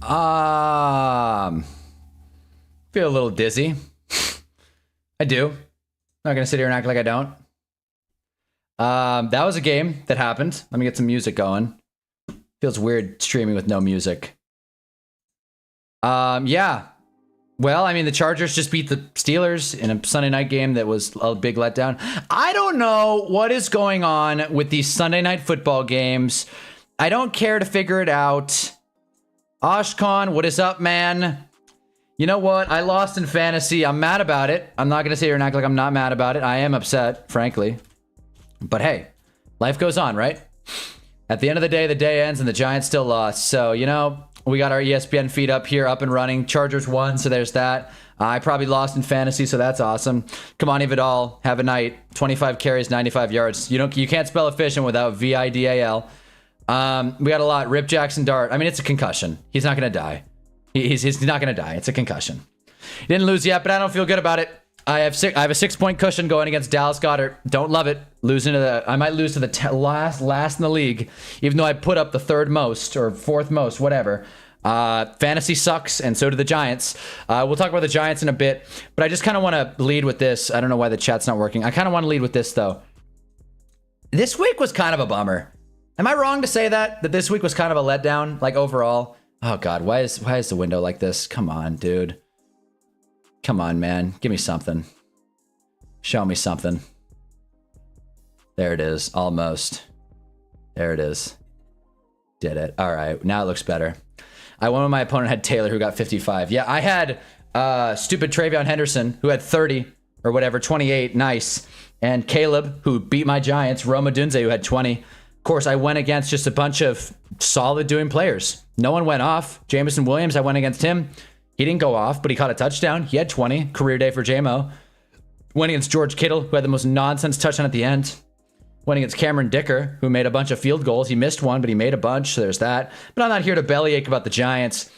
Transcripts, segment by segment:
Feel a little dizzy. I do. Not gonna sit here and act like I don't. That was a game that happened. Let me get some music going. Feels weird streaming with no music. Yeah. Well, I mean, the Chargers just beat the Steelers in a Sunday night game that was a big letdown. I don't know what is going on with these Sunday night football games. I don't care to figure it out. Oshkon, what is up, man? You know what? I lost in fantasy. I'm mad about it. I'm not going to sit here and act like I'm not mad about it. I am upset, frankly. But hey, life goes on, right? At the end of the day ends and the Giants still lost. So, you know, we got our ESPN feed up here, up and running. Chargers won, so there's that. I probably lost in fantasy, so that's awesome. Come on, Ivadal, have a night. 25 carries, 95 yards. You can't spell efficient without VIDAL. We got a lot. Rip Jackson Dart. I mean, it's a concussion. He's not going to die. He's not going to die. It's a concussion. He didn't lose yet, but I don't feel good about it. I have a 6-point cushion going against Dallas Goedert. Don't love it. I might lose to the last in the league, even though I put up the third most or fourth most, whatever. Fantasy sucks, and so do the Giants. We'll talk about the Giants in a bit, but I just kind of want to lead with this. I don't know why the chat's not working. I kind of want to lead with this, though. This week was kind of a bummer. Am I wrong to say that this week was kind of a letdown, like overall? Oh God, why is the window like this? Come on, dude. Come on, man. Give me something. Show me something. There it is. Almost. There it is. Did it. All right. Now it looks better. I won when my opponent had Taylor, who got 55. Yeah, I had stupid Travion Henderson, who had 30 or whatever, 28. Nice. And Caleb, who beat my Giants. Roma Dunze, who had 20. Of course, I went against just a bunch of solid doing players. No one went off. Jameson Williams, I went against him. He didn't go off, but he caught a touchdown. He had 20. Career day for JMO. Went against George Kittle, who had the most nonsense touchdown at the end. Went against Cameron Dicker, who made a bunch of field goals. He missed one, but he made a bunch, so there's that. But I'm not here to bellyache about the Giants.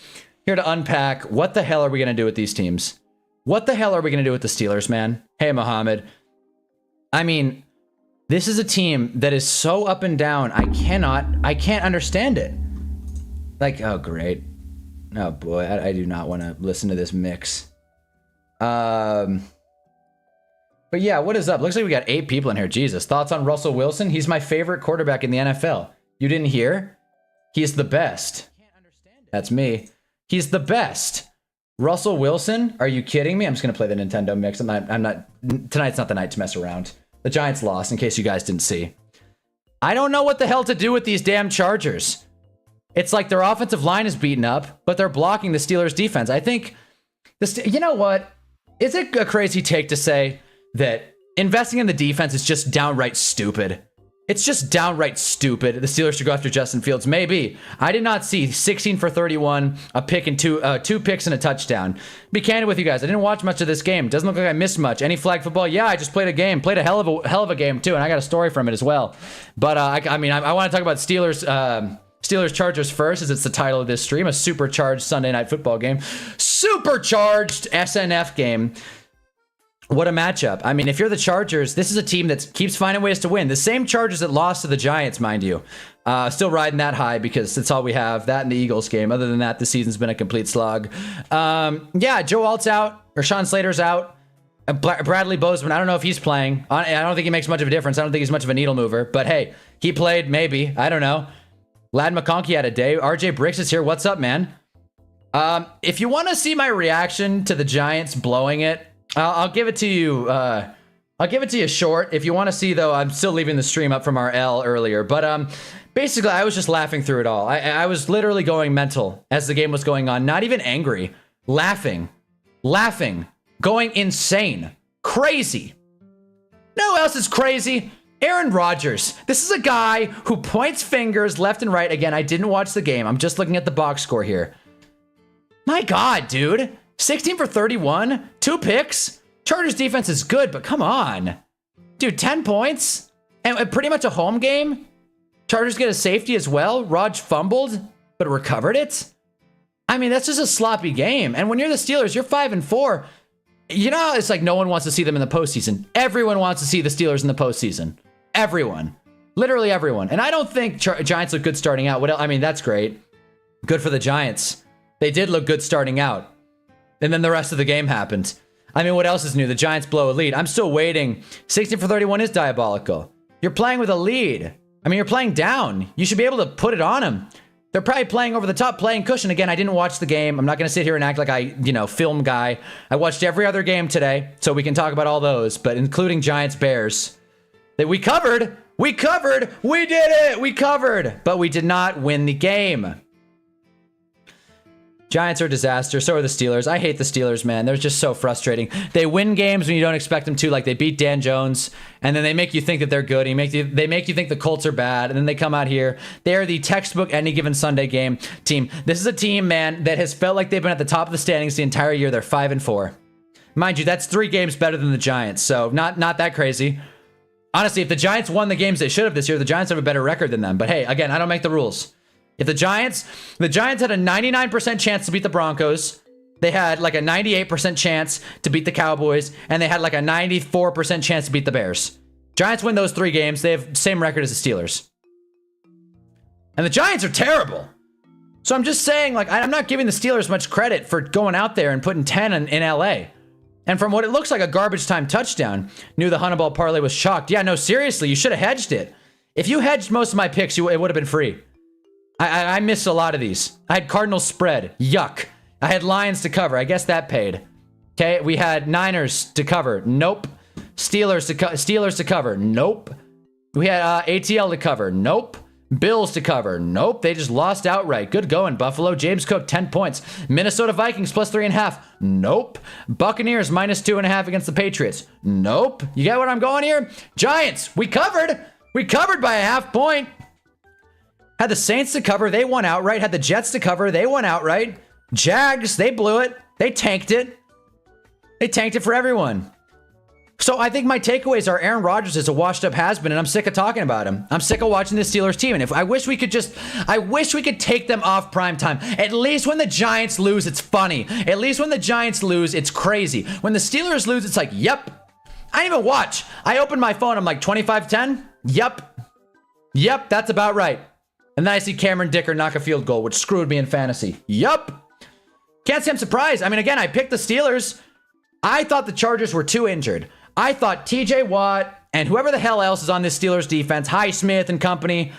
Here to unpack, what the hell are we going to do with these teams? What the hell are we going to do with the Steelers, man? Hey, Mohammed. I mean, this is a team that is so up and down. I can't understand it. Like, oh, great. Oh boy, I do not want to listen to this mix. But yeah, what is up? Looks like we got 8 people in here. Jesus. Thoughts on Russell Wilson? He's my favorite quarterback in the NFL. You didn't hear? He's the best. That's me. He's the best. Russell Wilson? Are you kidding me? I'm just going to play the Nintendo mix. Tonight's not the night to mess around. The Giants lost, in case you guys didn't see. I don't know what the hell to do with these damn Chargers. It's like their offensive line is beaten up, but they're blocking the Steelers' defense. I think, you know what? Is it a crazy take to say that investing in the defense is just downright stupid? It's just downright stupid. The Steelers should go after Justin Fields. Maybe. I did not see 16 for 31, a pick and two picks and a touchdown. Be candid with you guys. I didn't watch much of this game. Doesn't look like I missed much. Any flag football? Yeah, I just played a game. Played a hell of a game too, and I got a story from it as well. But I want to talk about Steelers Chargers first, as it's the title of this stream. A supercharged Sunday night football game. Supercharged SNF game. What a matchup. I mean, if you're the Chargers, this is a team that keeps finding ways to win. The same Chargers that lost to the Giants, mind you. Still riding that high because that's all we have. That and the Eagles game. Other than that, the season's been a complete slog. Yeah, Joe Alt's out. Rashawn Slater's out. Bradley Bozeman, I don't know if he's playing. I don't think he makes much of a difference. I don't think he's much of a needle mover. But hey, he played, maybe. I don't know. Lad McConkey had a day. RJ Briggs is here. What's up, man? If you want to see my reaction to the Giants blowing it, I'll give it to you. I'll give it to you short. If you want to see, though, I'm still leaving the stream up from our L earlier. But basically, I was just laughing through it all. I was literally going mental as the game was going on. Not even angry. Laughing. Going insane. Crazy. No else is crazy. Aaron Rodgers. This is a guy who points fingers left and right. Again, I didn't watch the game. I'm just looking at the box score here. My God, dude. 16 for 31. 2 picks. Chargers defense is good, but come on. Dude, 10 points. And pretty much a home game. Chargers get a safety as well. Raj fumbled, but recovered it. I mean, that's just a sloppy game. And when you're the Steelers, you're 5-4. You know, it's like no one wants to see them in the postseason. Everyone wants to see the Steelers in the postseason. Everyone. Literally everyone. And I don't think Giants look good starting out. I mean, that's great. Good for the Giants. They did look good starting out. And then the rest of the game happened. I mean, what else is new? The Giants blow a lead. I'm still waiting. 16 for 31 is diabolical. You're playing with a lead. I mean, you're playing down. You should be able to put it on them. They're probably playing over the top, playing cushion. Again, I didn't watch the game. I'm not going to sit here and act like film guy. I watched every other game today, so we can talk about all those, but including Giants-Bears. We covered. We covered. We did it. We covered. But we did not win the game. Giants are a disaster. So are the Steelers. I hate the Steelers, man. They're just so frustrating. They win games when you don't expect them to. Like they beat Dan Jones, and then they make you think that they're good. They make you think the Colts are bad, and then they come out here. They are the textbook any given Sunday game team. This is a team, man, that has felt like they've been at the top of the standings the entire year. They're 5-4. Mind you, that's 3 games better than the Giants, so not that crazy. Honestly, if the Giants won the games they should have this year, the Giants have a better record than them. But hey, again, I don't make the rules. If the Giants had a 99% chance to beat the Broncos, they had like a 98% chance to beat the Cowboys, and they had like a 94% chance to beat the Bears. Giants win those 3 games, they have the same record as the Steelers. And the Giants are terrible. So I'm just saying, like, I'm not giving the Steelers much credit for going out there and putting 10 in LA. And from what it looks like a garbage time touchdown, knew the Hunnaball parlay was shocked. Yeah, no, seriously, you should have hedged it. If you hedged most of my picks, it would have been free. I missed a lot of these. I had Cardinals spread. Yuck. I had Lions to cover. I guess that paid. Okay, we had Niners to cover. Nope. Steelers to cover. Nope. We had ATL to cover. Nope. Bills to cover. Nope. They just lost outright. Good going, Buffalo. James Cook, 10 points. Minnesota Vikings plus 3.5. Nope. Buccaneers minus 2.5 against the Patriots. Nope. You get what I'm going here? Giants, we covered. We covered by a half point. Had the Saints to cover, they won outright. Had the Jets to cover, they won outright. Jags, they blew it. They tanked it. They tanked it for everyone. So I think my takeaways are Aaron Rodgers is a washed-up has-been, and I'm sick of talking about him. I'm sick of watching the Steelers team, and I wish we could take them off primetime. At least when the Giants lose, it's funny. At least when the Giants lose, it's crazy. When the Steelers lose, it's like, yep. I didn't even watch. I opened my phone, I'm like, 25-10? Yep. Yep, that's about right. And then I see Cameron Dicker knock a field goal, which screwed me in fantasy. Yup. Can't say I'm surprised. I mean, again, I picked the Steelers. I thought the Chargers were too injured. I thought TJ Watt and whoever the hell else is on this Steelers defense, Highsmith and company,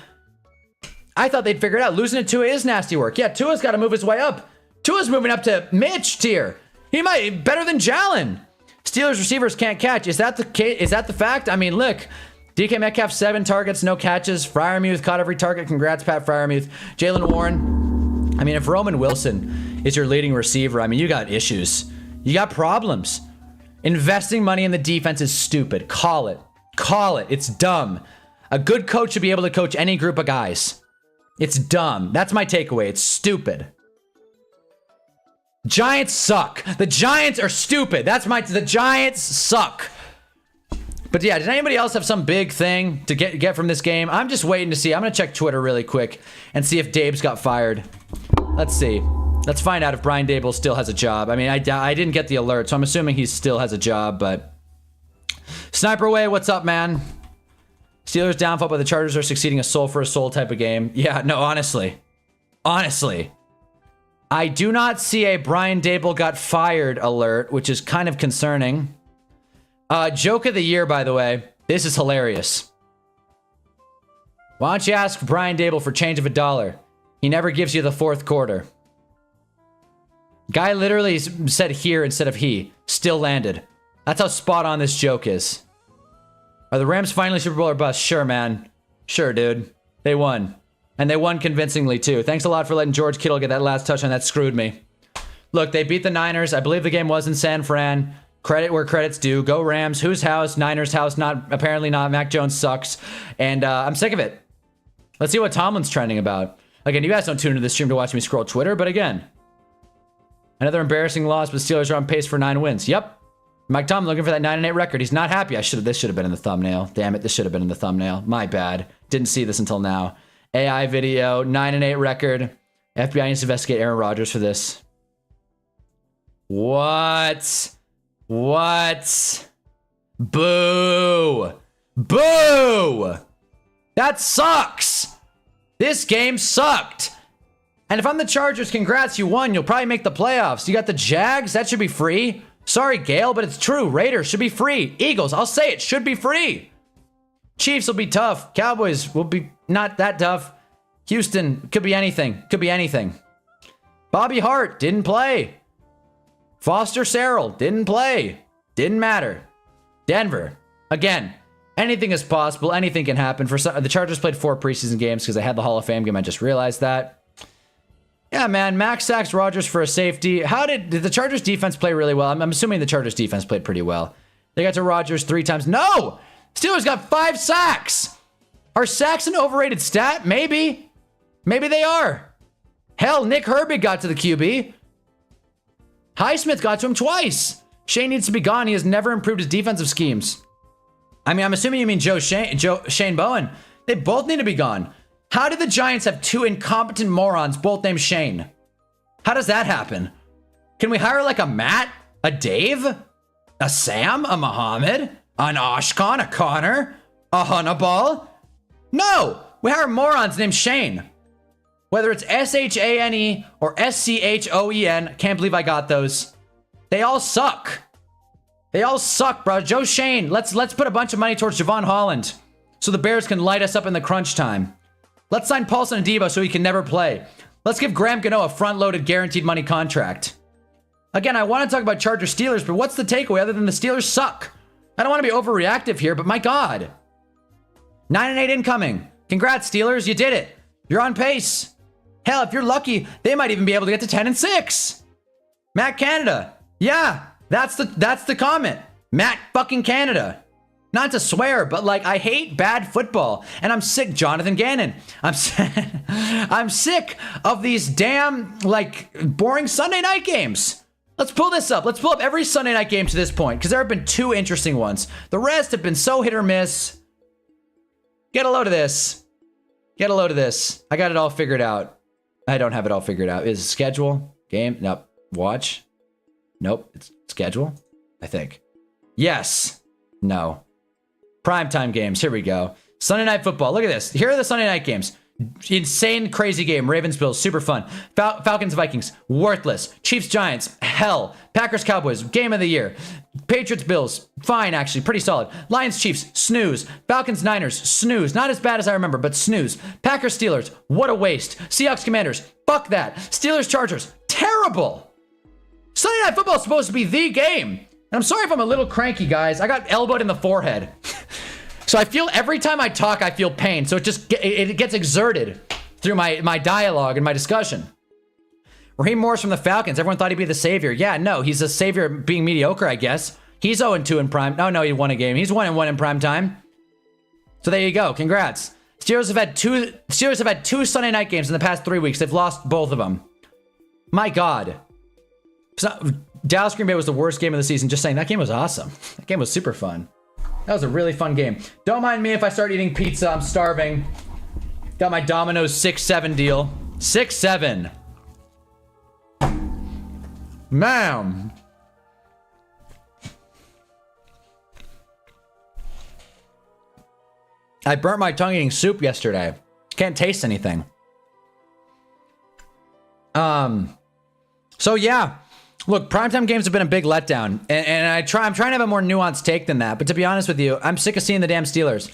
I thought they'd figure it out. Losing to Tua is nasty work. Yeah, Tua's got to move his way up. Tua's moving up to Mitch tier. He might better than Jalen. Steelers receivers can't catch. Is that the case? Is that the fact? I mean, look. DK Metcalf, 7 targets, no catches. Freiermuth caught every target. Congrats, Pat Freiermuth. Jalen Warren. I mean, if Roman Wilson is your leading receiver, I mean, you got issues. You got problems. Investing money in the defense is stupid. Call it. Call it. It's dumb. A good coach should be able to coach any group of guys. It's dumb. That's my takeaway. It's stupid. Giants suck. The Giants are stupid. The Giants suck. But yeah, did anybody else have some big thing to get from this game? I'm just waiting to see. I'm going to check Twitter really quick and see if Dabo's got fired. Let's see. Let's find out if Brian Daboll still has a job. I mean, I didn't get the alert, so I'm assuming he still has a job, but... Sniper Way, what's up, man? Steelers downfall, but the Chargers are succeeding, a soul for a soul type of game. Yeah, no, honestly. Honestly. I do not see a Brian Daboll got fired alert, which is kind of concerning. Joke of the year, by the way. This is hilarious. Why don't you ask Brian Daboll for change of $1? He never gives you the fourth quarter. Guy literally said here instead of he. Still landed. That's how spot on this joke is. Are the Rams finally Super Bowl or bust? Sure, man. Sure, dude. They won. And they won convincingly, too. Thanks a lot for letting George Kittle get that last touchdown. That screwed me. Look, they beat the Niners. I believe the game was in San Fran. Credit where credit's due. Go Rams. Whose house? Niners house. Apparently not. Mac Jones sucks. And I'm sick of it. Let's see what Tomlin's trending about. Again, you guys don't tune into this stream to watch me scroll Twitter, but again. Another embarrassing loss, but Steelers are on pace for 9 wins. Yep. Mike Tomlin looking for that 9-8 record. He's not happy. This should have been in the thumbnail. Damn it, this should have been in the thumbnail. My bad. Didn't see this until now. AI video, 9-8 record. FBI needs to investigate Aaron Rodgers for this. What? What? Boo! Boo! That sucks! This game sucked! And if I'm the Chargers, congrats, you won. You'll probably make the playoffs. You got the Jags, that should be free. Sorry, Gale, but it's true. Raiders should be free. Eagles, I'll say it, should be free. Chiefs will be tough. Cowboys will be not that tough. Houston, could be anything. Could be anything. Bobby Hart, didn't play. Foster Sarrell, didn't play. Didn't matter. Denver, again, anything is possible. Anything can happen. The Chargers played 4 preseason games because they had the Hall of Fame game. I just realized that. Yeah, man, Max sacks Rodgers for a safety. Did the Chargers defense play really well? I'm assuming the Chargers defense played pretty well. They got to Rodgers 3 times. No! Steelers got 5 sacks. Are sacks an overrated stat? Maybe. Maybe they are. Hell, Nick Herbig got to the QB. Highsmith got to him twice. Shane needs to be gone. He has never improved his defensive schemes. I mean, I'm assuming you mean Shane Bowen. They both need to be gone. How did the Giants have 2 incompetent morons, both named Shane? How does that happen? Can we hire like a Matt, a Dave, a Sam, a Muhammad, an Ashkan, a Connor, a Hunnaball? No, we hire morons named Shane. Whether it's S-H-A-N-E or S-C-H-O-E-N, can't believe I got those. They all suck. They all suck, bro. Joe Shane, let's put a bunch of money towards Javon Holland so the Bears can light us up in the crunch time. Let's sign Paulson Adebo so he can never play. Let's give Graham Gano a front-loaded guaranteed money contract. Again, I want to talk about Chargers Steelers, but what's the takeaway other than the Steelers suck? I don't want to be overreactive here, but my God. 9-8 incoming. Congrats, Steelers. You did it. You're on pace. Hell, if you're lucky, they might even be able to get to 10-6. Matt Canada. Yeah, that's the comment. Matt fucking Canada. Not to swear, but like, I hate bad football. And I'm sick, Jonathan Gannon. I'm sick of these damn, like, boring Sunday night games. Let's pull this up. Let's pull up every Sunday night game to this point, because there have been 2 interesting ones. The rest have been so hit or miss. Get a load of this. Get a load of this. I got it all figured out. I don't have it all figured out. Is it schedule? Game? Nope. Watch? Nope. It's schedule? I think. Yes. No. Primetime games. Here we go. Sunday Night Football. Look at this. Here are the Sunday night games. Insane, crazy game. Ravens, Bills. Super fun. Falcons, Vikings. Worthless. Chiefs, Giants. Hell. Packers, Cowboys. Game of the year. Patriots, Bills. Fine, actually. Pretty solid. Lions, Chiefs. Snooze. Falcons, Niners. Snooze. Not as bad as I remember, but snooze. Packers, Steelers. What a waste. Seahawks, Commanders. Fuck that. Steelers, Chargers. Terrible. Sunday Night Football is supposed to be the game. And I'm sorry if I'm a little cranky, guys. I got elbowed in the forehead. So I feel every time I talk, I feel pain. So it gets exerted through my dialogue and my discussion. Raheem Morris from the Falcons. Everyone thought he'd be the savior. Yeah, no, he's a savior being mediocre, I guess. He's 0-2 in prime. No, he won a game. He's 1-1 in prime time. So there you go. Congrats. Steelers have had two Sunday night games in the past 3 weeks. They've lost both of them. My God. Dallas Green Bay was the worst game of the season. Just saying, that game was awesome. That game was super fun. That was a really fun game. Don't mind me if I start eating pizza. I'm starving. Got my Domino's 6-7 deal. 6-7. Man. I burnt my tongue eating soup yesterday. Can't taste anything. So yeah. Look, primetime games have been a big letdown, and I'm trying to have a more nuanced take than that. But to be honest with you, I'm sick of seeing the damn Steelers.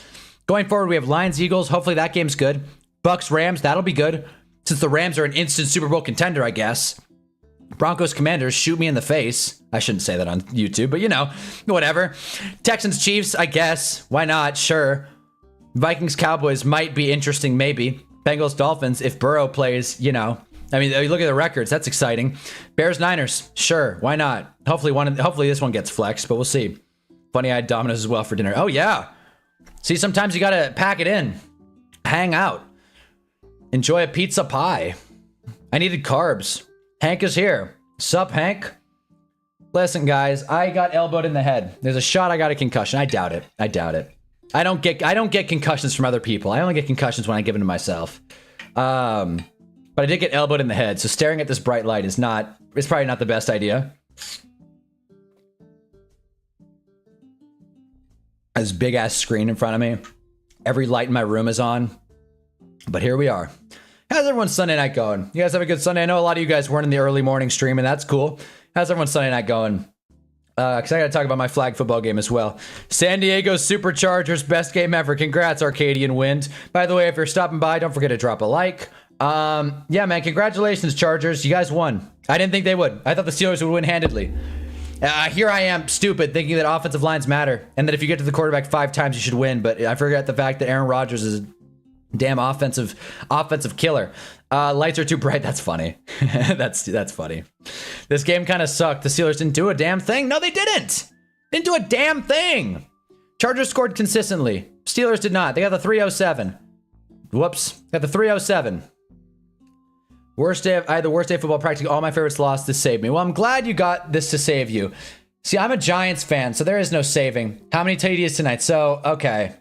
Going forward, we have Lions, Eagles. Hopefully that game's good. Bucks, Rams. That'll be good, since the Rams are an instant Super Bowl contender, I guess. Broncos, Commanders. Shoot me in the face. I shouldn't say that on YouTube, but you know, whatever. Texans, Chiefs. I guess. Why not? Sure. Vikings, Cowboys might be interesting. Maybe. Bengals, Dolphins. If Burrow plays, you know. I mean, you look at the records. That's exciting. Bears, Niners. Sure. Why not? Hopefully this one gets flexed, but we'll see. Funny, I had Domino's as well for dinner. Oh, yeah. See, sometimes you got to pack it in. Hang out. Enjoy a pizza pie. I needed carbs. Hank is here. Sup, Hank? Listen, guys, I got elbowed in the head. There's a shot I got a concussion. I doubt it. I don't get concussions from other people. I only get concussions when I give them to myself. But I did get elbowed in the head, so staring at this bright light is probably not the best idea. This big ass screen in front of me. Every light in my room is on. But here we are. How's everyone's Sunday night going? You guys have a good Sunday? I know a lot of you guys weren't in the early morning stream, and that's cool. How's everyone's Sunday night going? Because I got to talk about my flag football game as well. San Diego Superchargers, best game ever. Congrats, Arcadian Wind. By the way, if you're stopping by, don't forget to drop a like. Yeah, man, congratulations, Chargers. You guys won. I didn't think they would. I thought the Steelers would win handedly. Here I am, stupid, thinking that offensive lines matter, and that if you get to the quarterback 5 times, you should win. But I forgot the fact that Aaron Rodgers is a damn offensive killer. Lights are too bright. That's funny. that's funny. This game kind of sucked. The Steelers didn't do a damn thing. No, they didn't. Didn't do a damn thing. Chargers scored consistently. Steelers did not. They got the 307. Whoops. Got the 307. I had the worst day of football. Practically all my favorites lost. This saved me. Well, I'm glad you got this to save you. See, I'm a Giants fan, so there is no saving. How many TDs tonight? So, okay.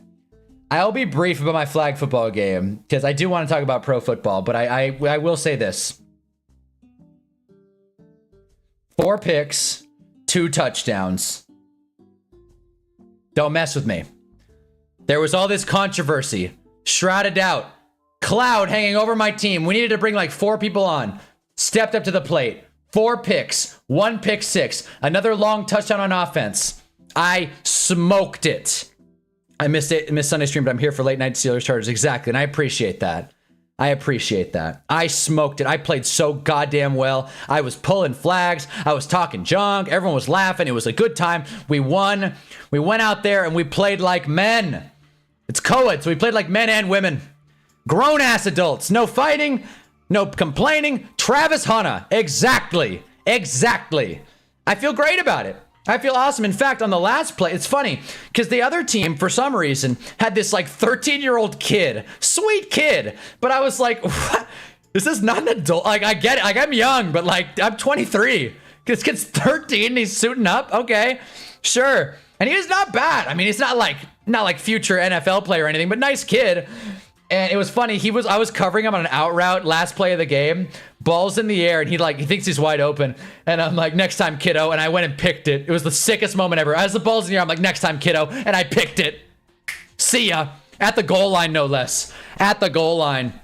I'll be brief about my flag football game because I do want to talk about pro football, but I will say this. 4 picks, 2 touchdowns. Don't mess with me. There was all this controversy. Shrouded out. Cloud hanging over my team. We needed to bring like 4 people on. Stepped up to the plate. 4 picks. 1 pick 6. Another long touchdown on offense. I smoked it. I missed Sunday stream, but I'm here for late night Steelers Chargers. Exactly. And I appreciate that. I smoked it. I played so goddamn well. I was pulling flags. I was talking junk. Everyone was laughing. It was a good time. We won. We went out there and we played like men. It's co-ed, so we played like men and women. Grown-ass adults. No fighting. No complaining. Travis Hunna. Exactly. I feel great about it. I feel awesome. In fact, on the last play, it's funny because the other team, for some reason, had this like 13-year-old kid. Sweet kid. But I was like, what? This is not an adult. Like, I get it. Like, I'm young, but like, I'm 23. This kid's 13 and he's suiting up. Okay. Sure. And he was not bad. I mean, he's not like future NFL player or anything, but nice kid. And it was funny. I was covering him on an out route last play of the game. Ball's in the air, and he thinks he's wide open. And I'm like, next time, kiddo. And I went and picked it. It was the sickest moment ever. As the ball's in the air, I'm like, next time, kiddo. And I picked it. See ya. At the goal line, no less. At the goal line.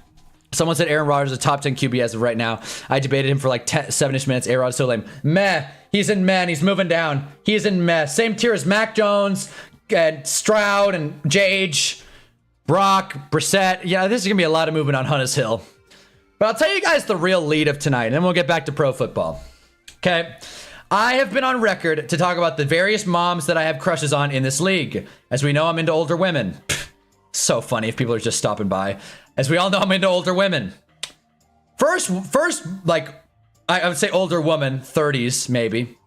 Someone said Aaron Rodgers is a top 10 QB as of right now. I debated him for like 7-ish minutes. Aaron Rodgers so lame. Meh. He's in meh. And he's moving down. He's in meh. Same tier as Mac Jones and Stroud and Jage. Brock, Brissett. Yeah, this is going to be a lot of movement on Hunter's Hill. But I'll tell you guys the real lead of tonight, and then we'll get back to pro football. Okay? I have been on record to talk about the various moms that I have crushes on in this league. As we know, I'm into older women. So funny if people are just stopping by. As we all know, I'm into older women. First, like, I would say older woman, 30s, maybe.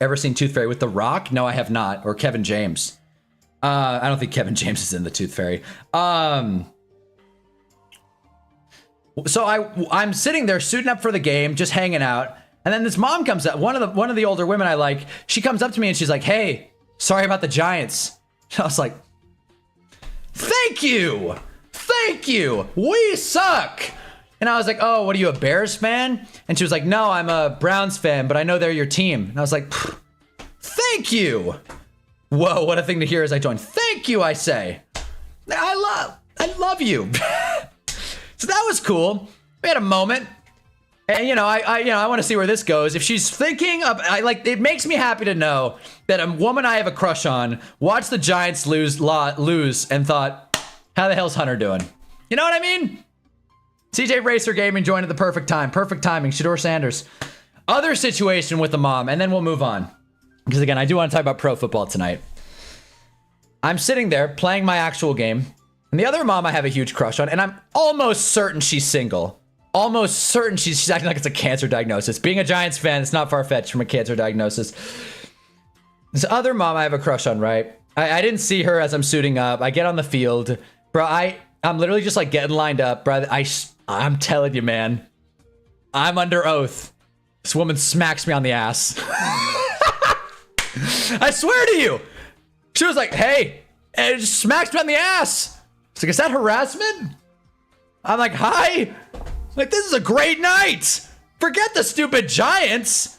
Ever seen Tooth Fairy with The Rock? No, I have not. Or Kevin James. I don't think Kevin James is in the Tooth Fairy. So I'm sitting there suiting up for the game, just hanging out. And then this mom comes up, one of the older women I like, she comes up to me and she's like, "Hey, sorry about the Giants." And I was like, Thank you. We suck. And I was like, "Oh, what are you, a Bears fan?" And she was like, "No, I'm a Browns fan, but I know they're your team." And I was like, "Thank you." Whoa, what a thing to hear as I join. Thank you, I say. I love you. So that was cool. We had a moment. And I want to see where this goes. If she's thinking of, it makes me happy to know that a woman I have a crush on watched the Giants lose and thought, how the hell's Hunter doing? You know what I mean? CJ Racer Gaming joined at the perfect time. Perfect timing. Shador Sanders. Other situation with the mom, and then we'll move on. Because again, I do want to talk about pro football tonight. I'm sitting there playing my actual game, and the other mom I have a huge crush on, and I'm almost certain she's single. Almost certain she's acting like it's a cancer diagnosis. Being a Giants fan, it's not far-fetched from a cancer diagnosis. This other mom I have a crush on, right? I didn't see her as I'm suiting up. I get on the field. Bro, I'm literally just like getting lined up, bro. I'm telling you, man. I'm under oath. This woman smacks me on the ass. I swear to you. She was like, "Hey," and it just smacks me on the ass. It's like, is that harassment? I'm like, "Hi." Like, this is a great night. Forget the stupid Giants.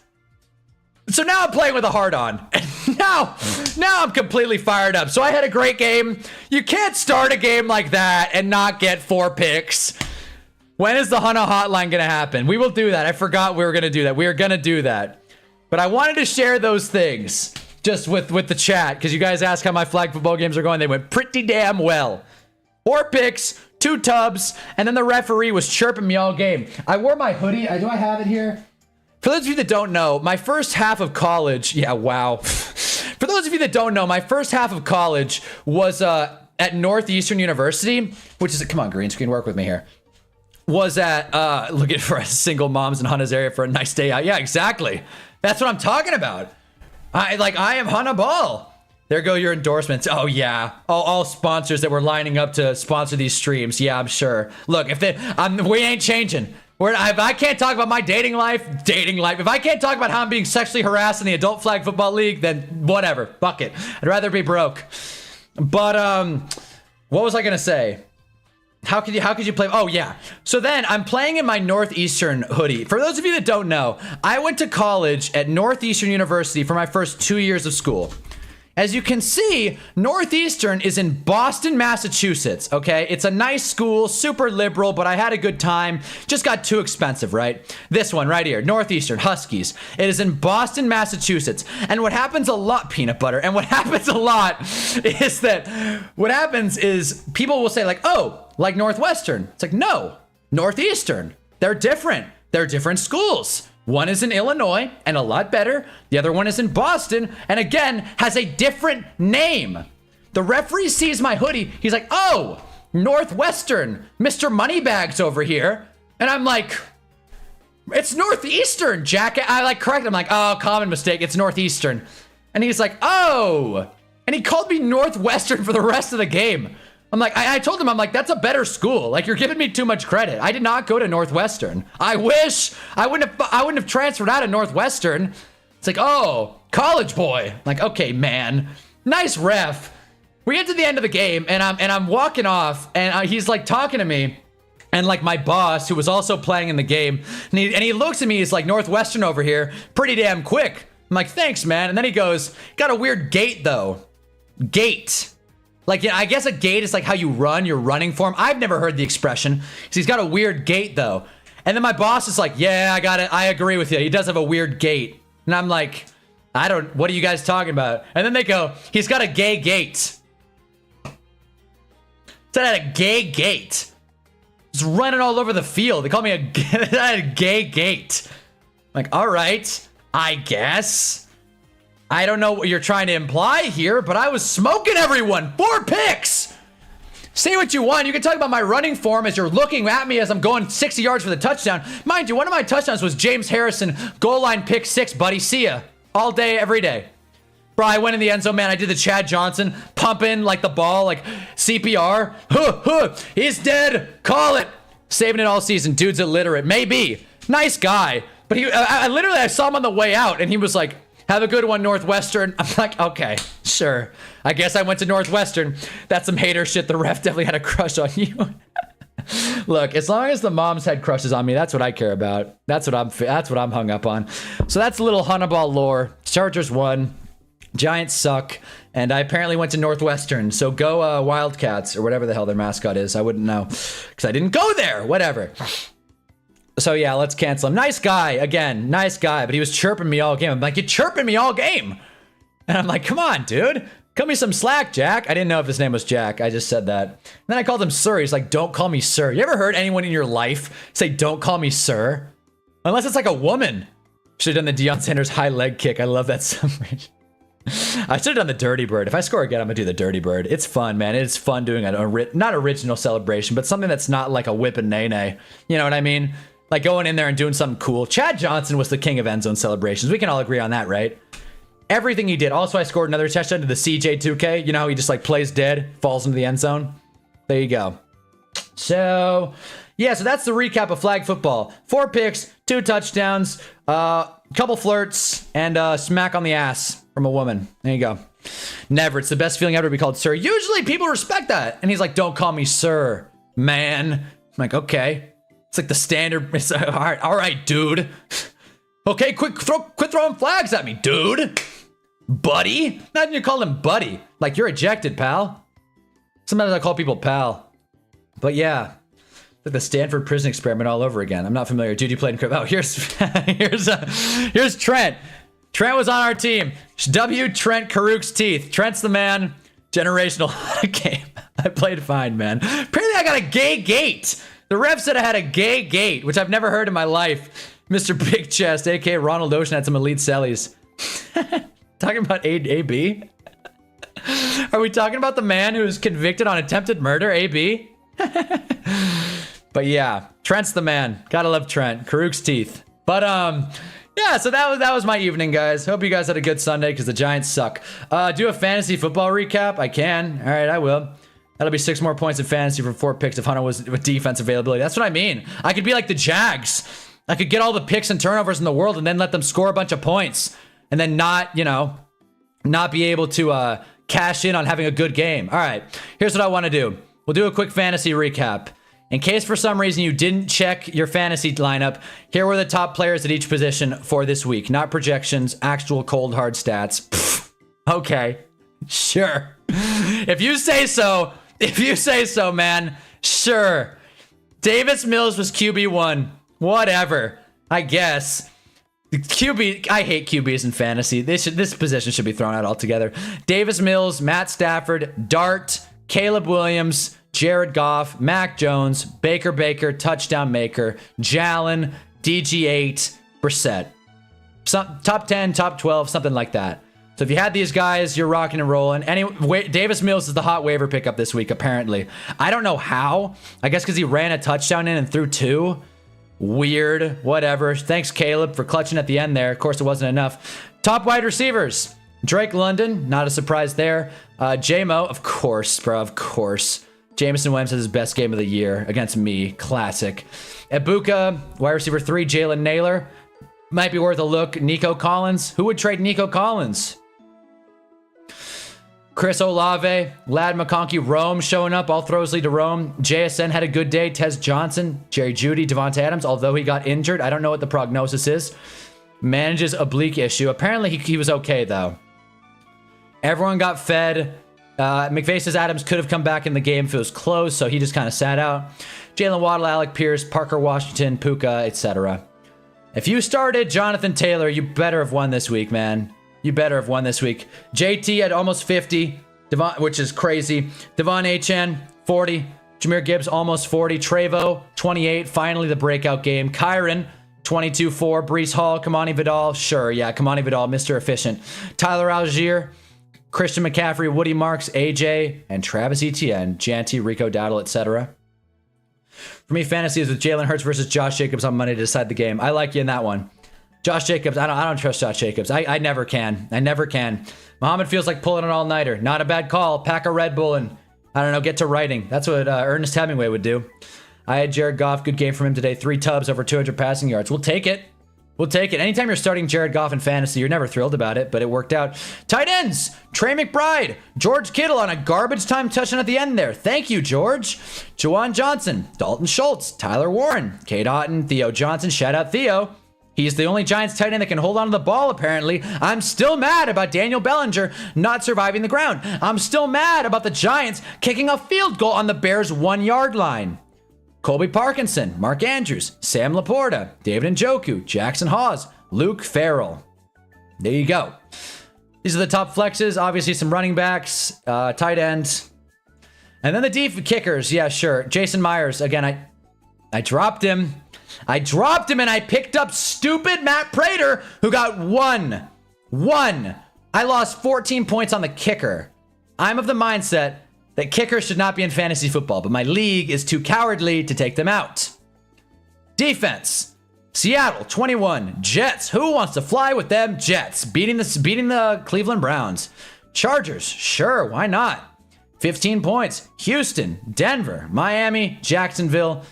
So now I'm playing with a heart on. And now I'm completely fired up. So I had a great game. You can't start a game like that and not get 4 picks. When is the Hunna hotline going to happen? We will do that. I forgot we were going to do that. We are going to do that. But I wanted to share those things just with the chat because you guys asked how my flag football games are going. They went pretty damn well. 4 picks, 2 tubs, and then the referee was chirping me all game. I wore my hoodie. Do I have it here? For those of you that don't know, my first half of college... Yeah, wow. For those of you that don't know, my first half of college was at Northeastern University, which is... Come on, green screen, work with me here. Was at... looking for single moms in Hunna's area for a nice day out. Yeah, exactly. That's what I'm talking about. I am Hunnaball. There go your endorsements. Oh, yeah. All sponsors that were lining up to sponsor these streams. Yeah, I'm sure. Look, if we ain't changing. If I can't talk about my dating life. If I can't talk about how I'm being sexually harassed in the adult flag football league, then whatever. Fuck it. I'd rather be broke. But, what was I going to say? How could you play? Oh, yeah. So then I'm playing in my Northeastern hoodie. For those of you that don't know, I went to college at Northeastern University for my first 2 years of school. As you can see, Northeastern is in Boston, Massachusetts, okay? It's a nice school, super liberal, but I had a good time. Just got too expensive, right? This one right here, Northeastern, Huskies. It is in Boston, Massachusetts. And what happens a lot, peanut butter, and what happens a lot is people will say like, oh, like Northwestern. It's like, no, Northeastern. They're different. They're different schools. One is in Illinois and a lot better. The other one is in Boston and again has a different name. The referee sees my hoodie. He's like, oh, Northwestern, Mr. Moneybags over here. And I'm like, it's Northeastern, Jack. I correct him. I'm like, oh, common mistake. It's Northeastern. And he's like, oh. And he called me Northwestern for the rest of the game. I'm like, I told him, I'm like, that's a better school. Like, you're giving me too much credit. I did not go to Northwestern. I wish I wouldn't have transferred out of Northwestern. It's like, oh, college boy. I'm like, okay, man, nice ref. We get to the end of the game and I'm walking off and he's like talking to me and like my boss who was also playing in the game and he looks at me. He's like, Northwestern over here, pretty damn quick. I'm like, thanks, man. And then he goes, got a weird gait though. Gait. Like, yeah, I guess a gait is like how you run, your running form. I've never heard the expression. So he's got a weird gait, though. And then my boss is like, yeah, I got it. I agree with you. He does have a weird gait. And I'm like, what are you guys talking about? And then they go, he's got a gay gait. It's a gay gait. Just running all over the field. They call me a gay gait. I'm like, all right, I guess. I don't know what you're trying to imply here, but I was smoking everyone. 4 picks. Say what you want. You can talk about my running form as you're looking at me as I'm going 60 yards for the touchdown. Mind you, one of my touchdowns was James Harrison, goal line pick 6, buddy. See ya. All day, every day. Bro, I went in the end zone, man. I did the Chad Johnson, pumping like the ball, like CPR. He's dead. Call it. Saving it all season. Dude's illiterate. Maybe. Nice guy. But I saw him on the way out, and he was like, have a good one, Northwestern. I'm like, okay, sure. I guess I went to Northwestern. That's some hater shit. The ref definitely had a crush on you. Look, as long as the moms had crushes on me, that's what I care about. That's what I'm hung up on. So that's a little Hunnaball lore. Chargers won. Giants suck. And I apparently went to Northwestern. So go Wildcats or whatever the hell their mascot is. I wouldn't know because I didn't go there. Whatever. So yeah, let's cancel him. Nice guy, again, nice guy, but he was chirping me all game. I'm like, you're chirping me all game. And I'm like, come on, dude. Cut me some slack, Jack. I didn't know if his name was Jack. I just said that. And then I called him sir. He's like, don't call me sir. You ever heard anyone in your life say, don't call me sir? Unless it's like a woman. Should have done the Deion Sanders high leg kick. I love that so much. I should have done the Dirty Bird. If I score again, I'm going to do the Dirty Bird. It's fun, man. It's fun doing not original celebration, but something that's not like a whip and nay-nay. You know what I mean? Like going in there and doing something cool. Chad Johnson was the king of end zone celebrations. We can all agree on that, right? Everything he did. Also, I scored another touchdown to the CJ2K. You know how he just like plays dead, falls into the end zone? There you go. So, yeah, so that's the recap of flag football. 4 picks, 2 touchdowns, couple flirts, and a smack on the ass from a woman. There you go. Never. It's the best feeling ever to be called sir. Usually people respect that. And he's like, don't call me sir, man. I'm like, okay. It's like the standard. It's, all right, dude. Okay, quit throwing flags at me, dude. Buddy? Not even you call him buddy. Like, you're ejected, pal. Sometimes I call people pal. But yeah. The Stanford prison experiment all over again. I'm not familiar. Dude, you played in crypto. Oh, here's Trent. Trent was on our team. Trent Karuk's teeth. Trent's the man. Generational game. I played fine, man. Apparently I got a gay gate. The ref said I had a gay gate, which I've never heard in my life. Mr. Big Chest, aka Ronald Ocean, had some elite sellies. Talking about AB? Are we talking about the man who was convicted on attempted murder, AB? But yeah, Trent's the man. Gotta love Trent. Karuk's teeth. But yeah, so that was my evening, guys. Hope you guys had a good Sunday because the Giants suck. Do a fantasy football recap? I can. All right, I will. That'll be 6 more points in fantasy from 4 picks if Hunter was with defense availability. That's what I mean. I could be like the Jags. I could get all the picks and turnovers in the world and then let them score a bunch of points and then not be able to cash in on having a good game. All right, here's what I want to do. We'll do a quick fantasy recap. In case for some reason you didn't check your fantasy lineup, here were the top players at each position for this week. Not projections, actual cold hard stats. Pfft. Okay, sure. If you say so, man, sure. Davis Mills was QB1. Whatever, I guess. QB, I hate QBs in fantasy. This position should be thrown out altogether. Davis Mills, Matt Stafford, Dart, Caleb Williams, Jared Goff, Mac Jones, Baker, touchdown maker, Jalen, DG8, Brissett. Top 10, top 12, something like that. So if you had these guys, you're rocking and rolling. Anyway, Davis Mills is the hot waiver pickup this week, apparently. I don't know how. I guess because he ran a touchdown in and threw 2. Weird, whatever. Thanks, Caleb, for clutching at the end there. Of course, it wasn't enough. Top wide receivers. Drake London, not a surprise there. J-Mo, of course, bro, of course. Jameson Williams has his best game of the year against me. Classic. Ibuka, wide receiver 3, Jalen Naylor. Might be worth a look. Nico Collins. Who would trade Nico Collins? Chris Olave, Lad McConkey, Rome showing up. All throws lead to Rome. JSN had a good day. Tez Johnson, Jerry Jeudy, Devonta Adams, although he got injured. I don't know what the prognosis is. Manages oblique issue. Apparently he was okay, though. Everyone got fed. McVay says Adams could have come back in the game if it was close, so he just kind of sat out. Jalen Waddle, Alec Pierce, Parker Washington, Puka, etc. If you started Jonathan Taylor, you better have won this week, man. You better have won this week. JT had almost 50, which is crazy. Devon Achane, 40. Jahmyr Gibbs, almost 40. Trevo, 28. Finally, the breakout game. Kyron, 22-4. Breece Hall, Kamani Vidal. Sure, yeah, Kamani Vidal, Mr. Efficient. Tyler Algier, Christian McCaffrey, Woody Marks, AJ, and Travis Etienne, Janty, Rico Dowdle, etc. For me, fantasy is with Jalen Hurts versus Josh Jacobs on Monday to decide the game. I like you in that one. Josh Jacobs, I don't trust Josh Jacobs. I never can. I never can. Muhammad feels like pulling an all-nighter. Not a bad call. Pack a Red Bull and, I don't know, get to writing. That's what Ernest Hemingway would do. I had Jared Goff. Good game from him today. 3 tubs, over 200 passing yards. We'll take it. We'll take it. Anytime you're starting Jared Goff in fantasy, you're never thrilled about it, but it worked out. Tight ends, Trey McBride, George Kittle on a garbage time touchdown at the end there. Thank you, George. Juwan Johnson, Dalton Schultz, Tyler Warren, Cade Otton, Theo Johnson. Shout out Theo. He's the only Giants tight end that can hold on to the ball, apparently. I'm still mad about Daniel Bellinger not surviving the ground. I'm still mad about the Giants kicking a field goal on the Bears' 1-yard line. Colby Parkinson, Mark Andrews, Sam Laporta, David Njoku, Jackson Hawes, Luke Farrell. There you go. These are the top flexes. Obviously, some running backs, tight ends. And then the deep kickers. Yeah, sure. Jason Myers. Again, I dropped him. I dropped him and I picked up stupid Matt Prater, who got 1. I lost 14 points on the kicker. I'm of the mindset that kickers should not be in fantasy football, but my league is too cowardly to take them out. Defense. Seattle, 21. Jets. Who wants to fly with them Jets? Beating the Cleveland Browns. Chargers. Sure, why not? 15 points. Houston, Denver, Miami, Jacksonville.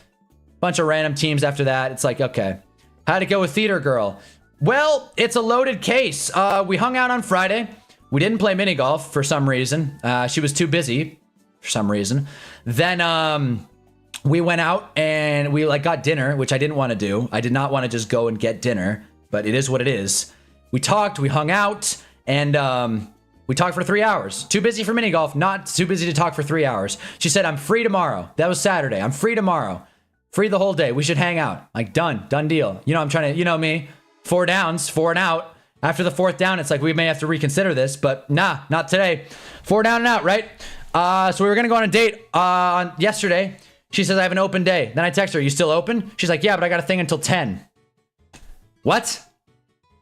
Bunch of random teams after that. It's like, okay. How'd it go with Theater Girl? Well, it's a loaded case. We hung out on Friday. We didn't play mini golf for some reason. She was too busy for some reason. Then we went out and we got dinner, which I didn't want to do. I did not want to just go and get dinner, but it is what it is. We talked, we hung out, and we talked for 3 hours. Too busy for mini golf, not too busy to talk for 3 hours. She said, I'm free tomorrow. That was Saturday. I'm free tomorrow. Free the whole day. We should hang out. Like, done deal. You know, I'm trying to, you know me, 4 downs, 4 and out. After the 4th down, it's like, we may have to reconsider this, but nah, not today. 4 down and out, right? So we were going to go on a date on yesterday. She says, I have an open day. Then I text her, you still open? She's like, yeah, but I got a thing until 10. What?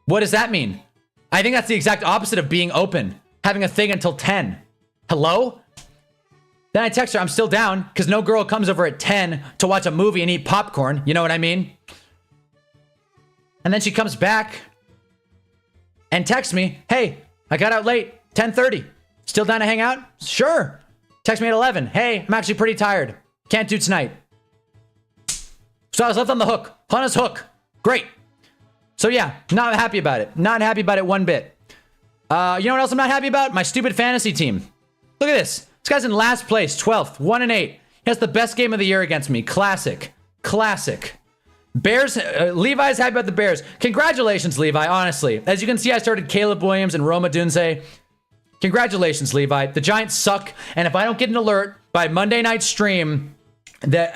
What does that mean? I think that's the exact opposite of being open. Having a thing until 10. Hello? Then I text her, I'm still down, because no girl comes over at 10 to watch a movie and eat popcorn. You know what I mean? And then she comes back and texts me, hey, I got out late, 10:30. Still down to hang out? Sure. Text me at 11. Hey, I'm actually pretty tired. Can't do tonight. So I was left on the hook. Hannah's hook. Great. So yeah, not happy about it. Not happy about it one bit. You know what else I'm not happy about? My stupid fantasy team. Look at this. This guy's in last place, 12th, 1-8. He has the best game of the year against me. Classic. Classic. Bears, Levi's happy about the Bears. Congratulations, Levi, honestly. As you can see, I started Caleb Williams and Roma Dunze. Congratulations, Levi. The Giants suck, and if I don't get an alert by Monday night stream, that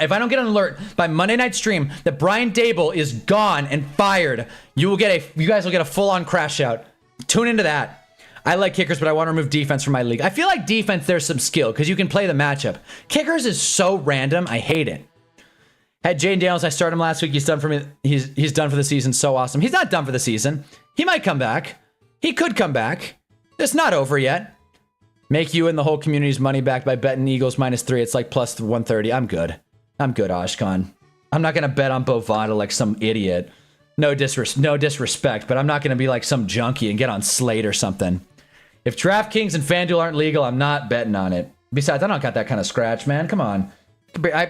Brian Dable is gone and fired, you guys will get a full-on crash out. Tune into that. I like kickers, but I want to remove defense from my league. I feel like defense, there's some skill because you can play the matchup. Kickers is so random. I hate it. Had Jaden Daniels. I started him last week. He's done for me. He's done for the season. So awesome. He's not done for the season. He might come back. He could come back. It's not over yet. Make you and the whole community's money back by betting Eagles -3. It's like plus 130. I'm good. I'm good, Ashkan. I'm not going to bet on Bovada like some idiot. No disrespect, but I'm not going to be like some junkie and get on Slate or something. If DraftKings and FanDuel aren't legal, I'm not betting on it. Besides, I don't got that kind of scratch, man. Come on. I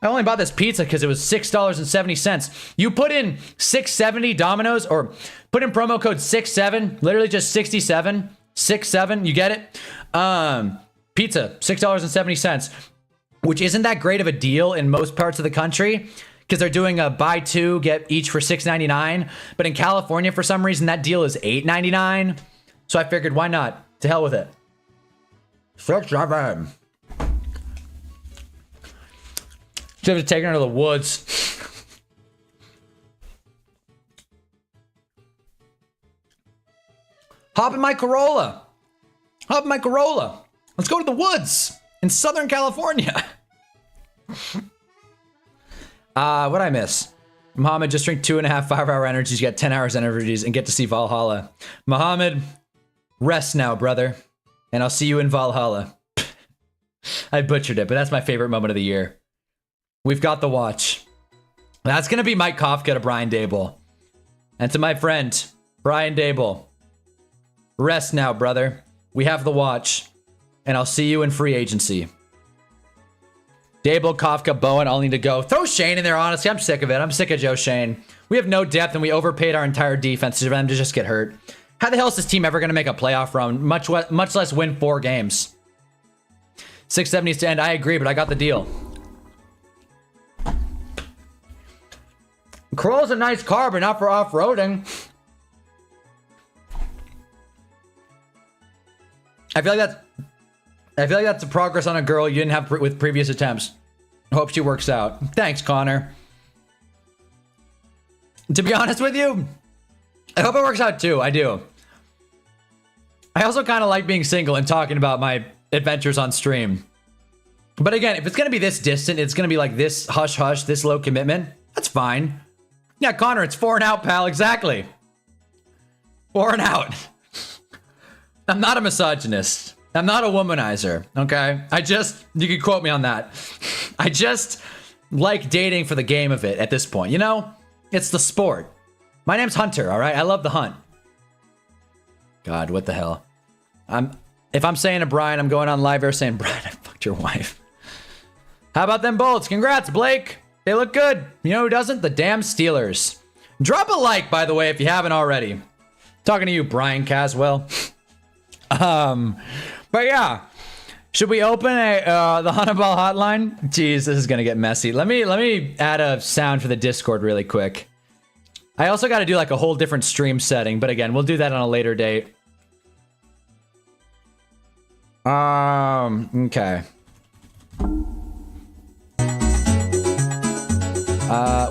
only bought this pizza because it was $6.70. You put in 670 Domino's or put in promo code 67, literally just 67, 67, you get it? Pizza, $6.70, which isn't that great of a deal in most parts of the country because they're doing a buy 2, get each for $6.99. But in California, for some reason, that deal is $8.99. So I figured, why not? To hell with it. 6-7. Should have taken her to the woods. Hop in my Corolla. Hop in my Corolla. Let's go to the woods in Southern California. What'd I miss? Mohammed, just drink 2.5 5-hour energies. You get 10 hours energies and get to see Valhalla. Mohammed, rest now, brother. And I'll see you in Valhalla. I butchered it, but that's my favorite moment of the year. We've got the watch. That's going to be Mike Kafka to Brian Dable. And to my friend, Brian Dable. Rest now, brother. We have the watch. And I'll see you in free agency. Dable, Kafka, Bowen all need to go. Throw Shane in there, honestly. I'm sick of it. I'm sick of Joe Shane. We have no depth, and we overpaid our entire defense for them to just get hurt. How the hell is this team ever going to make a playoff run? Much less win 4 games. 670s to end. I agree, but I got the deal. Corolla's a nice car, but not for off-roading. I feel like that's a progress on a girl you didn't have with previous attempts. Hope she works out. Thanks, Connor. To be honest with you, I hope it works out too. I do. I also kind of like being single and talking about my adventures on stream. But again, if it's going to be this distant, it's going to be like this hush-hush, this low commitment, that's fine. Yeah, Connor, it's 4 and out, pal. Exactly. 4 and out. I'm not a misogynist. I'm not a womanizer, okay? You can quote me on that. I just like dating for the game of it at this point. You know, it's the sport. My name's Hunter, all right? I love the hunt. God, what the hell? If I'm saying to Brian, I'm going on live air saying, Brian, I fucked your wife. How about them bolts? Congrats, Blake. They look good. You know who doesn't? The damn Steelers. Drop a like, by the way, if you haven't already. Talking to you, Brian Caswell. But yeah, should we open the Hunnaball hotline? Jeez, this is gonna get messy. Let me add a sound for the Discord really quick. I also got to do like a whole different stream setting, but again, we'll do that on a later date. Okay.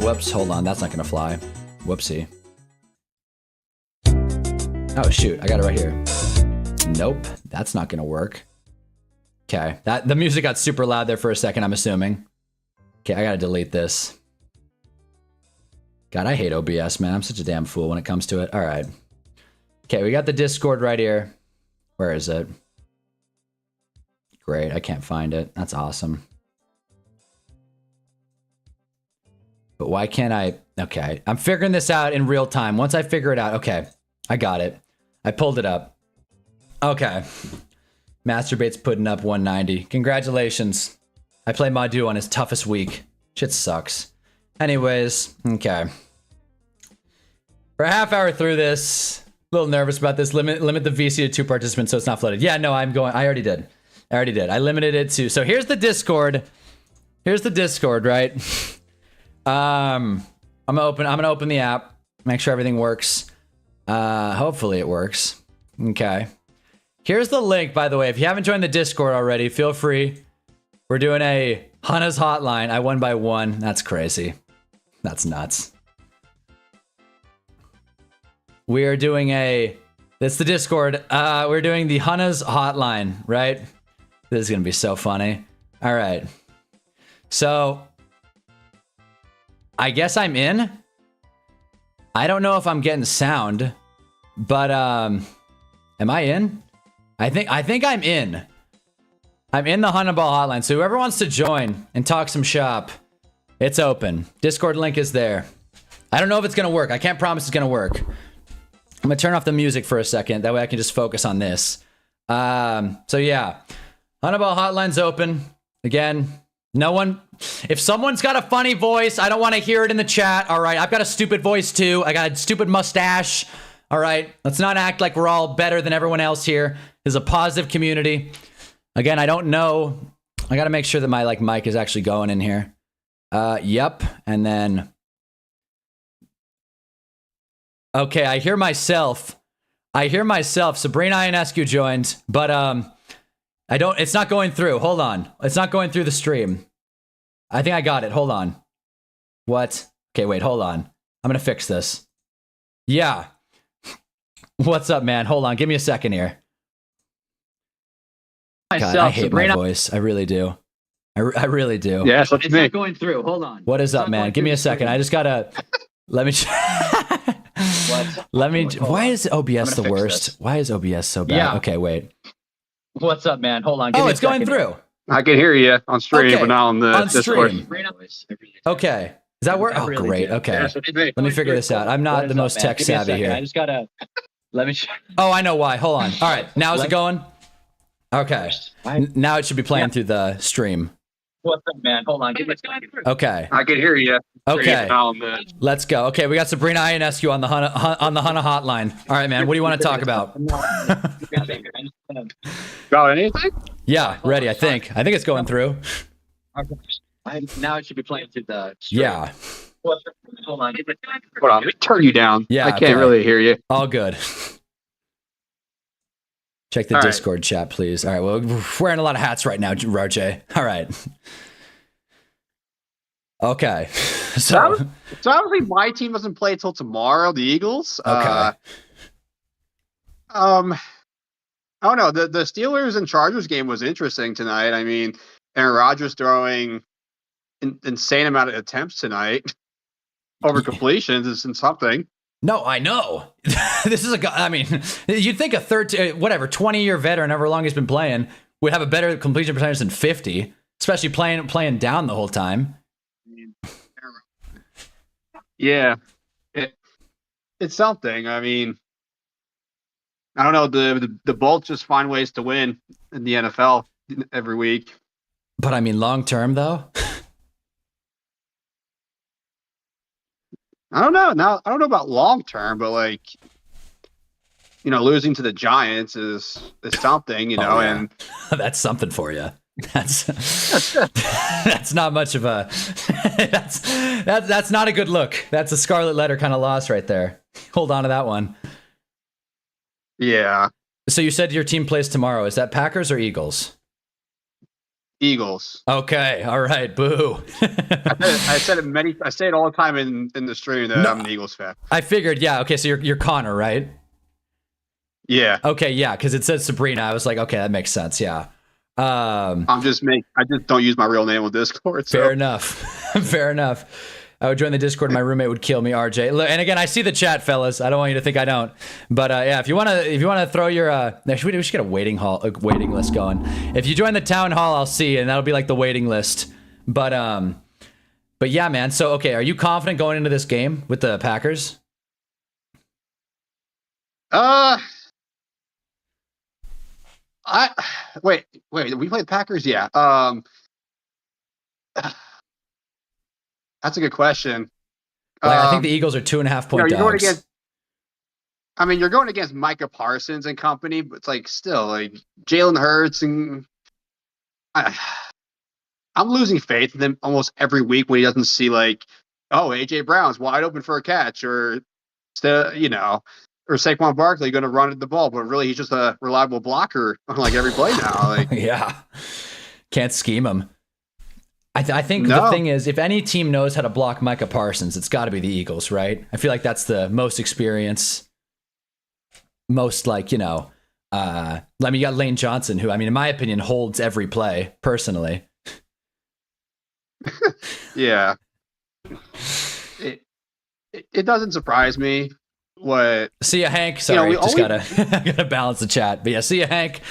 Whoops, hold on. That's not going to fly. Whoopsie. Oh, shoot. I got it right here. Nope. That's not going to work. Okay. The music got super loud there for a second, I'm assuming. Okay, I got to delete this. God, I hate OBS, man. I'm such a damn fool when it comes to it. All right. Okay, we got the Discord right here. Where is it? Great. I can't find it. That's awesome. But why can't I? Okay, I'm figuring this out in real time. Once I figure it out, okay, I got it. I pulled it up. Okay. Masturbate's putting up 190. Congratulations. I played Madu on his toughest week. Shit sucks. Anyways, okay. For a half hour through this, a little nervous about this. Limit the VC to 2 participants so it's not flooded. Yeah, no, I already did. I limited it to, so here's the Discord. Here's the Discord, right? I'm gonna open the app, make sure everything works. Hopefully it works. Okay. Here's the link, by the way. If you haven't joined the Discord already, feel free. We're doing a Hannah's Hotline. I won by 1. That's crazy. That's nuts. We are doing that's the Discord. We're doing the Hannah's Hotline, right? This is gonna be so funny. All right. So, I guess I'm in. I don't know if I'm getting sound, but am I in? I think I'm in. I'm in the Hannaball hotline. So whoever wants to join and talk some shop, it's open. Discord link is there. I don't know if it's gonna work. I can't promise it's gonna work. I'm gonna turn off the music for a second. That way I can just focus on this. So yeah, Hannaball hotline's open. Again, no one, if someone's got a funny voice, I don't want to hear it in the chat. All right, I've got a stupid voice too. I got a stupid mustache. All right, let's not act like we're all better than everyone else here. This is a positive community. Again, I don't know. I got to make sure that my mic is actually going in here. Yep, and then. Okay, I hear myself. Sabrina Ionescu joined, but I don't. It's not going through. Hold on. It's not going through the stream. I think I got it. Hold on. What? Okay, wait. Hold on. I'm gonna fix this. Yeah. What's up, man? Hold on. Give me a second here. God, I hate Sabrina. My voice. I really do. I really do. Yeah, so it's not going through. Hold on. What is up, man? Give me a second. I just gotta. Let me. What? Let me. Why is OBS the worst? This. Why is OBS so bad? Yeah. Okay, wait. What's up, man? Hold on. Give me it's going through. I can hear you on stream, but not on the Discord. Okay. Does that work? Oh, great. Okay. Yeah, let me figure this out. I'm not the most tech savvy here. I just gotta. Let me. Oh, I know why. Hold on. All right. Now is it going? Okay. Now it should be playing through the stream. What's up, man? Hold on. Okay. I can hear you. Okay. Let's go. Okay, we got Sabrina Ionescu on the Hannah hotline. All right, man. What do you want to talk about? Got anything? Yeah, ready. I think it's going through. Now it should be playing through the stream. Yeah. Hold on. Let me turn you down. Yeah. I can't really hear you. All good. Check the Discord chat, please. All right. Well, we're wearing a lot of hats right now, Roche. All right. Okay. So obviously my team doesn't play till tomorrow, the Eagles. Okay. I don't know. The Steelers and Chargers game was interesting tonight. I mean, Aaron Rodgers throwing an insane amount of attempts tonight over completions is something. No, I know. This is I mean, you'd think a 20-year veteran, however long he's been playing, would have a better completion percentage than 50, especially playing down the whole time. Yeah, it's something. I mean, I don't know. The Bolts just find ways to win in the NFL every week. But I mean, long term though. I don't know. Now I don't know about long term, but losing to the Giants is something. Yeah. And that's something for you. That's not much of a that's not a good look. That's a scarlet letter kind of loss right there. Hold on to that one. Yeah. So you said your team plays tomorrow. Is that Packers or Eagles? Eagles. Okay, all right, boo. I said it I say it all the time in the stream that I'm an Eagles fan. I figured, yeah. Okay, so you're Connor, right? Yeah. Okay, yeah, because it says Sabrina. I was like, okay, that makes sense. Yeah. I just don't use my real name on Discord. So. Fair enough. Fair enough. I would join the Discord. My roommate would kill me, RJ. And again, I see the chat, fellas. I don't want you to think I don't. But yeah, if you wanna throw your we should get a waiting list going. If you join the town hall, I'll see you, and that'll be like the waiting list. But yeah, man. So okay, are you confident going into this game with the Packers? Wait. We played Packers, yeah. That's a good question. I think the Eagles are 2.5 point dogs. You're going against Micah Parsons and company, but it's like still like Jalen Hurts and I'm losing faith in him almost every week when he doesn't see like, oh, AJ Brown's wide open for a catch, or or Saquon Barkley going to run at the ball, but really he's just a reliable blocker on like every play now. Like, yeah, can't scheme him. I think the thing is, if any team knows how to block Micah Parsons, it's got to be the Eagles, right? I feel like that's the most experience, most like, you got Lane Johnson, who, in my opinion, holds every play, personally. Yeah. It doesn't surprise me. What? See ya, Hank. Sorry, gotta balance the chat. But yeah, see ya, Hank.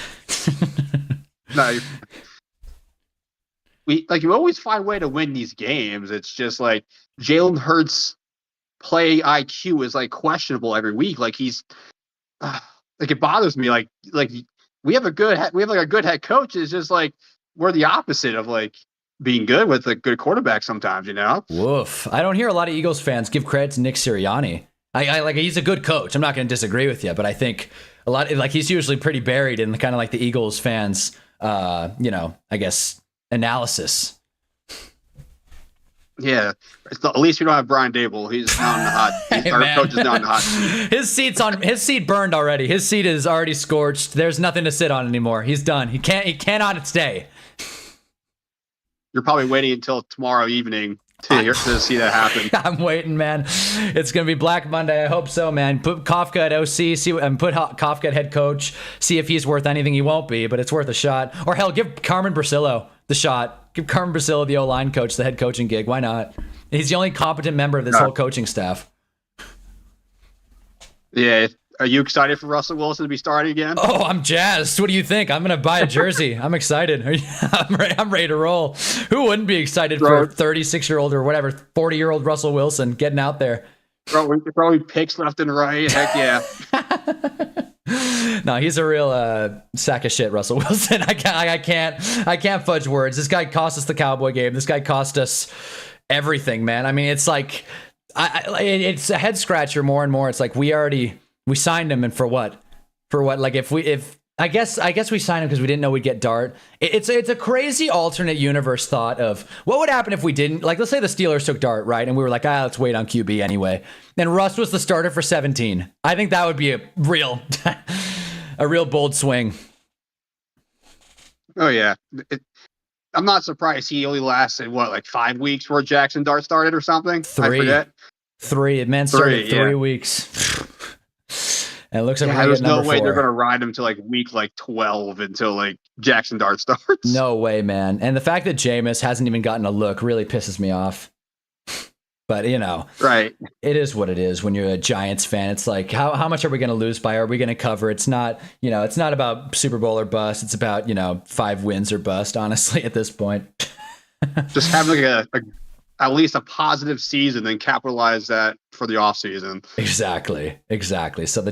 No, you always find a way to win these games. It's just like Jalen Hurts' play IQ is like questionable every week. Like he's like it bothers me. Like we have a good head coach. It's just like we're the opposite of like being good with a good quarterback sometimes. Woof. I don't hear a lot of Eagles fans give credit to Nick Sirianni. I like he's a good coach. I'm not going to disagree with you, but I think a lot like he's usually pretty buried in kind of like the Eagles fans. I guess. Analysis. Yeah, at least we don't have Brian Dable. He's not in the hot. Our coach is not in the hot seat. His seat burned already. His seat is already scorched. There's nothing to sit on anymore. He's done. He cannot stay. You're probably waiting until tomorrow evening to see that happen. I'm waiting, man. It's gonna be Black Monday. I hope so, man. Put Kafka at OC, put Kafka at head coach. See if he's worth anything. He won't be, but it's worth a shot. Or hell, give Carmen Brasillo the shot. Give Carmen Brasillo the O-line coach, the head coaching gig. Why not? He's the only competent member of this whole coaching staff. Yeah. Are you excited for Russell Wilson to be starting again? Oh, I'm jazzed. What do you think? I'm going to buy a jersey. I'm excited. I'm ready to roll. Who wouldn't be excited for a 36-year-old or whatever, 40-year-old Russell Wilson getting out there? Probably picks left and right. Heck yeah. No, he's a real sack of shit, Russell Wilson. I can't fudge words. This guy cost us the Cowboy game. This guy cost us everything, man. It's like it's a head scratcher more and more. It's like we signed him, and for what? Like I guess we signed him because we didn't know we'd get Dart. It's a crazy alternate universe thought of what would happen if we didn't. Like, let's say the Steelers took Dart, right? And we were like, let's wait on QB anyway. And Russ was the starter for 17. I think that would be a real bold swing. Oh, yeah. I'm not surprised he only lasted, 5 weeks before Jackson Dart started or something? 3. I forget. 3. Man started 3 weeks. And it looks like there's no way they're going to ride him to week 12 until Jackson Dart starts. No way, man. And the fact that Jameis hasn't even gotten a look really pisses me off. But right. It is what it is when you're a Giants fan. It's like, how much are we going to lose by? Are we going to cover? It's not, it's not about Super Bowl or bust. It's about, 5 wins or bust, honestly, at this point. Just having at least a positive season and capitalize that for the offseason. Exactly. So the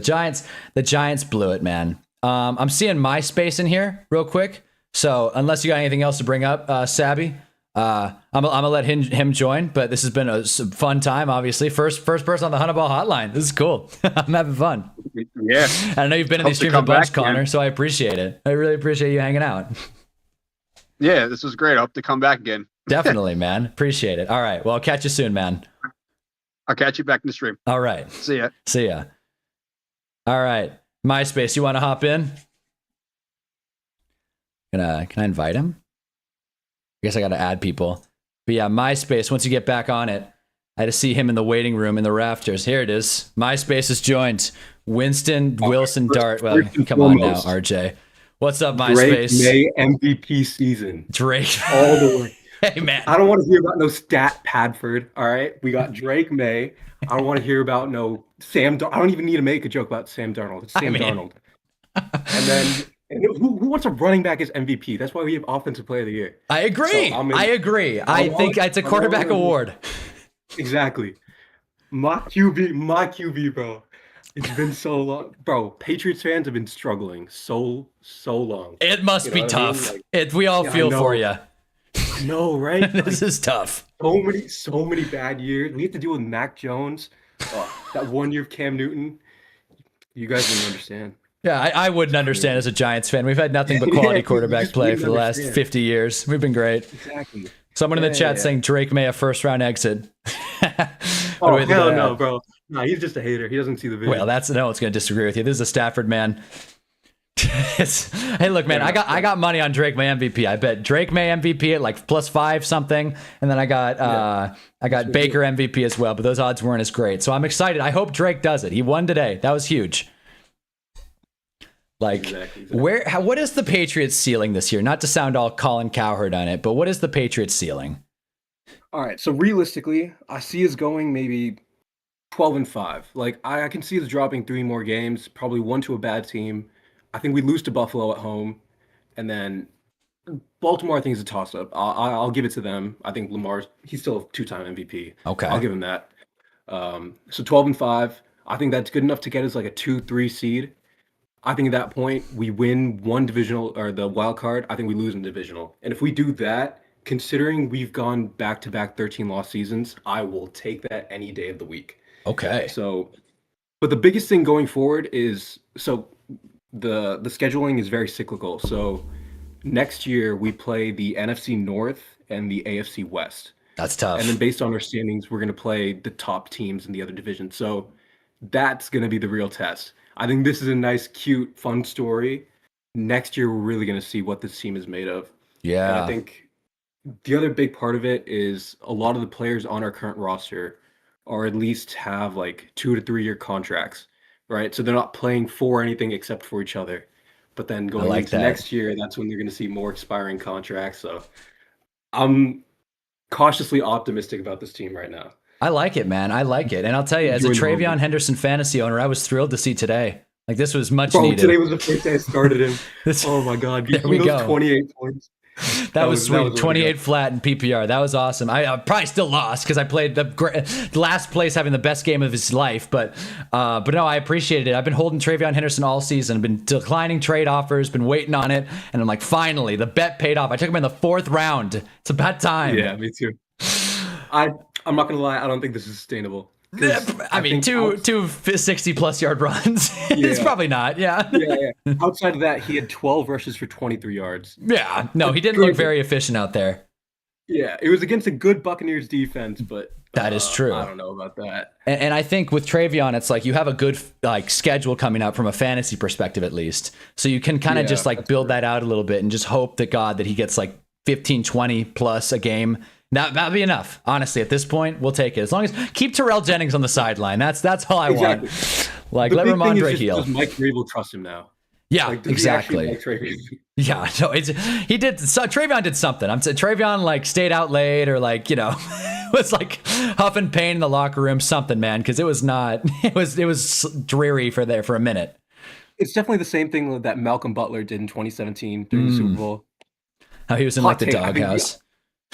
Giants blew it, man. I'm seeing MySpace in here real quick. So unless you got anything else to bring up, Sabby, I'm gonna let him join. But this has been a fun time. Obviously, first person on the Hunnaball hotline. This is cool. I'm having fun. Yeah, I know you've been in these streams a bunch, Connor. So I appreciate it. I really appreciate you hanging out. Yeah, this was great. I hope to come back again. Definitely, man. Appreciate it. All right. Well, I'll catch you soon, man. I'll catch you back in the stream. All right. See ya. All right. MySpace, you want to hop in? Can I invite him? guess I got to add people. But yeah, MySpace, once you get back on it, I had to see him in the waiting room in the rafters. Here it is. MySpace is joined. Winston Wilson Dart. Well, come on now, RJ. What's up, MySpace? Drake May MVP season. Drake. All the way. Hey, man. I don't want to hear about no stat Padford, all right? We got Drake May. I don't want to hear about no Sam I don't even need to make a joke about Sam Darnold. It's Sam Darnold. And then who wants a running back as MVP? That's why we have Offensive Player of the Year. I agree. So I agree. I think it's a quarterback award. Exactly. My QB, bro. It's been so long. Bro, Patriots fans have been struggling so long. It must be tough. I mean? We all feel for you. I know, right? This is tough. So many bad years. We have to deal with Mac Jones. That 1 year of Cam Newton. You guys wouldn't understand. Yeah, I wouldn't understand as a Giants fan. We've had nothing but quality quarterback play for the last 50 years. We've been great. Exactly. Someone in the chat saying Drake May a first round exit. Oh, hell no, bro. No, he's just a hater. He doesn't see the video. Well, no one's going to disagree with you. This is a Stafford man. Hey, look, man, I got money on Drake May MVP. I bet Drake May MVP at like +5 something, and then I got Baker MVP as well. But those odds weren't as great, so I'm excited. I hope Drake does it. He won today. That was huge. Like, exactly. What is the Patriots ceiling this year? Not to sound all Colin Cowherd on it, but what is the Patriots ceiling? All right, so realistically, I see us going maybe 12-5. Like, I can see us dropping 3 more games, probably 1 to a bad team. I think we lose to Buffalo at home, and then Baltimore, I think, is a toss-up. I'll give it to them. I think he's still a 2-time MVP. Okay, I'll give him that. So 12-5. I think that's good enough to get us like a 2-3 seed. I think at that point we win one divisional or the wild card. I think we lose in divisional, and if we do that, considering we've gone back-to-back 13-loss seasons, I will take that any day of the week. Okay. So, but the biggest thing going forward is the scheduling is very cyclical. So next year we play the NFC North and the AFC West. That's tough. And then based on our standings, we're going to play the top teams in the other division. So that's going to be the real test. I think this is a nice, cute, fun story. Next year, we're really going to see what this team is made of. Yeah. And I think the other big part of it is a lot of the players on our current roster or at least have like 2 to 3 year contracts, right? So they're not playing for anything except for each other. But then going into next year, that's when you're going to see more expiring contracts. So I'm cautiously optimistic about this team right now. I like it, man. I like it. And I'll tell you, as a Travion Henderson fantasy owner, I was thrilled to see today. Like, this was much needed. Today was the first day I started him. Oh, my God. There we go. 28 points. That was sweet. That was 28 flat in PPR. That was awesome. I probably still lost because I played the last place having the best game of his life. But no, I appreciated it. I've been holding Travion Henderson all season. Been declining trade offers. Been waiting on it. And I'm like, finally, the bet paid off. I took him in the 4th round. It's about time. Yeah, me too. I'm not going to lie. I don't think this is sustainable. I mean, two 60-plus yard runs. It's probably not. Yeah. Outside of that, he had 12 rushes for 23 yards. Yeah. No, he didn't look very efficient out there. Yeah, it was against a good Buccaneers defense, but that is true. I don't know about that. And I think with Travion, it's like you have a good schedule coming up from a fantasy perspective, at least. So you can kind of just build that out a little bit and just hope to God that he gets like 15, 20 plus a game. That'd be enough. Honestly, at this point, we'll take it. As long as keep Terrell Jennings on the sideline. That's all I want. Like, let Ramondre heal. Does Mike Vrabel trust him now? Yeah, exactly. Yeah, no, he did. So Travion did something. Travion stayed out late or was huffing pain in the locker room. Something, man, because it was not. It was dreary for a minute. It's definitely the same thing that Malcolm Butler did in 2017 during the Super Bowl. How he was in the doghouse.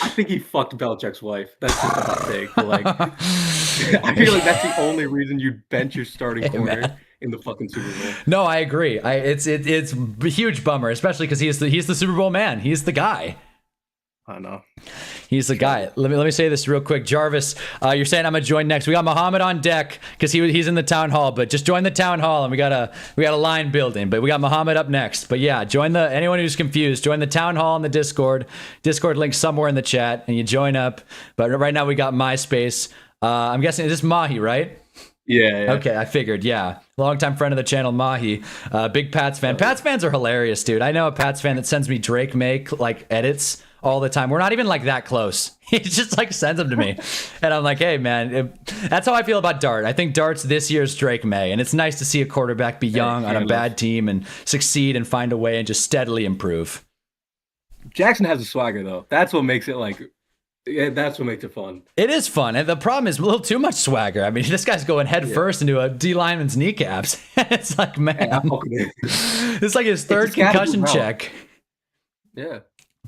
I think he fucked Belichick's wife. That's just a hot take. But I feel like that's the only reason you bench your starting corner in the fucking Super Bowl. No, I agree. It's a huge bummer, especially because he's the Super Bowl man. He's the guy. I know. He's the guy. Let me say this real quick. Jarvis, you're saying I'm gonna join next. We got Muhammad on deck because he's in the town hall, but just join the town hall and we got a line building. But we got Muhammad up next. But yeah, anyone who's confused, join the town hall in the Discord. Discord link somewhere in the chat and you join up. But right now we got MySpace. I'm guessing is this Mahi, right? Yeah. Okay, I figured. Yeah, longtime friend of the channel, Mahi. Big Pats fan. Pats fans are hilarious, dude. I know a Pats fan that sends me Drake May edits all the time. We're not even like that close. He just like sends them to me. And I'm like, hey, man, that's how I feel about Dart. I think Dart's this year's Drake May. And it's nice to see a quarterback be young on a bad team and succeed and find a way and just steadily improve. Jackson has a swagger, though. That's what makes it that's what makes it fun. It is fun. And the problem is a little too much swagger. I mean, this guy's going head first into a D lineman's kneecaps. It's like, man, it's like his third concussion check. Yeah.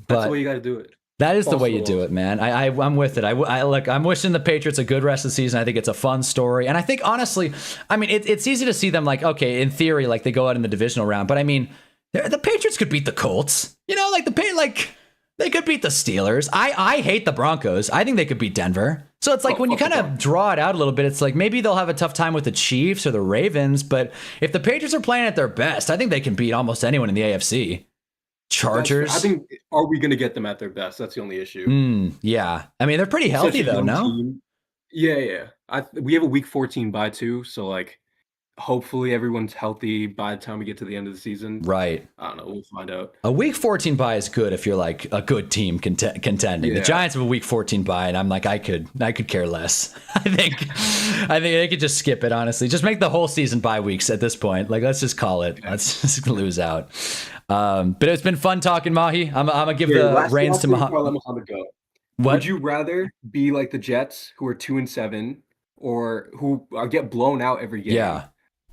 That's the way you got to do it. That is the way you do it, man. I'm with it. I'm wishing the Patriots a good rest of the season. I think it's a fun story. And I think, honestly, I mean, it's easy to see them like, okay, in theory, like they go out in the divisional round. But I mean, the Patriots could beat the Colts. You know, like they could beat the Steelers. I hate the Broncos. I think they could beat Denver. So it's like when you kind of draw it out a little bit, it's like maybe they'll have a tough time with the Chiefs or the Ravens. But if the Patriots are playing at their best, I think they can beat almost anyone in the AFC. Chargers. I think, are we going to get them at their best? That's the only issue. Yeah. I mean, they're pretty healthy though, no? Team. Yeah. We have a week 14 bye too. So like, hopefully everyone's healthy by the time we get to the end of the season. Right. I don't know. We'll find out. A week 14 bye is good if you're like a good team contending. Yeah. The Giants have a week 14 bye, and I'm like, I could care less. I think they could just skip it, honestly. Just make the whole season bye weeks at this point. Like, let's just call it. Let's just lose out. But it's been fun talking, Mahi. I'm gonna give the reins to Muhammad. Go. What? Would you rather be like the Jets, who are 2-7, or who get blown out every game? Yeah.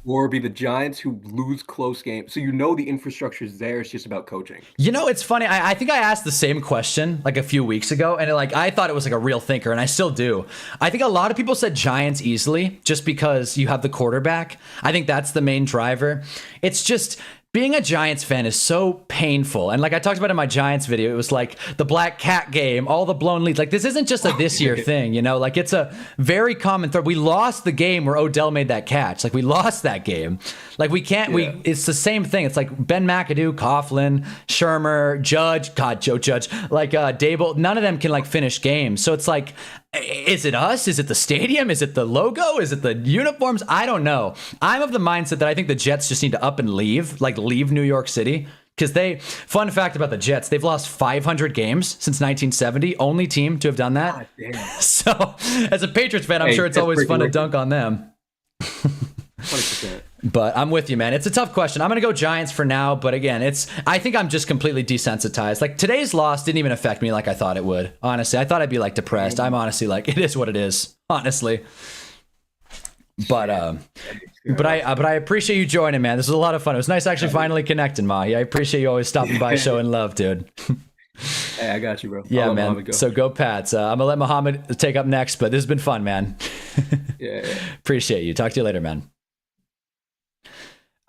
Or be the Giants, who lose close games? So the infrastructure is there. It's just about coaching. You know, it's funny. I think I asked the same question like a few weeks ago, and I thought it was like a real thinker, and I still do. I think a lot of people said Giants easily just because you have the quarterback. I think that's the main driver. It's just being a Giants fan is so painful. And like I talked about in my Giants video, it was like the black cat game, all the blown leads. Like, this isn't just a this year thing, you know? Like, it's a very common thread. We lost the game where Odell made that catch. Like, we lost that game. Like, we can't, it's the same thing. It's like Ben McAdoo, Coughlin, Shermer, Judge, God, Joe Judge, like Dable. None of them can like finish games. So it's like, is it us? Is it the stadium? Is it the logo? Is it the uniforms? I don't know. I'm of the mindset that I think the Jets just need to up and leave New York City. Because fun fact about the Jets, they've lost 500 games since 1970. Only team to have done that. So as a Patriots fan, I'm sure it's always fun to dunk on them. 100%. But I'm with you, man. It's a tough question. I'm going to go Giants for now. But again, I think I'm just completely desensitized. Like, today's loss didn't even affect me like I thought it would. Honestly, I thought I'd be like depressed. I'm honestly like, it is what it is, honestly. But I appreciate you joining, man. This was a lot of fun. It was nice actually finally connecting, Mahi. I appreciate you always stopping by, showing love, dude. Hey, I got you, bro. Yeah, man. Go. So go Pats. I'm going to let Muhammad take up next, but this has been fun, man. Yeah. Appreciate you. Talk to you later, man.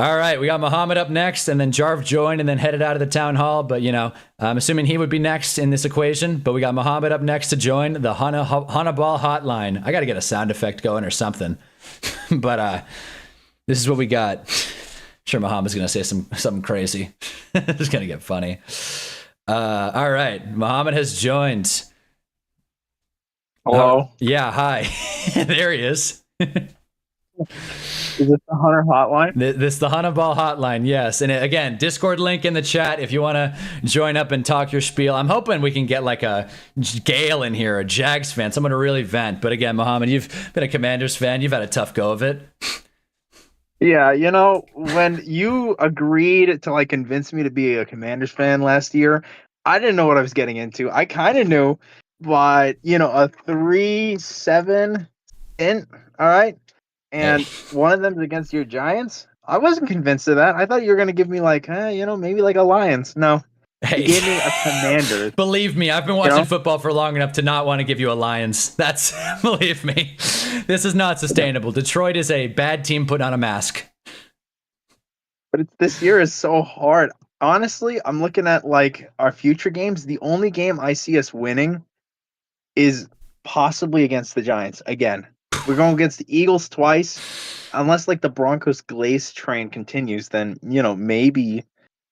All right, we got Muhammad up next, and then Jarv joined and then headed out of the town hall. But, I'm assuming he would be next in this equation. But we got Muhammad up next to join the Hunnaball hotline. I got to get a sound effect going or something. But this is what we got. I'm sure Muhammad's going to say something crazy. It's going to get funny. All right, Muhammad has joined. Hello? Yeah, hi. There he is. Is it the Hunter hotline? This the Hunnaball hotline, yes. And again, Discord link in the chat if you want to join up and talk your spiel. I'm hoping we can get like a Gale in here, a Jags fan, someone to really vent. But again, Muhammad, you've been a Commanders fan. You've had a tough go of it. Yeah, when you agreed to like convince me to be a Commanders fan last year, I didn't know what I was getting into. I kind of knew, but a 3-7 stint, all right? And one of them is against your Giants. I wasn't convinced of that. I thought you were going to give me like, maybe like a Lions. No, you gave me a Commanders. Believe me, I've been watching football for long enough to not want to give you a Lions. Believe me, this is not sustainable. Detroit is a bad team putting on a mask. But this year is so hard. Honestly, I'm looking at like our future games. The only game I see us winning is possibly against the Giants again. We're going against the Eagles twice. Unless like the Broncos glaze train continues, then maybe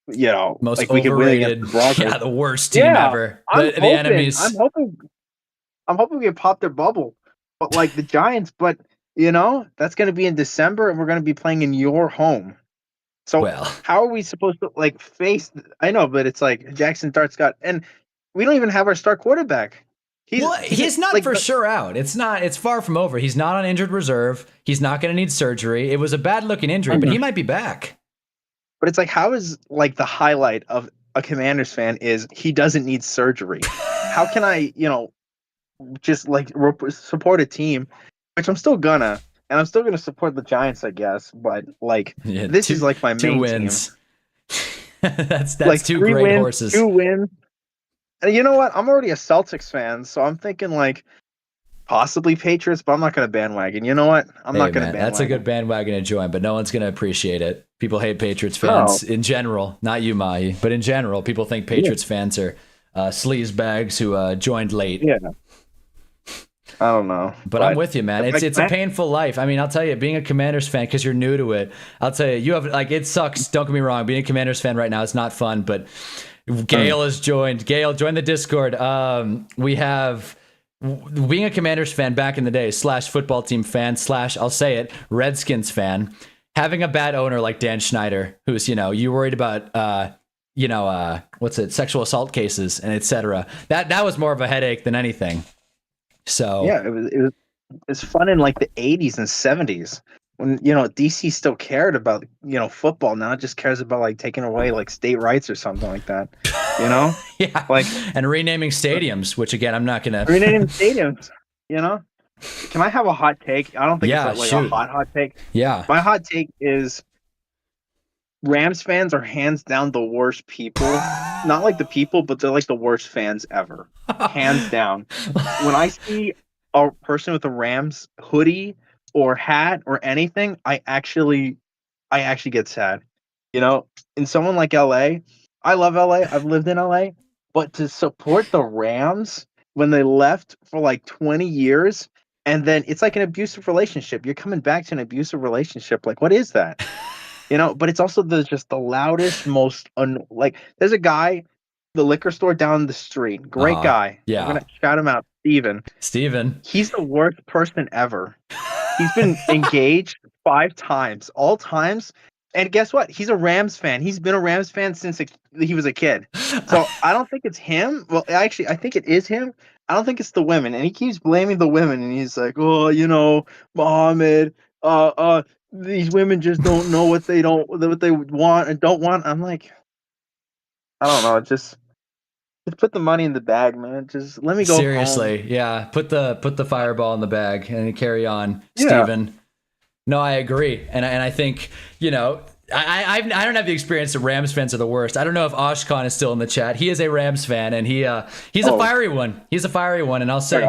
most like we could win against the Broncos. Yeah, the worst team ever. The enemies. I'm hoping we can pop their bubble. But like the Giants, that's going to be in December, and we're going to be playing in your home. So how are we supposed to like face? I know, but it's like Jackson Dart Scott, and we don't even have our star quarterback. He's not like, for sure out. It's far from over. He's not on injured reserve. He's not going to need surgery. It was a bad looking injury, but he might be back. But it's like, how is like the highlight of a Commanders fan is he doesn't need surgery? How can I, just like support a team, which I'm still gonna, and I'm still gonna support the Giants, I guess. But like, this is like my main 2 wins. team. that's like 2 great wins, horses. 2 wins. And you know what? I'm already a Celtics fan, so I'm thinking like possibly Patriots, but I'm not gonna bandwagon. You know what? I'm not gonna bandwagon. That's a good bandwagon to join, but no one's gonna appreciate it. People hate Patriots fans in general, not you, Mahi, but in general, people think Patriots fans are sleaze bags who joined late. Yeah. I don't know. But I'm with you, man. It's a painful life. I mean, I'll tell you, being a Commanders fan, because you're new to it, I'll tell you, it sucks. Don't get me wrong. Being a Commanders fan right now, it's not fun, but Gail has joined. Gail, join the Discord. We have being a Commanders fan back in the day, / football team fan / I'll say it, Redskins fan, having a bad owner like Dan Schneider, who's, you worried about, sexual assault cases and etc. That was more of a headache than anything. So yeah, it was fun in like the 80s and 70s when DC still cared about football. Now it just cares about like taking away like state rights or something like that. Yeah, like and renaming stadiums, which again I'm not gonna renaming stadiums. Can I have a hot take? I don't think it's like a hot take. Yeah, my hot take is Rams fans are hands down the worst people. Not like the people, but they're like the worst fans ever. Hands down. When I see a person with a Rams hoodie or hat or anything, I actually get sad. In someone like LA, I love LA. I've lived in LA, but to support the Rams when they left for like 20 years, and then it's like an abusive relationship. You're coming back to an abusive relationship. Like, what is that? But it's also just the loudest, most there's a guy, the liquor store down the street. Great guy. Yeah. I'm gonna shout him out, Steven. He's the worst person ever. He's been engaged 5 times, all times. And guess what? He's a Rams fan. He's been a Rams fan since he was a kid. So I don't think it's him. Well, actually, I think it is him. I don't think it's the women. And he keeps blaming the women. And he's like, Mohammed, these women just don't know what they want and don't want. I'm like, I don't know. Just put the money in the bag, man. Just let me go. Seriously, home. Yeah. Put the fireball in the bag and carry on, Steven. No, I agree, and I think I don't have the experience that Rams fans are the worst. I don't know if Ashkan is still in the chat. He is a Rams fan, and he's a fiery one. He's a fiery one, and I'll say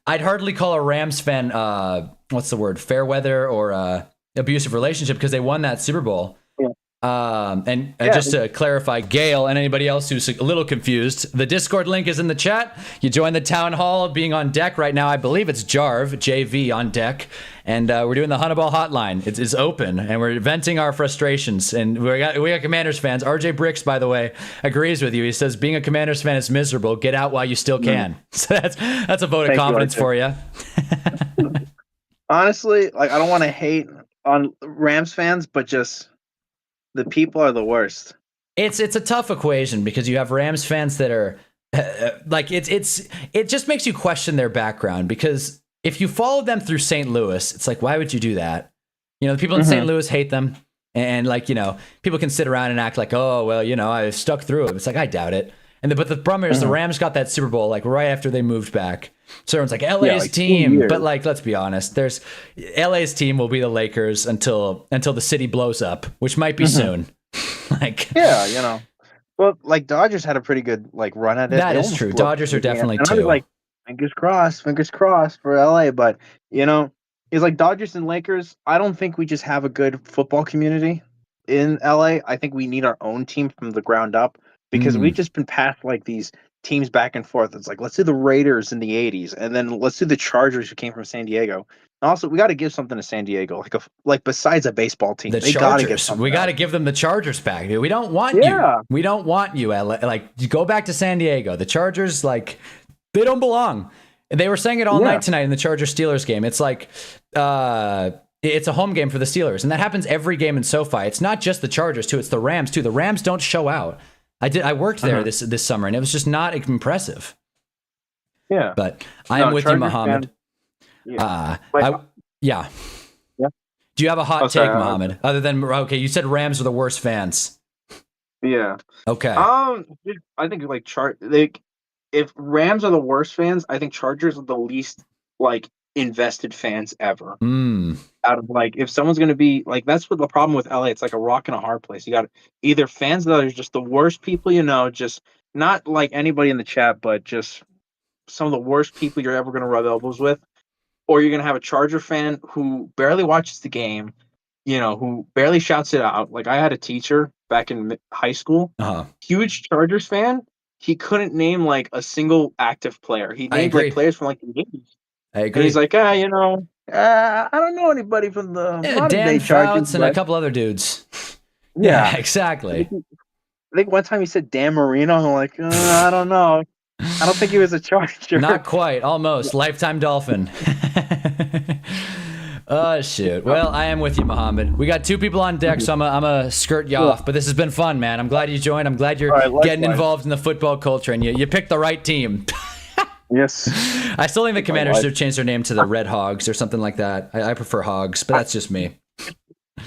I'd hardly call a Rams fan what's the word, fair weather or abusive relationship, because they won that Super Bowl. Just to clarify, Gail and anybody else who's a little confused, the Discord link is in the chat. You join the town hall. Being on deck right now, I believe it's Jarv JV on deck, and we're doing the Hunnaball hotline. It's open, and we're venting our frustrations. And we got Commanders fans. RJ Bricks, by the way, agrees with you. He says being a Commanders fan is miserable. Get out while you still can. So that's a vote of confidence for you. Honestly, like, I don't want to hate on Rams fans, but just the people are the worst. It's a tough equation because you have Rams fans that are it just makes you question their background, because if you followed them through St. Louis, it's like, why would you do that? The people in St. Louis hate them, and people can sit around and act like, oh well, I stuck through it. It's like, I doubt it. But the problem is the Rams got that Super Bowl like right after they moved back. So everyone's like, LA's team. But like, let's be honest, LA's team will be the Lakers until the city blows up, which might be soon. Well, like Dodgers had a pretty good run at it. That is true. Dodgers are definitely too. I was like, fingers crossed for LA. But it's like Dodgers and Lakers. I don't think we just have a good football community in LA. I think we need our own team from the ground up, because we've just been passed like these teams back and forth. It's like, let's do the Raiders in the 80s, and then let's do the Chargers who came from San Diego. And also, we got to give something to San Diego, like besides a baseball team. They got to get something. We got to give them the Chargers back. We don't want you. We don't want you. Like, go back to San Diego. The Chargers, they don't belong. They were saying it all night tonight in the Chargers-Steelers game. It's like, it's a home game for the Steelers, and that happens every game in SoFi. It's not just the Chargers too. It's the Rams too. The Rams don't show out. I worked there this summer, and it was just not impressive. Yeah. But I am with you, Chargers Muhammad. Yeah. Yeah. Yeah. Do you have a hot sorry, take, Muhammad? Other than okay, you said Rams are the worst fans. Yeah. Okay. Dude, I think like if Rams are the worst fans, I think Chargers are the least like invested fans ever. Out of like, if someone's gonna be like, that's what the problem with LA. It's like a rock and a hard place. You got either fans that are just the worst people, just not like anybody in the chat, but just some of the worst people you're ever gonna rub elbows with, or you're gonna have a Charger fan who barely watches the game, who barely shouts it out. Like I had a teacher back in high school, huge Chargers fan. He couldn't name like a single active player. He named like players from like the 80s. I agree. And he's like, I don't know anybody from the modern day Dan Chargers. Fouts and a couple other dudes. Yeah, exactly. I think one time he said Dan Marino. I'm like, I don't know. I don't think he was a Charger. Not quite. Almost. Lifetime Dolphin. Oh, shoot. Well, I am with you, Muhammad. We got 2 people on deck, so I'm a skirt you off. But this has been fun, man. I'm glad you joined. I'm glad you're getting involved in the football culture, and you picked the right team. Yes. I still think the Commanders should have changed their name to the Red Hogs or something like that. I prefer Hogs, but that's just me.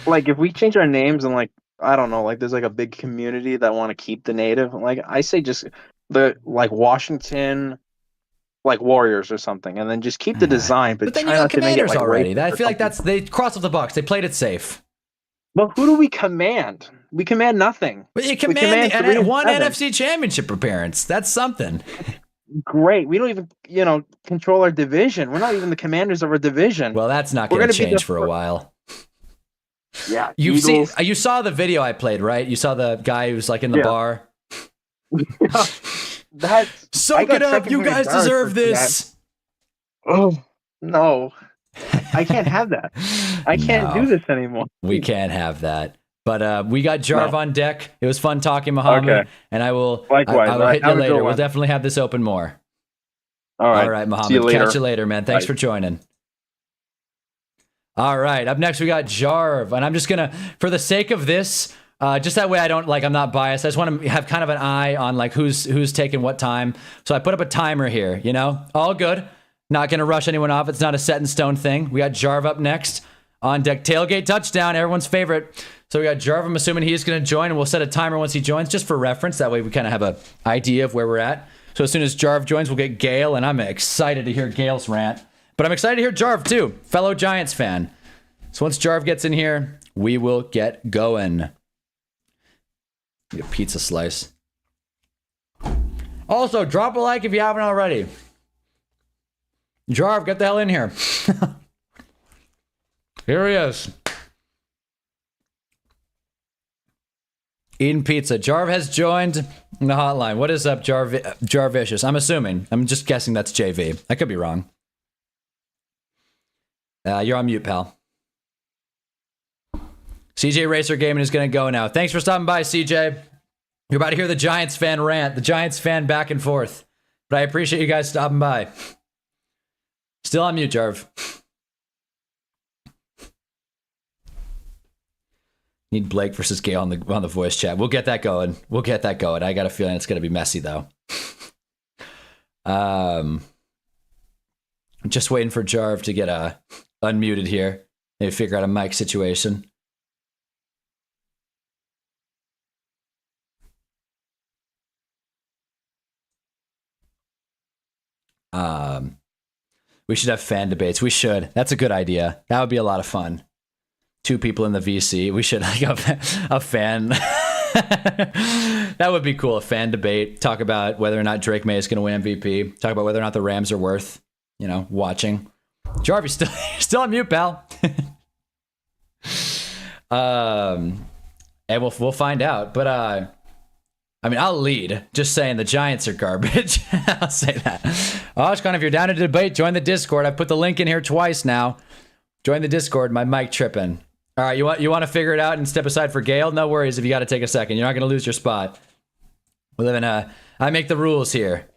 Like, if we change our names and, like, I don't know, like, there's, like, a big community that want to keep the native, like, I say just the, like, Washington, like, Warriors or something, and then just keep the design, but then try you got not to make it, Commanders like, already. I racist or feel like something. they crossed off the box. They played it safe. But who do we command? We command nothing. But you We command command 3-7. one NFC championship appearance. That's something. Great. We don't even, control our division. We're not even the commanders of our division. Well, that's not going to change for a while. Yeah. You saw the video I played, right? You saw the guy who's like in the bar. Soak it up. You guys deserve this. Oh, no. I can't have that. I can't do this anymore. We can't have that. But we got Jarv on deck. It was fun talking, Muhammad. Okay. And I will Likewise. I will hit you Have a good later. We'll one. definitely have this open more. All right. All right, Muhammad. See you later. Catch you later, man. Thanks Bye. for joining. All right. Up next, we got Jarv. And I'm just going to, for the sake of this, just that way I'm not biased. I just want to have kind of an eye on like who's taking what time. So I put up a timer here, all good. Not going to rush anyone off. It's not a set in stone thing. We got Jarv up next on deck. Tailgate touchdown, everyone's favorite. So we got Jarv. I'm assuming he's going to join, and we'll set a timer once he joins, just for reference. That way we kind of have an idea of where we're at. So as soon as Jarv joins, we'll get Gale, and I'm excited to hear Gale's rant. But I'm excited to hear Jarv too, fellow Giants fan. So once Jarv gets in here, we will get going. Get a pizza slice. Also, drop a like if you haven't already. Jarv, get the hell in here. Here he is. Eating pizza. Jarv has joined the hotline. What is up, Jarvicious? I'm assuming. I'm just guessing that's JV. I could be wrong. You're on mute, pal. CJ Racer Gaming is going to go now. Thanks for stopping by, CJ. You're about to hear the Giants fan rant, the Giants fan back and forth. But I appreciate you guys stopping by. Still on mute, Jarv. Need Blake versus Gale on the voice chat. We'll get that going. I got a feeling it's going to be messy, though. I'm just waiting for Jarv to get unmuted here. Maybe figure out a mic situation. We should have fan debates. We should. That's a good idea. That would be a lot of fun. 2 people in the VC. We should like a fan. That would be cool. A fan debate. Talk about whether or not Drake May is going to win MVP. Talk about whether or not the Rams are worth, watching. Jarvis still on mute, pal. And we'll find out. But I'll lead. Just saying the Giants are garbage. I'll say that. Oshkon, if you're down to debate, join the Discord. I put the link in here twice now. Join the Discord. My mic tripping. All right, you want to figure it out and step aside for Gale? No worries if you got to take a second. You're not going to lose your spot. We live in I make the rules here.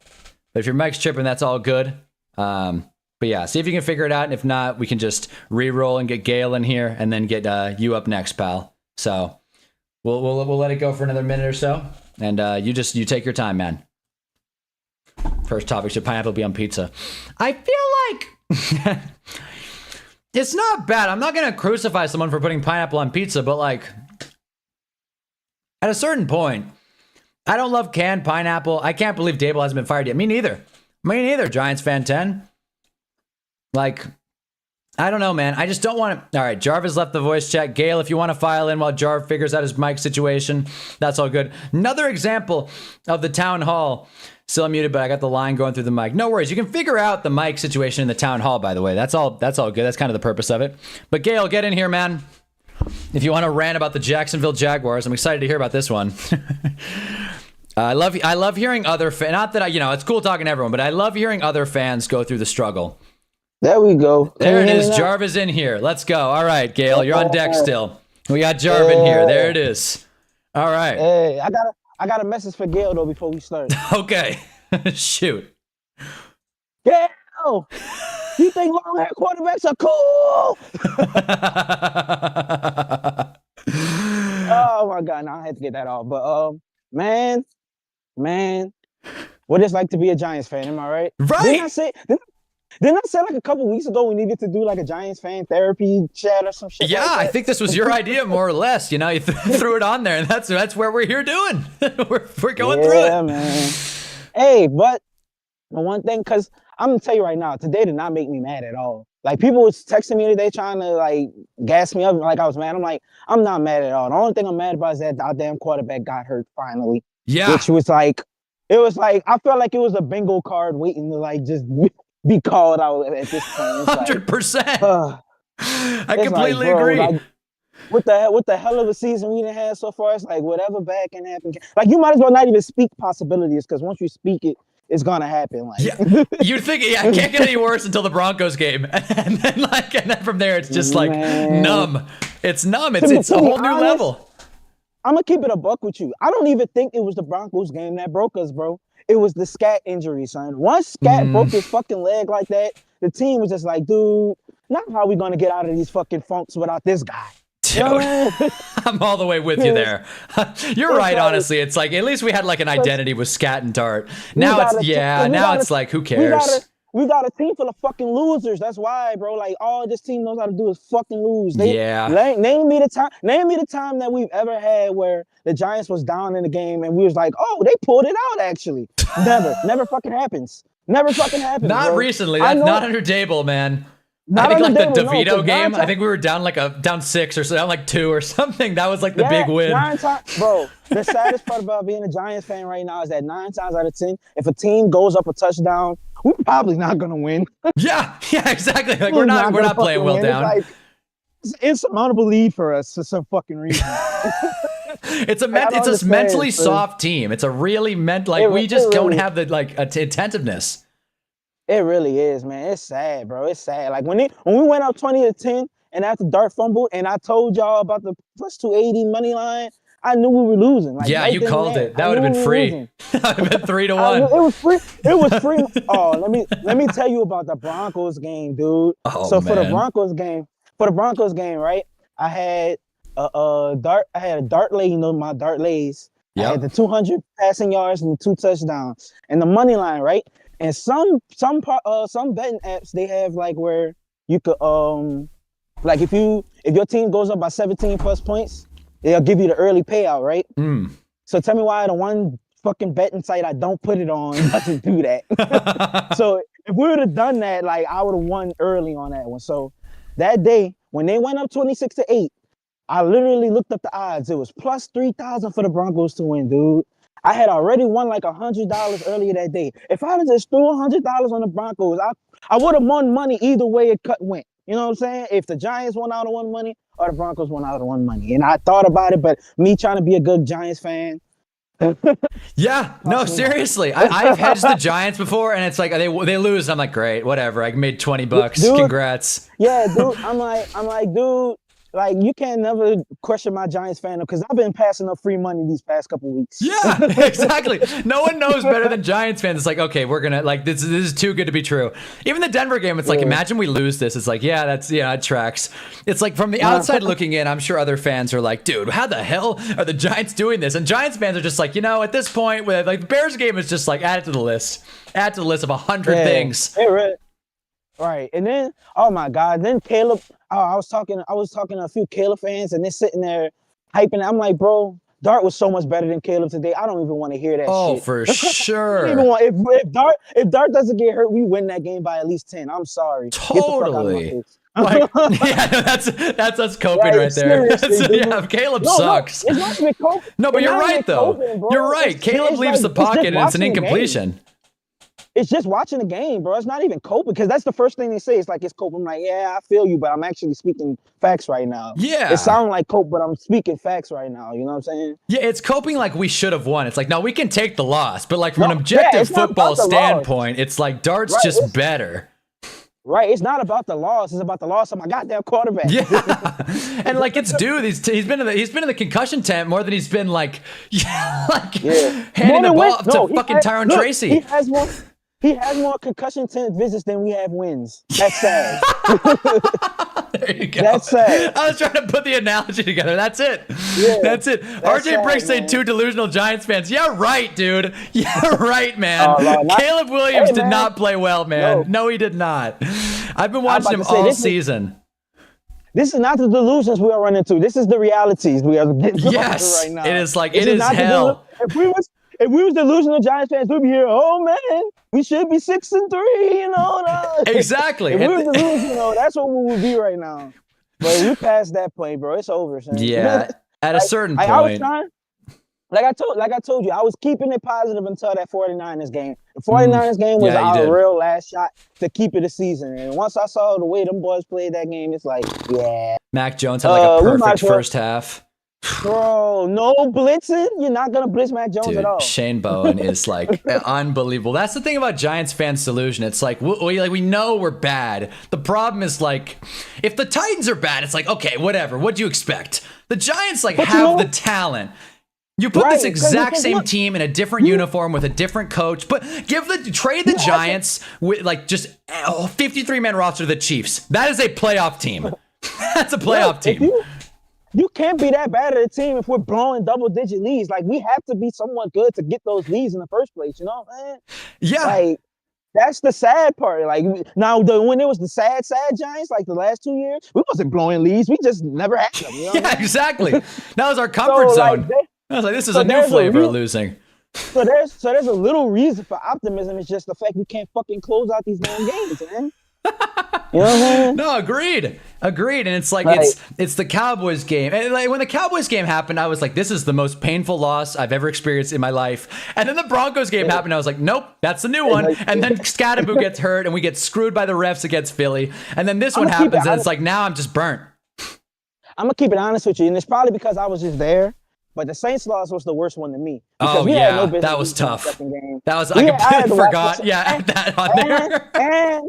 But if your mic's tripping, that's all good. But yeah, see if you can figure it out. And if not, we can just re-roll and get Gale in here and then get you up next, pal. So We'll let it go for another minute or so, and you take your time, man. First topic: should pineapple be on pizza? I feel like it's not bad. I'm not gonna crucify someone for putting pineapple on pizza, but like at a certain point, I don't love canned pineapple. I can't believe Dable hasn't been fired yet. Me neither. Giants fan 10. Like, I don't know, man. I just don't want to. All right, Jarvis left the voice chat. Gail, if you want to file in while Jarv figures out his mic situation, that's all good. Another example of the town hall. Still muted, but I got the line going through the mic. No worries. You can figure out the mic situation in the town hall, by the way. That's all good. That's kind of the purpose of it. But Gail, get in here, man. If you want to rant about the Jacksonville Jaguars, I'm excited to hear about this one. I love hearing other fans. Not that it's cool talking to everyone, but I love hearing other fans go through the struggle. There we go. There it is. Jarvis in here. Let's go. All right, Gail, you're on deck still. We got Jarv in here. There it is. All right. Hey, I got a message for Gail though before we start. Okay. Shoot. Gail, you think long hair quarterbacks are cool? Oh my God, now I had to get that off. But man, what it's like to be a Giants fan, am I right? Right. Didn't I say like a couple weeks ago we needed to do like a Giants fan therapy chat or some shit? Yeah, like that? I think this was your idea more or less. You threw it on there, and that's where we're here doing. we're going through it. Yeah, man. Hey, but the one thing, because I'm gonna tell you right now, today did not make me mad at all. Like people was texting me today trying to like gas me up like I was mad. I'm like, I'm not mad at all. The only thing I'm mad about is that our damn quarterback got hurt finally. Yeah. Which was like, I felt like it was a bingo card waiting to like just be called out at this point. 100%. I completely agree. Like, what the hell of a season we done had so far? It's like whatever bad can happen. Like you might as well not even speak possibilities because once you speak it, it's gonna happen. Like you'd think, it can't get any worse until the Broncos game, and then from there it's just like numb. It's numb. It's a whole new level. I'm gonna keep it a buck with you. I don't even think it was the Broncos game that broke us, bro. It was the Scat injury, son. Once Scat broke his fucking leg like that, the team was just like, dude, not how we gonna get out of these fucking funks without this guy. Dude, I'm all the way with you there. You're right, honestly. It's like, at least we had like an identity with Scat and Dart. Now it's like, who cares? We got a team full of fucking losers. That's why, bro. Like, all this team knows how to do is fucking lose. Name me the time that we've ever had where the Giants was down in the game and we was like, oh, they pulled it out, actually. Never fucking happens. Never fucking happens, Not bro. recently. That's not under Dable, man. I think like the DeVito game, I think we were down down 6 or so, down like 2 or something. That was like the big win. 9 times, bro. The saddest part about being a Giants fan right now is that 9 times out of 10, if a team goes up a touchdown, we're probably not gonna win. Yeah, exactly. Like we're not playing well down. It's an insurmountable lead for us for some fucking reason. It's a mentally soft team. It's a really we just don't have the attentiveness. It really is, man. It's sad, bro. It's sad. Like when we went up 20-10 and after Dart fumbled and I told y'all about the plus 280 money line, I knew we were losing. Like, yeah, you called it. That would have been free. That would have been 3-1. It was free. It was free. Oh, let me tell you about the Broncos game, dude. Oh, so man. for the Broncos game, right? I had a dart lay, my dart lays. Yep. I had the 200 passing yards and 2 touchdowns. And the money line, right? And some betting apps they have like where you could like if your team goes up by 17 plus points, they'll give you the early payout, right? So tell me why the one fucking betting site I don't put it on doesn't do that. So if we would have done that, like I would have won early on that one. So that day when they went up 26-8, I literally looked up the odds. It was plus 3,000 for the Broncos to win, dude. I had already won like $100 earlier that day. If I had just threw $100 on the Broncos, I would have won money either way it went. You know what I'm saying? If the Giants won out of one money or the Broncos won out of one money. And I thought about it, but me trying to be a good Giants fan. Yeah, no, seriously. I've hedged the Giants before, and it's like they lose. I'm like, great, whatever. I made $20. Dude, congrats. Yeah, dude. I'm like, dude. like you can't never question my Giants fandom because I've been passing up free money these past couple weeks. Yeah, exactly. No one knows better than Giants fans. It's like, okay, we're gonna like this is too good to be true. Even the Denver game, it's like, imagine we lose this. It's like, yeah, it tracks. It's like from the outside looking in, I'm sure other fans are like, dude, how the hell are the Giants doing this? And Giants fans are just like, at this point, with like the Bears game is just like add it to the list. Add to the list of 100 things. Right. And then, oh my God, then Caleb, I was talking to a few Caleb fans and they're sitting there hyping. I'm like, bro, Dart was so much better than Caleb today. I don't even want to hear that shit. Oh, for sure. If Dart doesn't get hurt, we win that game by at least 10. I'm sorry. Totally. Like, that's us coping right there. Caleb sucks. No, it's not even coping. No, but you're right, though. You're right. Caleb leaves the pocket and it's an incompletion. It's just watching the game, bro. It's not even coping because that's the first thing they say. It's like it's cope. I'm like, yeah, I feel you, but I'm actually speaking facts right now. Yeah. It sounds like cope, but I'm speaking facts right now. You know what I'm saying? Yeah, it's coping like we should have won. It's like, no, we can take the loss, but like from an objective football standpoint, it's like Dart's just better. Right, it's not about the loss. It's about the loss of my goddamn quarterback. Yeah, and like it's dude. He's been in the concussion tent more than he's been like handing the ball up to fucking Tyron Tracy. He has more concussion tent visits than we have wins. That's sad. There you go. That's sad. I was trying to put the analogy together. That's it. Yeah, that's it. RJ Briggs said 2 delusional Giants fans. Yeah, right, dude. Yeah, right, man. Caleb Williams did not play well, man. No, he did not. I've been watching him all season. This is not the delusions we are running into. This is the realities we are getting right now. It is like, it is hell. If we was delusional Giants fans, we'd be here. Oh man, we should be 6-3. Exactly. If we were delusional, that's what we would be right now. But we passed that point, bro. It's over, son. Yeah. At a certain point. I was trying. Like I told you, I was keeping it positive until that 49ers game. The 49ers game was our real last shot to keep it a season. And once I saw the way them boys played that game, it's like, yeah. Mac Jones had like a perfect first half. Bro, no blitzing. You're not gonna blitz Mac Jones at all. Shane Bowen is like unbelievable. That's the thing about Giants fans' delusion. It's like we know we're bad. The problem is like if the Titans are bad, it's like okay, whatever. What do you expect? The Giants have the talent. You put this exact same team in a different uniform with a different coach, but trade the Giants with like just a 53-man roster to the Chiefs. That is a playoff team. That's a playoff team. You can't be that bad at a team if we're blowing double-digit leads. Like, we have to be somewhat good to get those leads in the first place, you know what I'm saying? Yeah. Like, that's the sad part. Like, now, when it was the sad Giants, like the last 2 years, we wasn't blowing leads. We just never had them, you know what I mean? Exactly. That was our comfort zone. I was like, this is a new flavor of losing. So there's a little reason for optimism. It's just the fact we can't fucking close out these damn games, man. You know what I mean? No, agreed. And it's like it's the Cowboys game. And like when the Cowboys game happened, I was like, this is the most painful loss I've ever experienced in my life. And then the Broncos game happened. I was like, nope, that's the new one. And then Scatterboo gets hurt, and we get screwed by the refs against Philly. And then this one happens, and it's like now I'm just burnt. I'm gonna keep it honest with you, and it's probably because I was just there. But the Saints loss was the worst one to me. Oh yeah, that was tough. That was I completely forgot. Yeah, that on there.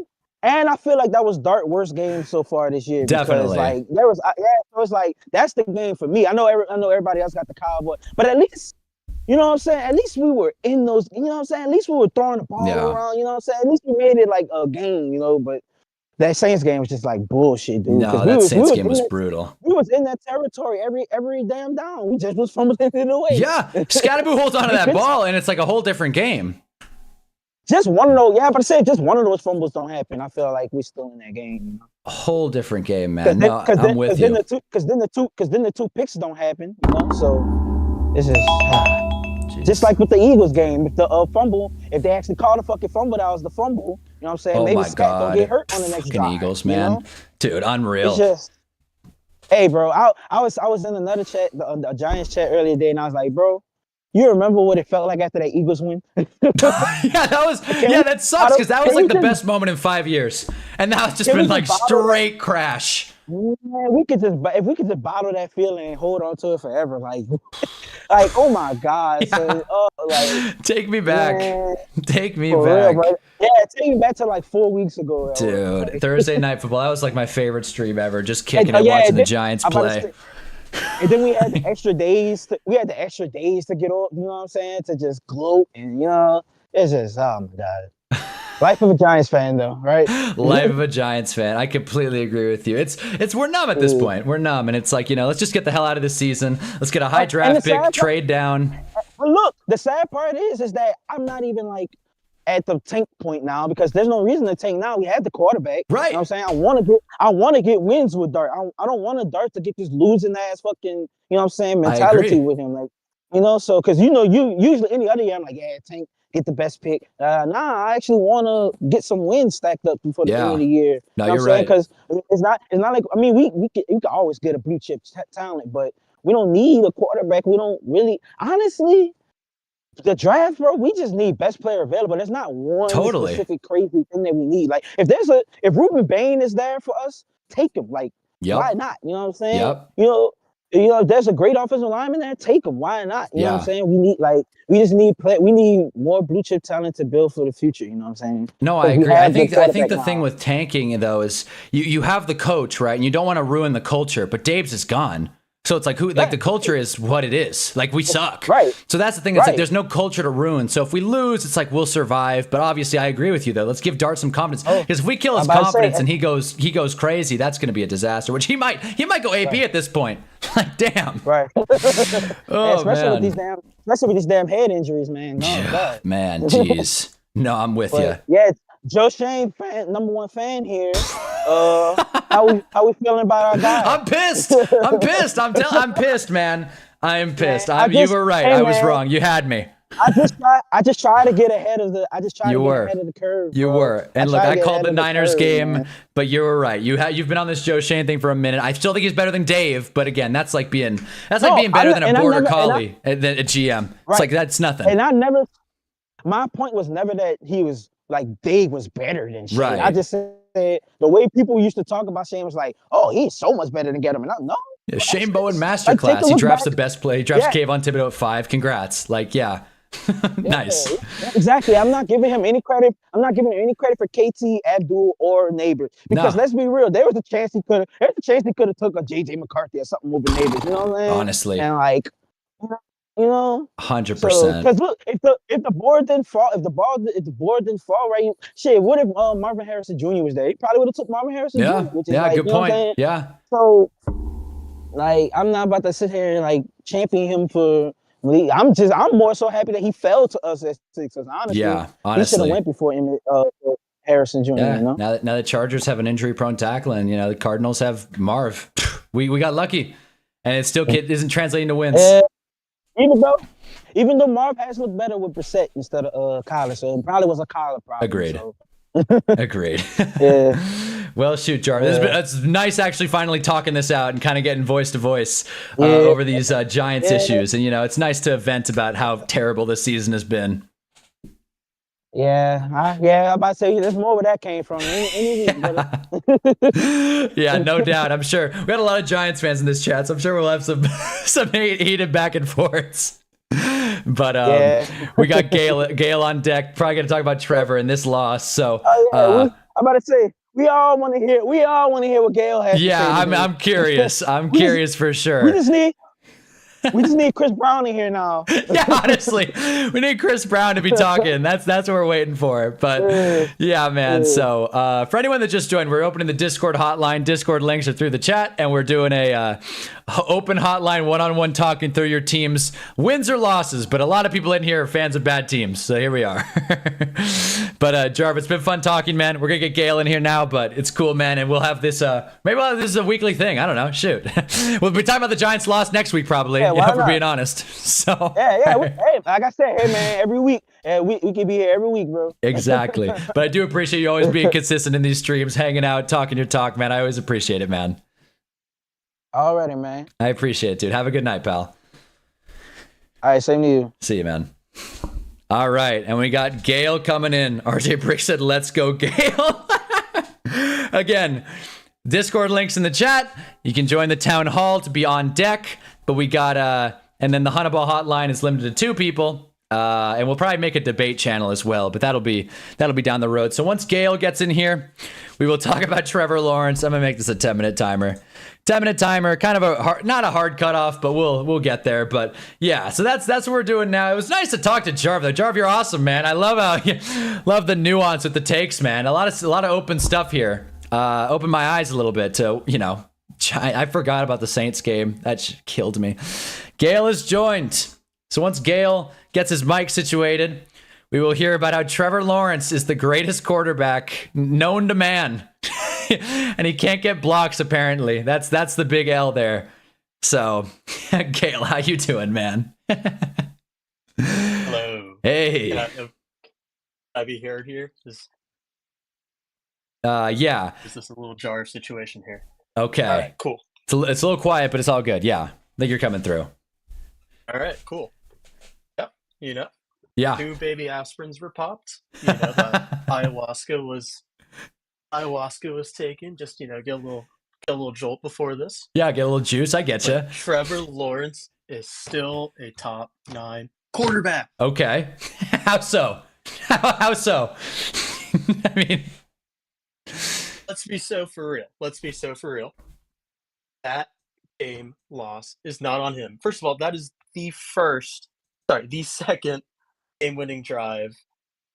And I feel like that was Dart's worst game so far this year. Definitely. Like there was, it was like that's the game for me. I know everybody else got the Cowboys, but at least, you know what I'm saying. At least we were in those. You know what I'm saying. At least we were throwing the ball around. You know what I'm saying. At least we made it like a game. You know, but that Saints game was just like bullshit, dude. No, that Saints game was brutal. We was in that territory every damn down. We just was fumbling it away. Yeah, Scatterboo holds onto that ball, and it's like a whole different game. Just one of those, but I said just one of those fumbles don't happen. I feel like we're still in that game. You know? A whole different game, man. I'm with you. Because then the two picks don't happen. You know, so it's just like with the Eagles game. If the fumble, if they actually called a fucking fumble, that was the fumble. You know what I'm saying? Oh maybe Scott don't get hurt on the next drive. Eagles, man, you know? Dude, unreal. It's just, hey, bro, I was in another chat, the Giants chat earlier today, and I was like, bro. You remember what it felt like after that Eagles win? That sucks because that was like the best moment in 5 years, and now it's just been like straight crash. Man, if we could just bottle that feeling and hold on to it forever, like oh my God, so, Like, Take me back. man, Take me for back. real, bro. Yeah, take me back to like 4 weeks ago. Dude, Like, Thursday Night Football, that was like my favorite stream ever. Just kicking and, it, watching the then- Giants I'm about to play. say- and then we had the extra days. We had the extra days to get off. You know what I'm saying? To just gloat and it's just oh my god. Life of a Giants fan, though, right? Life of a Giants fan. I completely agree with you. It's we're numb at this point. We're numb, and it's like let's just get the hell out of this season. Let's get a high draft pick, trade down. But look, the sad part is that I'm not even like at the tank point now because there's no reason to tank now. We have the quarterback. Right. You know what I'm saying? I want to get wins with Dart. I don't want Dart to get this losing ass fucking, you know what I'm saying, mentality with him. Like, so because you usually any other year I'm like, yeah, tank, get the best pick. I actually want to get some wins stacked up before the end of the year. No, you know you're right. Because it's not like we can always get a blue chip talent, but we don't need a quarterback. We don't really, honestly. The draft, bro, we just need best player available. There's not one specific crazy thing that we need. Like if Ruben Bain is there for us, take him. Like, why not? You know what I'm saying? Yep. If there's a great offensive lineman there, take him. Why not? You know what I'm saying? We need more blue chip talent to build for the future. You know what I'm saying? No, I agree. I think the thing with tanking though is you have the coach, right? And you don't want to ruin the culture, but Dave's is gone. So it's like the culture is what it is. Like we suck. Right. So that's the thing. It's like there's no culture to ruin. So if we lose, it's like we'll survive. But obviously I agree with you though. Let's give Dart some confidence. Because if we kill his confidence and he goes crazy, that's gonna be a disaster. Which he might go AP at this point. Like damn. Right. Especially man. with these damn head injuries, man. No, God. Man, jeez. No, I'm with you. Yeah, Joe Shane fan, number one fan here. How we feeling about our guy? I'm pissed. I'm pissed, man. I am pissed. You were right. Hey, I was man. wrong. You had me. I just try to get ahead of the. I just try to get ahead of the curve. You bro. were. And look, I called the Niners game, but you were right. You've been on this Joe Shane thing for a minute. I still think he's better than Dave, but again, that's like being better than a border collie than a GM. Right. It's like that's nothing. And my point was never that he was like Dave was better than Shane. Right. I just said the way people used to talk about Shane was like, oh, he's so much better than Gettleman. No. Yeah, Shane Bowen masterclass. He drafts the best play. He drafts Kayvon Thibodeau at 5. Congrats. Like, nice. Yeah, exactly. I'm not giving him any credit. I'm not giving him any credit for KT, Abdul, or Neighbors. Because let's be real, there was a chance he could have took a JJ McCarthy or something over Neighbors. You know what I'm saying? Honestly. And like, 100%. Because look, if the board didn't fall, if the board didn't fall right, what if Marvin Harrison Jr. was there? He probably would have took Marvin Harrison Jr. Which is like, good point. Yeah. So, like, I'm not about to sit here and like champion him for. I'm more so happy that he fell to us at 6. Honestly, he should have went before him. Harrison Jr. Yeah. You know? Now the Chargers have an injury-prone tackle, and the Cardinals have Marv. We got lucky, and it still isn't translating to wins. Even though Marv has looked better with Brissett instead of Kyler, so it probably was a Kyler problem. Agreed. So. Agreed. Yeah. Well, shoot, Jarvis. It's nice actually finally talking this out and kind of getting voice to voice over these Giants issues. And, it's nice to vent about how terrible this season has been. I'm about to say there's more where that came from. Yeah, no doubt. I'm sure we got a lot of Giants fans in this chat, so I'm sure we'll have some heated back and forths. But we got Gail on deck. Probably going to talk about Trevor and this loss. So I'm about to say we all want to hear what Gail has. Yeah, to say I'm curious. I'm curious for sure. We just need Chris Brown in here now. Yeah, honestly, we need Chris Brown to be talking. That's what we're waiting for. But yeah, man. So for anyone that just joined, we're opening the Discord hotline. Discord links are through the chat, and we're doing a open hotline, one-on-one talking through your team's wins or losses. But a lot of people in here are fans of bad teams, so here we are. But Jarvis, it's been fun talking, man. We're gonna get Gail in here now, but it's cool, man. And we'll have this. Maybe we'll have this as a weekly thing. I don't know. Shoot, we'll be talking about the Giants' loss next week, probably. Yeah, if we're being honest. So hey, like I said, hey man, every week, we can be here every week, bro. Exactly. But I do appreciate you always being consistent in these streams, hanging out, talking your talk, man. I always appreciate it, man. Alrighty, man. I appreciate it, dude. Have a good night, pal. All right, same to you. See you, man. All right, and we got Gail coming in. RJ Brick said, "Let's go, Gail." Again, Discord links in the chat. You can join the town hall to be on deck. But we got and then the Hunnaball hotline is limited to 2 people. And we'll probably make a debate channel as well, but that'll be down the road. So once Gail gets in here, we will talk about Trevor Lawrence. I'm gonna make this a 10-minute timer. 10-minute timer, kind of not a hard cutoff, but we'll get there. But yeah, so that's what we're doing now. It was nice to talk to Jarv though. Jarv, you're awesome, man. I love how you love the nuance with the takes, man. A lot of open stuff here. Opened my eyes a little bit to, I forgot about the Saints game. That killed me. Gail is joined. So once Gail gets his mic situated, we will hear about how Trevor Lawrence is the greatest quarterback known to man. And he can't get blocks, apparently. That's the big L there. So, Gail, how you doing, man? Hello. Hey. Can I be heard here? Yeah. Is this a little jar situation here? Okay. All right, cool. It's a little quiet, but it's all good. Yeah. I think you're coming through. All right, cool. Yep. Yeah. 2 baby aspirins were popped. That ayahuasca was taken. Just get a little jolt before this. Yeah, get a little juice. I get you. Trevor Lawrence is still a top 9 quarterback. Okay. How so? How so? I mean, Let's be so for real. That game loss is not on him. First of all, that is the second game-winning drive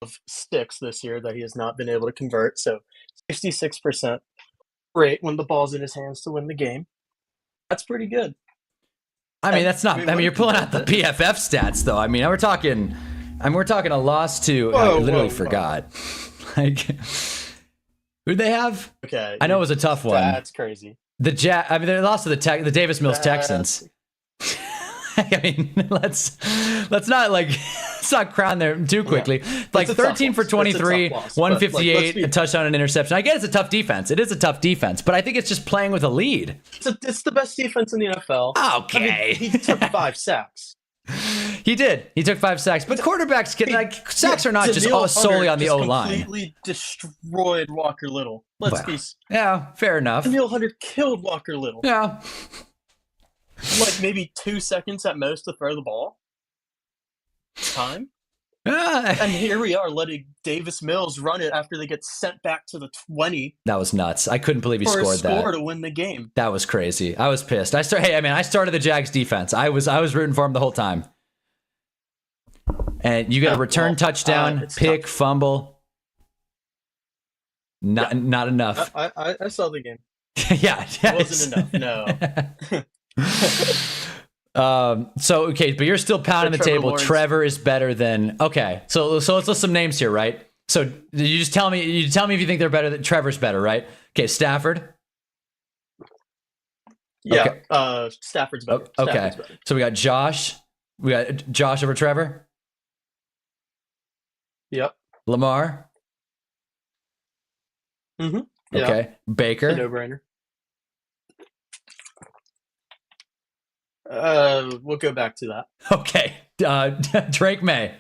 of 6 this year that he has not been able to convert. So 66% rate when the ball's in his hands to win the game. That's pretty good. I mean, that's not. I mean, you're pulling out the PFF stats, though. I mean, we're talking a loss to. I literally forgot. Like, who'd they have? Okay, I know it was a tough one. That's crazy. I mean, they lost to the Davis Mills Texans. I mean, let's not crown there too quickly. Yeah. Like 13 for 23, 158, a touchdown and interception. I get it's a tough defense. It is a tough defense, but I think it's just playing with a lead. It's the best defense in the NFL. Okay. I mean, he took 5 sacks. He did. He took 5 sacks. But quarterbacks get sacks are not just solely on the O-line. Completely destroyed Walker Little. Yeah, fair enough. Danielle Hunter killed Walker Little. Yeah. Like maybe 2 seconds at most to throw the ball. Time. And here we are letting Davis Mills run it after they get sent back to the 20. That was nuts. I couldn't believe he scored that. To win the game. That was crazy. I was pissed. I started the Jags defense. I was rooting for him the whole time. And you got a return touchdown, pick, tough. Fumble. Not enough. I saw the game. Yeah, it wasn't enough. No. So okay, but you're still pounding the table. Lawrence. Trevor is better than okay. So let's list some names here, right? So you tell me if you think they're better. That Trevor's better, right? Okay, Stafford. Yeah, okay. Stafford's better. Okay, Stafford's better. So we got Josh. We got Josh over Trevor. Yep. Lamar. Mm-hmm. Yeah. Okay. Baker. It's a no-brainer. We'll go back to that. Okay. Drake May.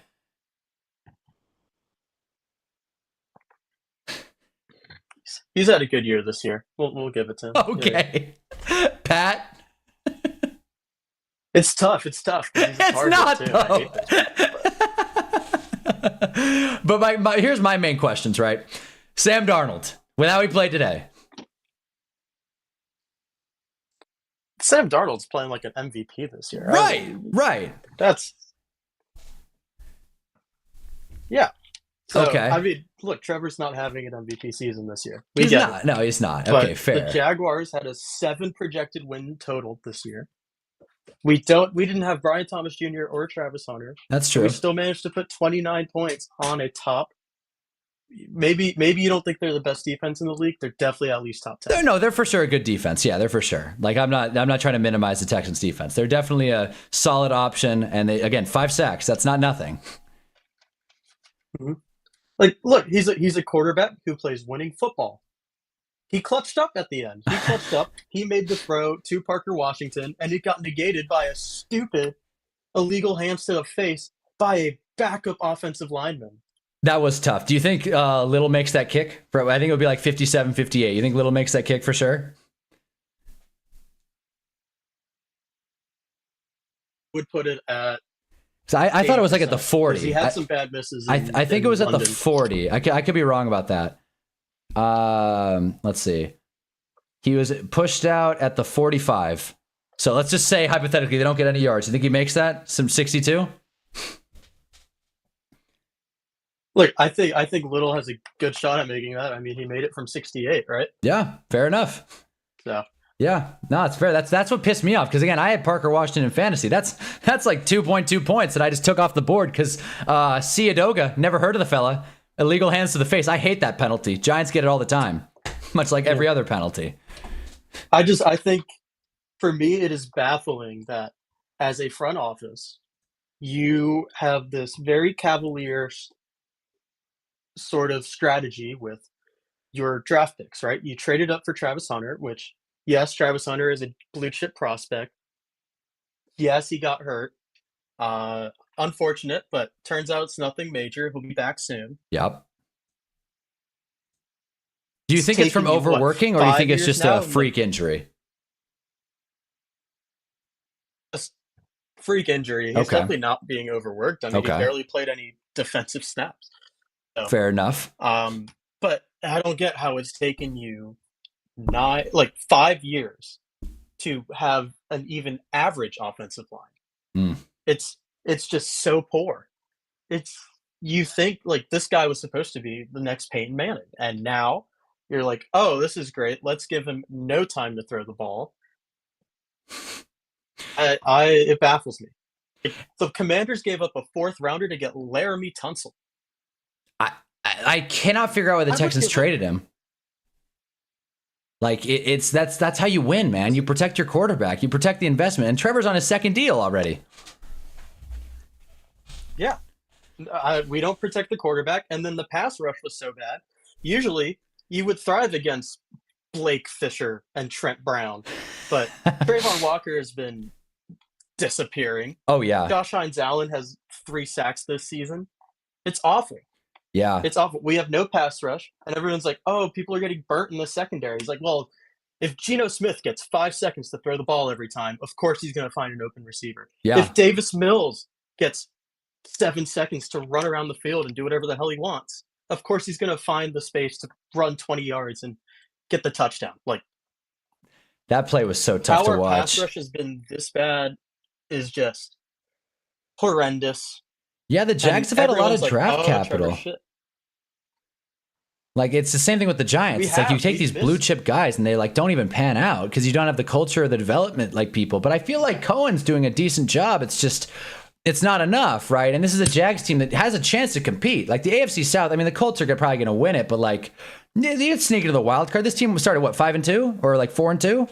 He's had a good year this year. We'll give it to him. Okay. Yeah. Pat. It's tough. It's not though. But here's my main questions, right? Sam Darnold, with how he played today. Sam Darnold's playing like an MVP this year. Right. Yeah. So, okay. I mean, look, Trevor's not having an MVP season this year. He's not. No, he's not. But okay, fair. The Jaguars had a 7 projected win total this year. We didn't have Brian Thomas Jr. or Travis Hunter. That's true. We still managed to put 29 points on a top. Maybe you don't think they're the best defense in the league. They're definitely at least top 10. No, they're for sure a good defense. Yeah, they're for sure. Like I'm not trying to minimize the Texans defense. They're definitely a solid option. And they, again, 5 sacks. That's not nothing. Mm-hmm. Like, look, he's a quarterback who plays winning football. He clutched up at the end. He made the throw to Parker Washington, and it got negated by a stupid illegal hands to the face by a backup offensive lineman. That was tough. Do you think Little makes that kick? I think it would be like 57-58. You think Little makes that kick for sure? Would put it at So I thought it was like at the 'Cause 40. He had some bad misses. I think it was at the London. 40. I could be wrong about that. Let's see. He was pushed out at the 45. So let's just say hypothetically they don't get any yards. You think he makes that? Some 62? Look, I think Little has a good shot at making that. I mean, he made it from 68, right? Yeah, fair enough. So Yeah, no, it's fair. That's what pissed me off because again, I had Parker Washington in fantasy. That's like 2.2 points that I just took off the board because Ciadoga, never heard of the fella. Illegal hands to the face. I hate that penalty. Giants get it all the time, much like every other penalty. I think for me it is baffling that as a front office, you have this very cavalier sort of strategy with your draft picks, right? You traded up for Travis Hunter, which, yes, Travis Hunter is a blue chip prospect. Yes, he got hurt. Unfortunate, but turns out it's nothing major. He'll be back soon. Yep. Do you think it's from overworking or do you think it's just a freak injury? Freak injury. He's definitely not being overworked. I mean, he barely played any defensive snaps. So, fair enough. But I don't get how it's taken you 5 years to have an even average offensive line. It's just so poor. You think like this guy was supposed to be the next Peyton Manning, and now you're like, oh, this is great. Let's give him no time to throw the ball. It baffles me. The Commanders gave up a 4th rounder to get Laramie Tunsil. I cannot figure out why the Texans traded him. Like that's how you win, man. You protect your quarterback, you protect the investment, and Trevor's on his 2nd deal already. Yeah, we don't protect the quarterback, and then the pass rush was so bad. Usually, you would thrive against Blake Fisher and Trent Brown, but Trayvon Walker has been disappearing. Oh yeah, Josh Hines-Allen has 3 sacks this season. It's awful. Yeah, it's awful. We have no pass rush, and everyone's like, "Oh, people are getting burnt in the secondary." He's like, "Well, if Geno Smith gets 5 seconds to throw the ball every time, of course he's going to find an open receiver. Yeah. If Davis Mills gets 7 seconds to run around the field and do whatever the hell he wants, of course he's going to find the space to run 20 yards and get the touchdown." Like that play was so tough to watch. Our pass rush has been this bad is just horrendous. Yeah, the Jags have had a lot of draft capital. Like it's the same thing with the Giants. It's like you take these blue chip guys and they like don't even pan out because you don't have the culture or the development like people. But I feel like Cohen's doing a decent job. It's just it's not enough, right? And this is a Jags team that has a chance to compete. Like the AFC South, I mean, the Colts are probably going to win it, but like you could sneak into the wild card. This team started what 5-2 or like 4-2.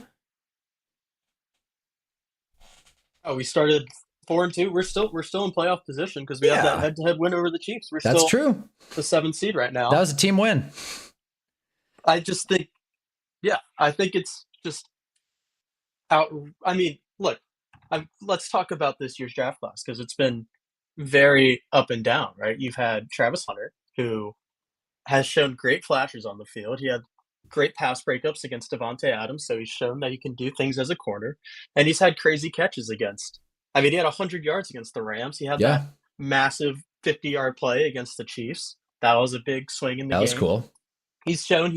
Oh, we started 4-2. We're still in playoff position because we have that head-to-head win over the Chiefs. That's still true. The 7th seed right now. That was a team win. I just think, I think it's just out. I mean, look, let's talk about this year's draft class because it's been very up and down, right? You've had Travis Hunter, who has shown great flashes on the field. He had great pass breakups against Devontae Adams, so he's shown that he can do things as a corner. And he's had crazy catches against. I mean, he had 100 yards against the Rams. He had that massive 50-yard play against the Chiefs. That was a big swing in the game. That was cool. He's shown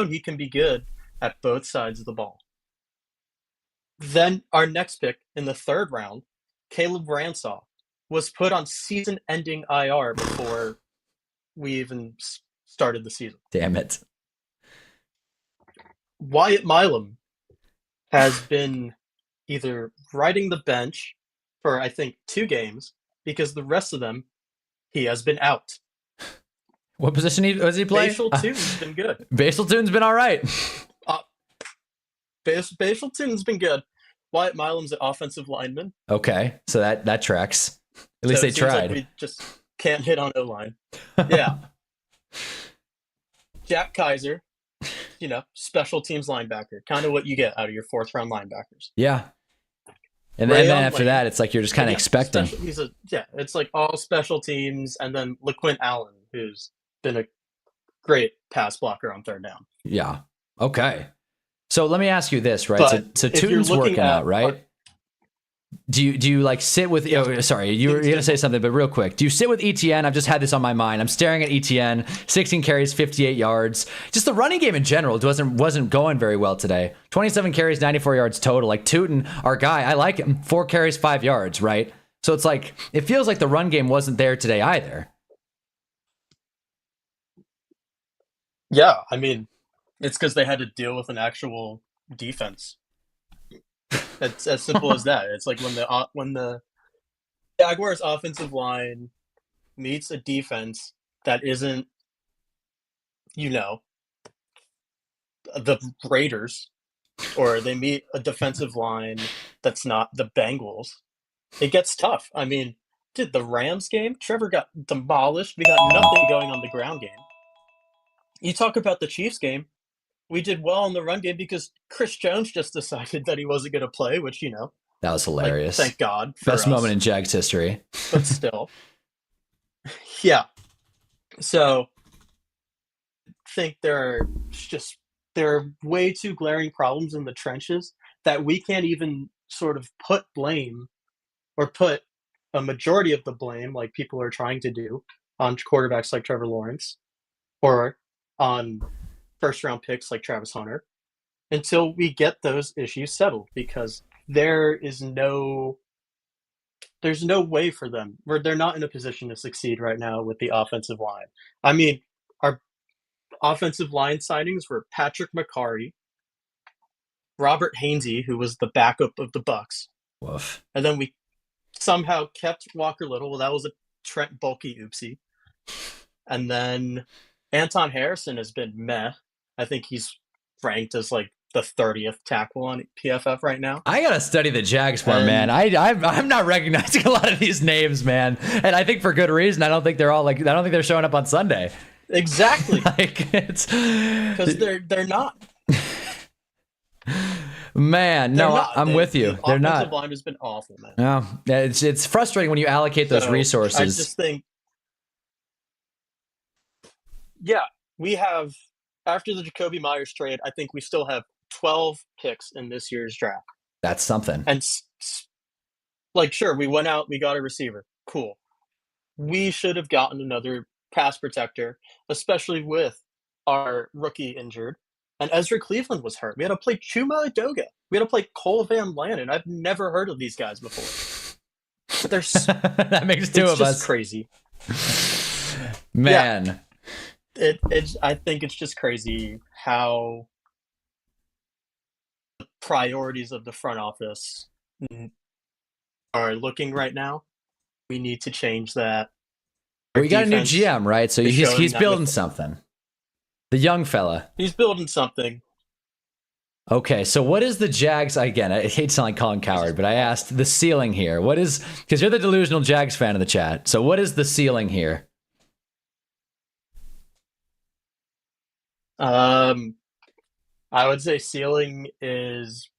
he can be good at both sides of the ball. Then our next pick in the 3rd round, Caleb Ransaw, was put on season-ending IR before we even started the season. Damn it. Wyatt Milam has been either riding the bench for, I think, 2 games because the rest of them, he has been out. What position was he playing? Basal Tune's been good. Basal Tune's been all right. Basal Tune's been good. Wyatt Milam's an offensive lineman. Okay, so that tracks. At least they tried. Like we just can't hit on O-line. Yeah. Jack Kaiser, special teams linebacker. Kind of what you get out of your 4th round linebackers. Yeah. And then after that, it's like you're just kind of expecting. It's like all special teams, and then LaQuint Allen, who's been a great pass blocker on 3rd down. Yeah. Okay. So let me ask you this, right? So Tutin's working out, right? Do you like sit with? Oh, sorry, you were gonna say something, but real quick, do you sit with ETN? I've just had this on my mind. I'm staring at ETN, 16 carries, 58 yards. Just the running game in general wasn't going very well today. 27 carries, 94 yards total. Like Tootin, our guy, I like him. 4 carries, 5 yards, right? So it's like it feels like the run game wasn't there today either. Yeah, I mean, it's because they had to deal with an actual defense. It's as simple as that. It's like when the Jaguars' offensive line meets a defense that isn't, the Raiders, or they meet a defensive line that's not the Bengals, it gets tough. I mean, dude, the Rams game, Trevor got demolished. We got nothing going on the ground game. You talk about the Chiefs game, we did well in the run game because Chris Jones just decided that he wasn't going to play, which, that was hilarious. Like, thank God. Best moment in Jags history. But still. Yeah. So I think there are way too glaring problems in the trenches that we can't even sort of put blame or put a majority of the blame, like people are trying to do, on quarterbacks like Trevor Lawrence or on first-round picks like Travis Hunter until we get those issues settled, because there's no way for them where they're not in a position to succeed right now with the offensive line. I mean, our offensive line signings were Patrick McCarry, Robert Hainsey, who was the backup of the Bucks. Woof. And then we somehow kept Walker Little. Well, that was a Trent Bulky oopsie. And then Anton Harrison has been meh. I think he's ranked as like the 30th tackle on PFF right now. I gotta study the Jags more, man. I'm not recognizing a lot of these names, man, and I think for good reason. I don't think they're showing up on Sunday. Exactly. Like it's because they're not. Man, no, not. I'm with you. They're not. Offensive line has been awful, man. No, it's frustrating when you allocate those resources. I just think, yeah, we have. After the Jacoby Myers trade, I think we still have 12 picks in this year's draft. That's something. And sure, we went out, we got a receiver. Cool. We should have gotten another pass protector, especially with our rookie injured. And Ezra Cleveland was hurt. We had to play Chuma Edoga. We had to play Cole Van Lannon. I've never heard of these guys before. That makes two of us. It's crazy. Man. Yeah. I think it's just crazy how the priorities of the front office are looking right now. We need to change that. We got a new GM, right? So he's building something. The young fella. He's building something. Okay, so what is the Jags? Again, I hate to sound like Colin Coward, but I asked the ceiling here. What is, because you're the delusional Jags fan in the chat. So what is the ceiling here? I would say ceiling is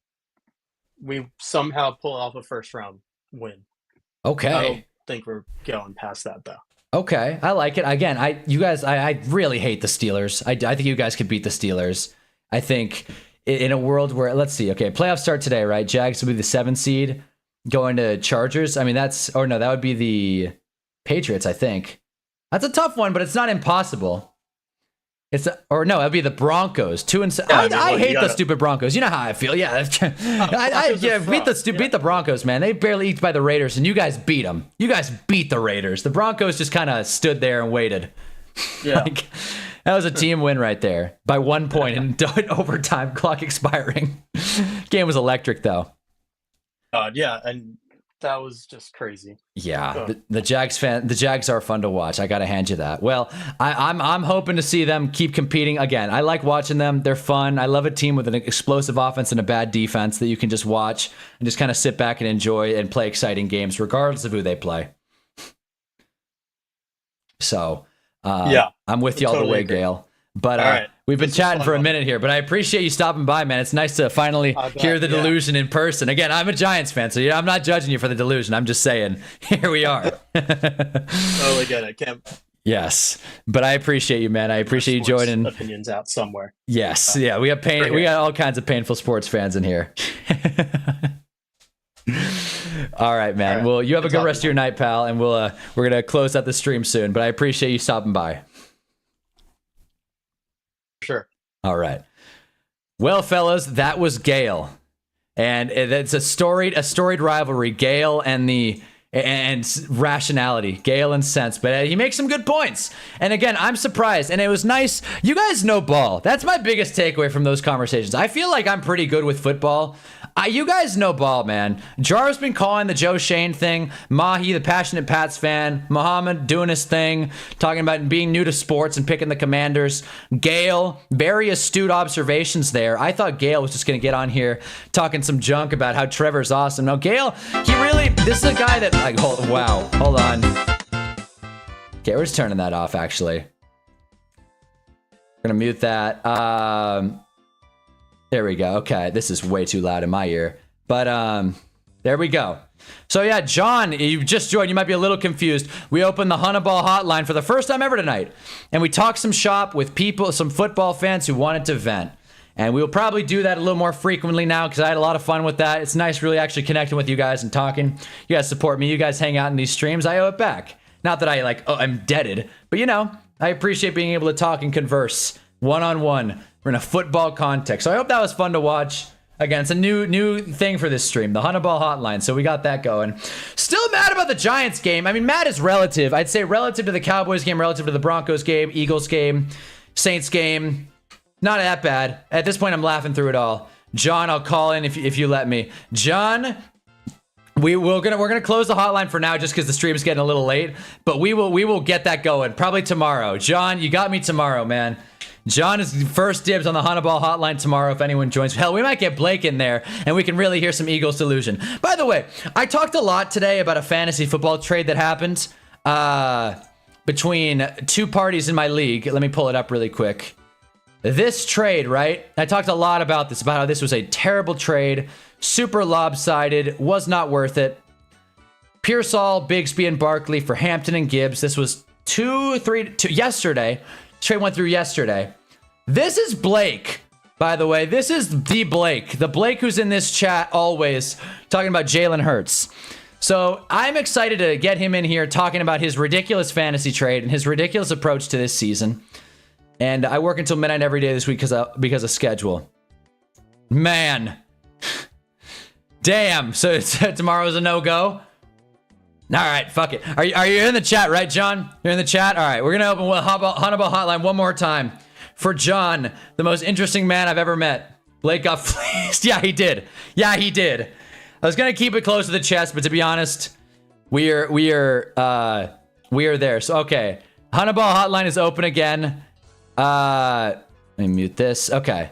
we somehow pull off a first round win. Okay. I don't think we're going past that though. Okay, I like it. Again, I really hate the Steelers. I think you guys could beat the Steelers. I think in a world where, let's see, okay, playoffs start today, right? Jags will be the 7 seed going to Chargers. I mean, that would be the Patriots, I think. That's a tough one, but it's not impossible. It'd be the Broncos. 2-7. I hate the stupid Broncos. You know how I feel. Yeah, beat the Broncos, man. They barely eked by the Raiders, and you guys beat them. You guys beat the Raiders. The Broncos just kind of stood there and waited. Yeah, that was a team win right there by 1 point in overtime, clock expiring. Game was electric though. Yeah, and that was just crazy. Yeah, the Jags are fun to watch. I gotta hand you that. Well, I'm hoping to see them keep competing again. I like watching them. They're fun. I love a team with an explosive offense and a bad defense that you can just watch and just kind of sit back and enjoy and play exciting games, regardless of who they play. So, I'm with you all the way, Gail. But we've been chatting for a minute here, but I appreciate you stopping by, man. It's nice to finally hear the delusion in person. Again, I'm a Giants fan, so I'm not judging you for the delusion. I'm just saying, here we are. Totally get it. Yes, but I appreciate you, man. I appreciate you joining. Opinions out somewhere. Yes, yeah, we have pain. We got all kinds of painful sports fans in here. All right, man. All right. Well, you have a Good good talking, rest of your night, pal, and we're gonna close out the stream soon. But I appreciate you stopping by. Sure. All right. Well, fellas, that was Gale, and it's a storied rivalry. Gale and rationality, Gale and sense, but he makes some good points. And again, I'm surprised, and it was nice. You guys know ball. That's my biggest takeaway from those conversations. I feel like I'm pretty good with football. You guys know ball, man. Jar's been calling the Joe Shane thing. Mahi, the passionate Pats fan. Muhammad doing his thing, talking about being new to sports and picking the Commanders. Gale, very astute observations there. I thought Gale was just going to get on here talking some junk about how Trevor's awesome. No, Gale, this is a guy that, like, hold on. Okay, we're just turning that off, actually. We're going to mute that. There we go. Okay, this is way too loud in my ear. But there we go. So yeah, John, you just joined. You might be a little confused. We opened the Hunnaball hotline for the first time ever tonight. And we talked some shop with people, some football fans who wanted to vent. And we'll probably do that a little more frequently now because I had a lot of fun with that. It's nice really actually connecting with you guys and talking. You guys support me. You guys hang out in these streams. I owe it back. Not that I'm indebted. But I appreciate being able to talk and converse one-on-one. We're in a football context. So I hope that was fun to watch. Again, it's a new thing for this stream, the Hunnaball hotline. So we got that going. Still mad about the Giants game. I mean, mad is relative. I'd say relative to the Cowboys game, relative to the Broncos game, Eagles game, Saints game. Not that bad. At this point, I'm laughing through it all. John, I'll call in if you let me. John, we're gonna close the hotline for now just because the stream is getting a little late. But we will get that going probably tomorrow. John, you got me tomorrow, man. John is first dibs on the Hunnaball hotline tomorrow if anyone joins. Hell, we might get Blake in there and we can really hear some Eagles delusion. By the way, I talked a lot today about a fantasy football trade that happened between two parties in my league. Let me pull it up really quick. This trade, right? I talked a lot about this, about how this was a terrible trade, super lopsided, was not worth it. Pearsall, Bigsby, and Barkley for Hampton and Gibbs. This was yesterday. Trade went through yesterday. This is Blake, by the way. This is the Blake who's in this chat always talking about Jalen Hurts. So I'm excited to get him in here talking about his ridiculous fantasy trade and his ridiculous approach to this season. And I work until midnight every day this week because of schedule. Man. Damn. So tomorrow's a no-go? All right, fuck it. Are you in the chat, right, John? You're in the chat? All right, we're going to open Hunnaball Hotline one more time for John, the most interesting man I've ever met. Blake got fleeced. Yeah, he did. I was going to keep it close to the chest, but to be honest, we are there. So, okay. Hunnaball Hotline is open again. Let me mute this. Okay.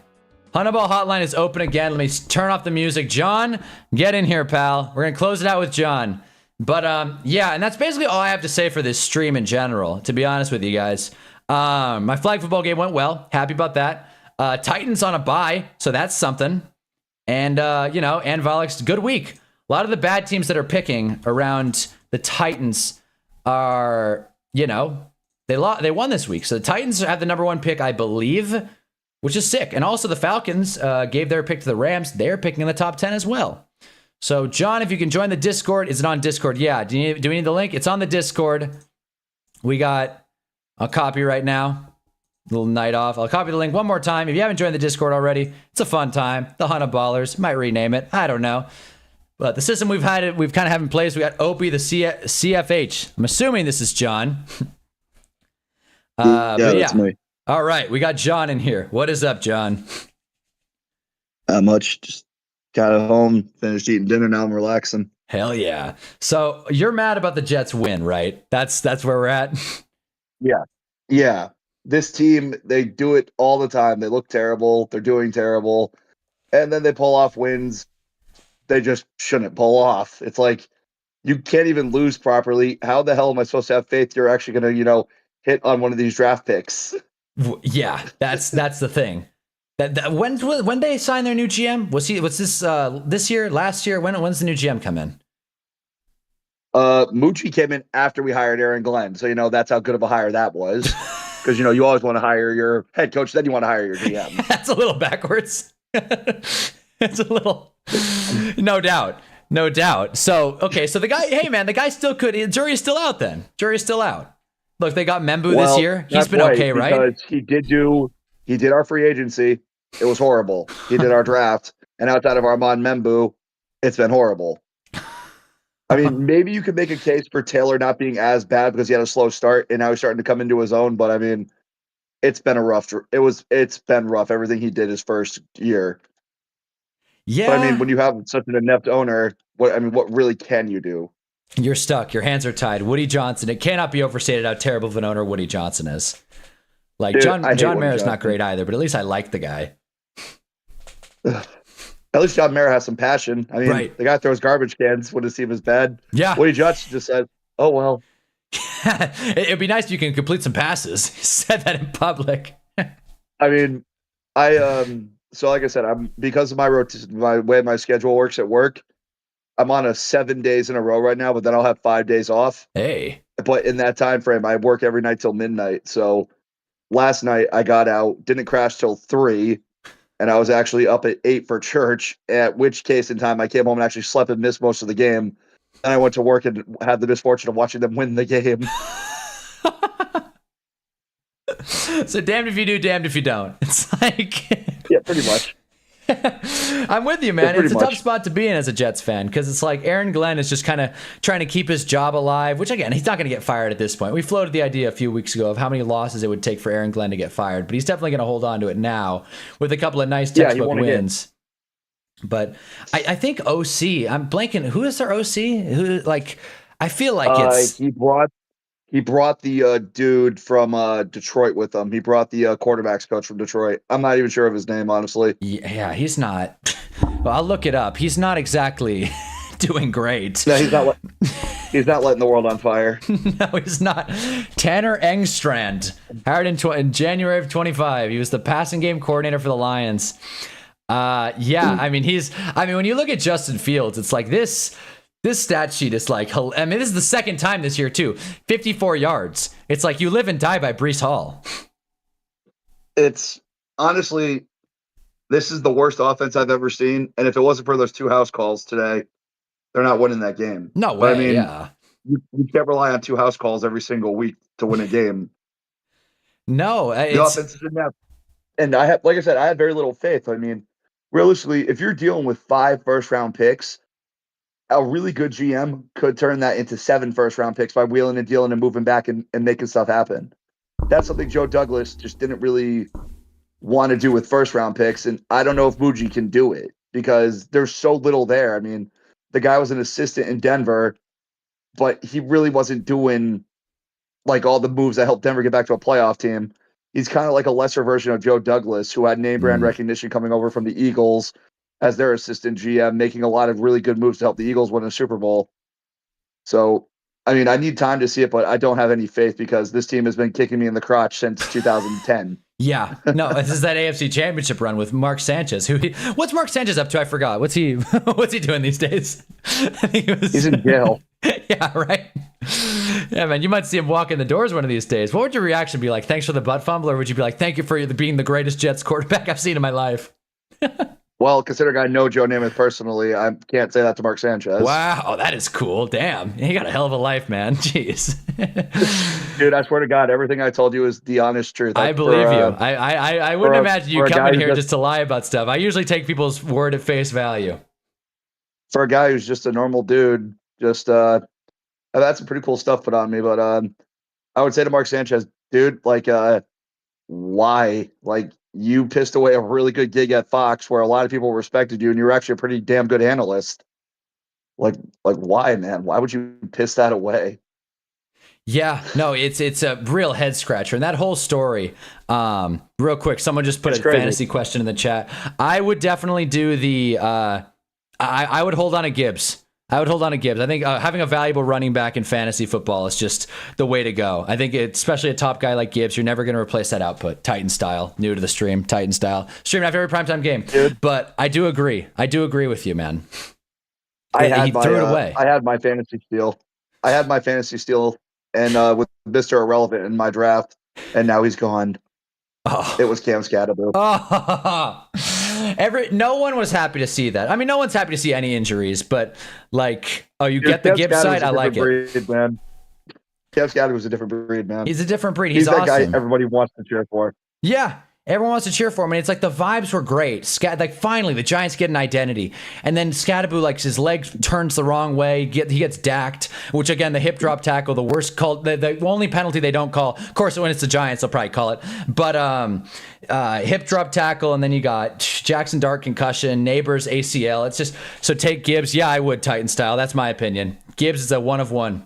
Hunnaball Hotline is open again. Let me turn off the music. John, get in here, pal. We're going to close it out with John. But yeah, and that's basically all I have to say for this stream in general, to be honest with you guys. My flag football game went well. Happy about that. Titans on a bye, so that's something. And and Volix, good week. A lot of the bad teams that are picking around the Titans are, they won this week. So the Titans have the number one pick, I believe, which is sick. And also the Falcons gave their pick to the Rams. They're picking in the top 10 as well. So, John, if you can join the Discord, is it on Discord? Yeah. Do we need the link? It's on the Discord. We got a copy right now. A little night off. I'll copy the link one more time. If you haven't joined the Discord already, it's a fun time. The Hunnaballers. Might rename it. I don't know. But the system we've kind of have in place, we got Opie, the CFH. I'm assuming this is John. That's me. All right. We got John in here. What is up, John? Not much. Just got at home, finished eating dinner. Now I'm relaxing. Hell yeah. So you're mad about the Jets win, right? That's where we're at. Yeah. This team, they do it all the time. They look terrible. They're doing terrible. And then they pull off wins they just shouldn't pull off. It's like you can't even lose properly. How the hell am I supposed to have faith you're actually going to, hit on one of these draft picks? Yeah, that's the thing. That when they signed their new GM, was this year, last year? When's the new GM come in? Moochie came in after we hired Aaron Glenn, so that's how good of a hire that was. Because you always want to hire your head coach, then you want to hire your GM. That's a little backwards. It's a little, no doubt. No doubt. So, okay, so the guy, hey man, the guy still could. Jury's still out then. Jury's still out. Look, they got Membu this year. He's that's been right, okay, right? Because he did our free agency. It was horrible. He did our draft, and outside of Armand Membu, it's been horrible. I mean, maybe you could make a case for Taylor not being as bad because he had a slow start, and now he's starting to come into his own. But I mean, it's been rough. Everything he did his first year. Yeah. But I mean, when you have such an inept owner, what really can you do? You're stuck. Your hands are tied. Woody Johnson. It cannot be overstated how terrible of an owner Woody Johnson is. Like, Dude, John Woody Mara's not Johnson. great either, but at least I like the guy. At least John Mara has some passion. I mean, Right. the guy throws garbage cans when his team is bad. Yeah. Woody Johnson just said, "Oh well." It'd be nice if you can complete some passes. He said that in public. I mean, so like I said, I'm because of my way my schedule works at work. I'm on a 7 days in a row right now, but then I'll have 5 days off. Hey. But in that time frame, I work every night till midnight. So last night I got out, didn't crash till 3, and I was actually up at 8 for church. At which case in time, I came home and actually slept and missed most of the game. Then I went to work and had the misfortune of watching them win the game. So damned if you do, damned if you don't. It's like Yeah, pretty much. I'm with you, man. Yeah, It's a pretty tough spot to be in as a Jets fan because it's like Aaron Glenn is just kind of trying to keep his job alive, which again, he's not going to get fired at this point. We floated the idea a few weeks ago of how many losses it would take for Aaron Glenn to get fired, but he's definitely going to hold on to it now with a couple of nice textbook wins. But I think OC, I'm blanking. Who is their OC? Who, like, I feel like it's He brought the dude from Detroit with him. He brought the quarterbacks coach from Detroit. I'm not even sure of his name, honestly. Yeah, he's not. Well, I'll look it up. He's not exactly doing great. No, he's not letting the world on fire. No, he's not. Tanner Engstrand, hired in January of 25. He was the passing game coordinator for the Lions. Yeah, I mean, when you look at Justin Fields, it's like this stat sheet is like, I mean, this is the second time this year too. 54 yards. It's like you live and die by Breece Hall. It's honestly, this is the worst offense I've ever seen. And if it wasn't for those 2 house calls today, they're not winning that game. No way. But, I mean, yeah. You can't rely on 2 house calls every single week to win a game. No, The offense is inept. And I had very little faith. I mean, realistically, if you're dealing with 5 first-round picks, a really good GM could turn that into 7 first-round picks by wheeling and dealing and moving back and making stuff happen. That's something Joe Douglas just didn't really want to do with first-round picks, and I don't know if Muji can do it because there's so little there. I mean, the guy was an assistant in Denver, but he really wasn't doing like all the moves that helped Denver get back to a playoff team. He's kind of like a lesser version of Joe Douglas, who had name brand recognition coming over from the Eagles as their assistant GM, making a lot of really good moves to help the Eagles win a Super Bowl. So, I mean, I need time to see it, but I don't have any faith because this team has been kicking me in the crotch since 2010. Yeah, no, this is that AFC Championship run with Mark Sanchez. What's Mark Sanchez up to? I forgot. What's he doing these days? I think He's in jail. Yeah, right. Yeah, man, you might see him walk in the doors one of these days. What would your reaction be like? Thanks for the butt fumble, or would you be like, thank you for being the greatest Jets quarterback I've seen in my life? Well, considering I know Joe Namath personally, I can't say that to Mark Sanchez. Wow, that is cool. Damn, you got a hell of a life, man. Jeez. Dude, I swear to God, everything I told you is the honest truth. I believe you. I wouldn't imagine you coming here just to lie about stuff. I usually take people's word at face value. For a guy who's just a normal dude, just I've had some pretty cool stuff put on me, but I would say to Mark Sanchez, dude, like why? Like, you pissed away a really good gig at Fox where a lot of people respected you and you were actually a pretty damn good analyst. Like why, man? Why would you piss that away? Yeah, no, it's a real head scratcher. And that whole story, real quick, someone just put a fantasy question in the chat. I would definitely do the I would hold on to Gibbs. I think having a valuable running back in fantasy football is just the way to go. I think especially a top guy like Gibbs, you're never going to replace that output. Titan style, new to the stream, Titan style. Stream after every primetime game. Dude. But I do agree with you, man. He threw it away. I had my fantasy steal. And with Mr. Irrelevant in my draft, and now he's gone. Oh. It was Cam Scatterbo. Oh. No one was happy to see that. I mean, no one's happy to see any injuries, but like, oh, you get the Gibbs side. I like it. Breed, man. Kev Scotty was a different breed, man. He's a different breed. He's that awesome. guy everybody wants to cheer for. Yeah. Everyone wants to cheer for him, and it's like the vibes were great. Like finally, the Giants get an identity, and then Scattaboo, like his leg turns the wrong way, he gets dacked. Which again, the hip drop tackle, the worst call, the only penalty they don't call. Of course, when it's the Giants, they'll probably call it. But hip drop tackle, and then you got Jackson Dart concussion, Neighbors ACL. It's just so take Gibbs. Yeah, I would Titan style. That's my opinion. Gibbs is a 1 of 1.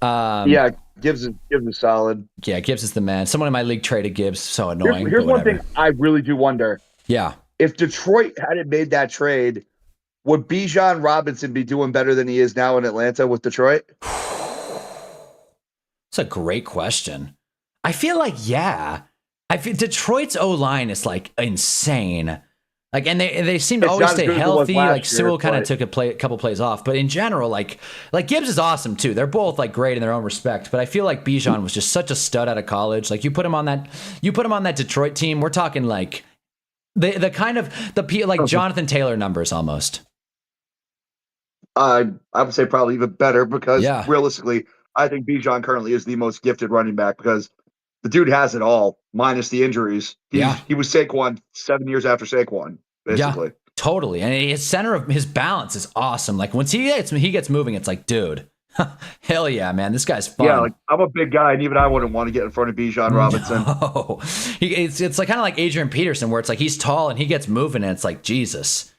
Yeah. Gibbs is solid. Yeah, Gibbs is the man. Someone in my league traded Gibbs. So annoying. Here's one thing I really do wonder. Yeah. If Detroit hadn't made that trade, would Bijan Robinson be doing better than he is now in Atlanta with Detroit? That's a great question. I feel like, yeah. I feel Detroit's O-line is like insane. Like, and they seem to It's always not as stay good as it was healthy. last Like Sewell year, kind of but- took a couple plays off, but in general, like Gibbs is awesome too. They're both like great in their own respect. But I feel like Bijan was just such a stud out of college. Like you put him on that Detroit team. We're talking like the kind of like Jonathan Taylor numbers almost. I would say probably even better because Yeah. realistically, I think Bijan currently is the most gifted running back because the dude has it all minus the injuries. He was Saquon 7 years after Saquon, basically. Yeah, totally. And his center of his balance is awesome. Like once he gets moving, it's like, dude, hell yeah, man, this guy's fun. Yeah, like I'm a big guy, and even I wouldn't want to get in front of Bijan Robinson. No. It's like kind of like Adrian Peterson, where it's like he's tall and he gets moving, and it's like Jesus.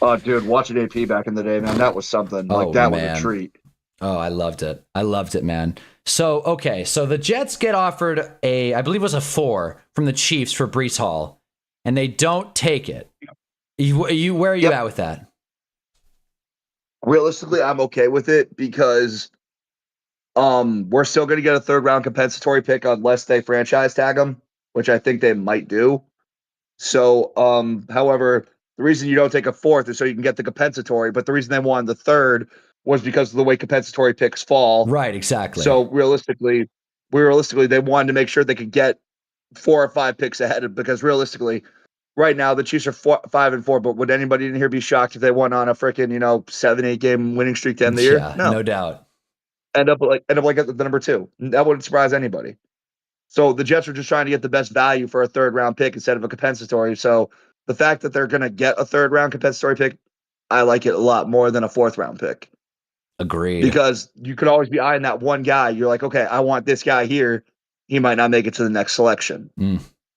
Oh, dude, watching AP back in the day, man, that was something. Like that was a treat. Oh, I loved it. I loved it, man. So, okay. So the Jets get offered I believe it was a 4 from the Chiefs for Breece Hall, and they don't take it. Where are you at with that? Realistically, I'm okay with it because we're still going to get a 3rd round compensatory pick unless they franchise tag him, which I think they might do. So, however, the reason you don't take a 4th is so you can get the compensatory, but the reason they wanted the 3rd was because of the way compensatory picks fall. Right, exactly. So realistically, they wanted to make sure they could get 4 or 5 picks ahead because realistically, right now the Chiefs are 5-4. But would anybody in here be shocked if they went on a freaking 7-8 game winning streak to end the year? Yeah, no doubt. End up like at the number 2. That wouldn't surprise anybody. So the Jets are just trying to get the best value for a 3rd round pick instead of a compensatory. So the fact that they're going to get a 3rd round compensatory pick, I like it a lot more than a 4th round pick. Agreed. Because you could always be eyeing that one guy. You're like, okay, I want this guy here. He might not make it to the next selection.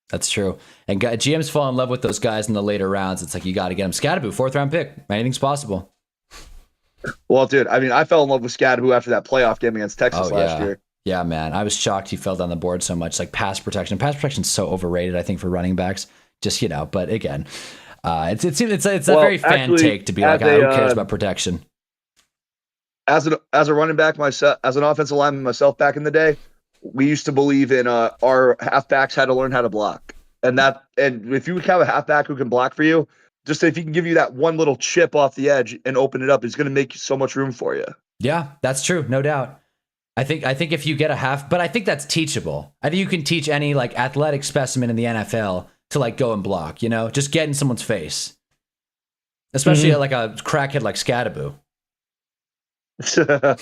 That's true. And GMs fall in love with those guys in the later rounds. It's like, you got to get them. Scattaboo, 4th round pick. Anything's possible. Well, dude, I mean, I fell in love with Scattaboo after that playoff game against Texas last year. Yeah, man. I was shocked he fell down the board so much. Like pass protection. Pass protection's so overrated, I think, for running backs. Just, but again, it's a very fan take to be like, who cares about protection? As a running back myself, as an offensive lineman myself back in the day, we used to believe in our halfbacks had to learn how to block. And if you have a halfback who can block for you, just if he can give you that one little chip off the edge and open it up, it's going to make so much room for you. Yeah, that's true. No doubt. I think if you get a half, but I think that's teachable. I think you can teach any like athletic specimen in the NFL to like go and block, just get in someone's face. Especially like a crackhead like Scattaboo. Yeah,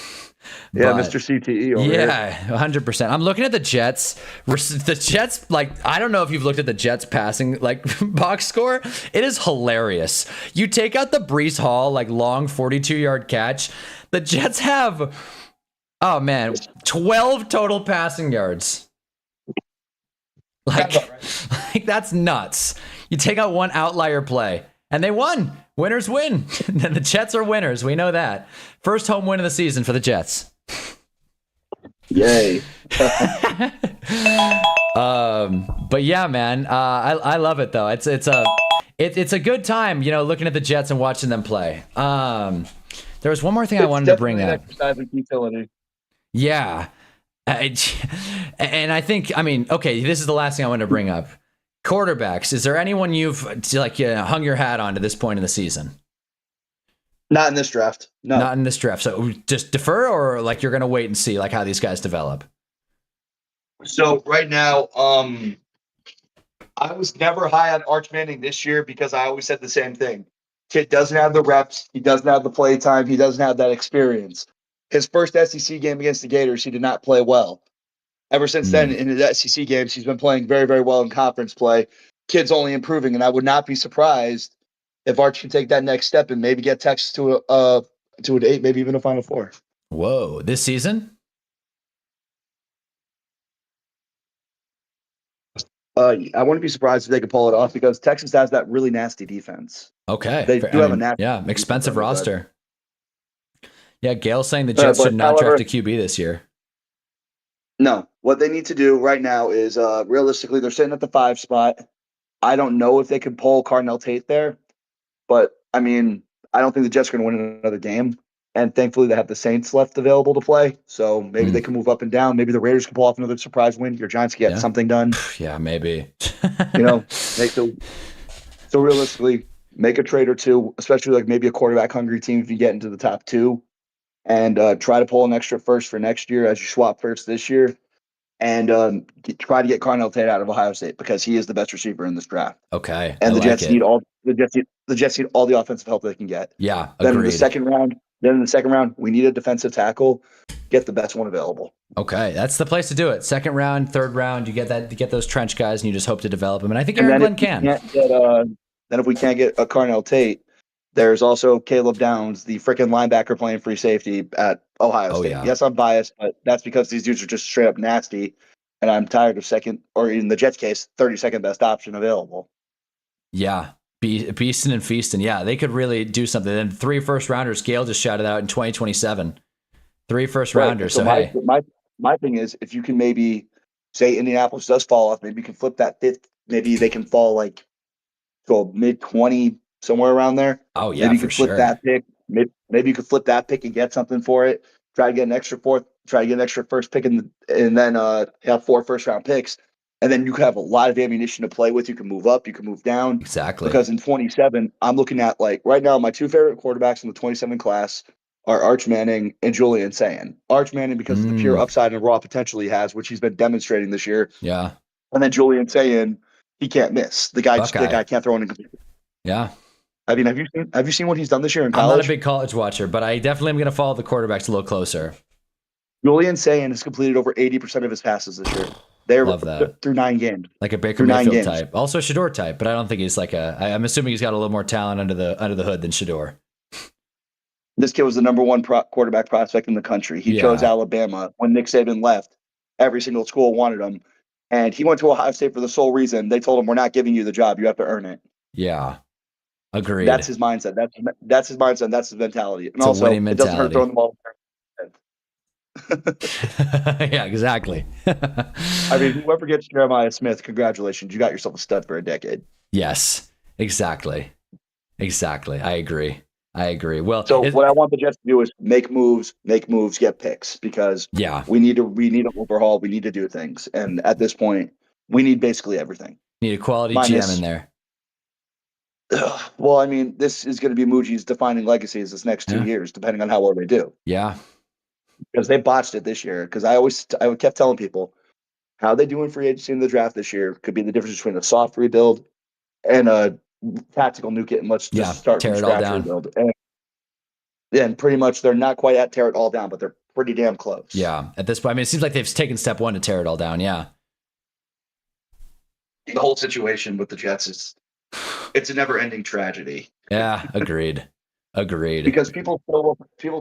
Mr. CTE over here. 100%. I'm looking at the Jets. The Jets, like, I don't know if you've looked at the Jets passing, like, box score. It is hilarious. You take out the Breece Hall, like, long 42-yard catch. The Jets have, 12 total passing yards. Like that's nuts. You take out one outlier play, and they won. Winners win. The Jets are winners. We know that. First home win of the season for the Jets. Yay. But yeah, man, I love it though. It's a good time, looking at the Jets and watching them play. There was one more thing I wanted to bring up. Yeah. And I think, okay, this is the last thing I wanted to bring up. Quarterbacks, is there anyone you've hung your hat on to this point in the season? Not in this draft. No. Not in this draft. So just defer, or like you're going to wait and see like how these guys develop? So right now, I was never high on Arch Manning this year because I always said the same thing. Kid doesn't have the reps. He doesn't have the play time. He doesn't have that experience. His first SEC game against the Gators, he did not play well. Ever since then, in his SEC games, he's been playing very, very well in conference play. Kid's only improving, and I would not be surprised if Arch can take that next step and maybe get Texas to an 8, maybe even a Final Four. Whoa, this season? I wouldn't be surprised if they could pull it off because Texas has that really nasty defense. Okay. They do have a nasty expensive defense, roster. Yeah, Gail's saying the Jets should not draft a QB this year. No, what they need to do right now is realistically, they're sitting at the 5 spot. I don't know if they could pull Carnell Tate there, but I mean, I don't think the Jets are going to win another game. And thankfully, they have the Saints left available to play. So maybe they can move up and down. Maybe the Raiders can pull off another surprise win. Your Giants can get something done. Yeah, maybe. So realistically, make a trade or two, especially like maybe a quarterback hungry team if you get into the top 2, and try to pull an extra first for next year as you swap first this year, and try to get Carnell Tate out of Ohio State because he is the best receiver in this draft. Okay, and the Jets need all the offensive help they can get. Yeah, Then agreed. in the second round, we need a defensive tackle. Get the best one available. Okay, that's the place to do it. Second round, third round, you get those trench guys, and you just hope to develop them. And I think Aaron Glenn can. Then if we can't get a Carnell Tate, there's also Caleb Downs, the freaking linebacker playing free safety at Ohio State. Yeah. Yes, I'm biased, but that's because these dudes are just straight up nasty, and I'm tired of second, or in the Jets case, 32nd best option available. Yeah. Beastin' and feasting. Yeah, they could really do something. And 3 first rounders, Gail just shouted out in 2027. 3 first rounders. So hey. My thing is, if you can maybe say Indianapolis does fall off, maybe you can flip that 5th. Maybe they can fall like to a mid-20, somewhere around there. Oh yeah, maybe you could flip that pick. Maybe you could flip that pick and get something for it. Try to get an extra 4th. Try to get an extra first pick, and then have 4 first-round picks. And then you could have a lot of ammunition to play with. You can move up, you can move down. Exactly. Because in 27, I'm looking at, like, right now, my 2 favorite quarterbacks in the 27 class are Arch Manning and Julian Sayin. Arch Manning because of the pure upside and raw potential he has, which he's been demonstrating this year. Yeah. And then Julian Sayin, he can't miss. The guy can't throw in. Yeah. I mean, have you seen what he's done this year in college? I'm not a big college watcher, but I definitely am going to follow the quarterbacks a little closer. Julian Sayin has completed over 80% of his passes this year. Love that. Through 9 games. Like a Baker Mayfield type. Also Shador type, but I don't think he's like I'm assuming he's got a little more talent under the hood than Shador. This kid was the number 1 quarterback prospect in the country. He chose Alabama when Nick Saban left. Every single school wanted him. And he went to Ohio State for the sole reason they told him, we're not giving you the job. You have to earn it. Yeah. Agreed. That's his mindset. That's his mindset. That's his mentality. And it's also, it doesn't hurt throwing the ball. Yeah, exactly. I mean, whoever gets Jeremiah Smith, congratulations. You got yourself a stud for a decade. Yes, exactly. I agree. Well, so what I want the Jets to do is make moves, get picks, because we need to overhaul. We need to do things. And at this point, we need basically everything. Need a quality GM in there. Well, I mean, this is going to be Muji's defining legacies this next 2 years, depending on how well they do. Yeah. Because they botched it this year. Because I kept telling people how they do in free agency in the draft this year could be the difference between a soft rebuild and a tactical nuke it and let's just start tear from it all scratch down. rebuild. And pretty much they're not quite at tear it all down, but they're pretty damn close. Yeah. At this point, I mean, it seems like they've taken step 1 to tear it all down. Yeah. The whole situation with the Jets it's a never-ending tragedy. Yeah, agreed. Because people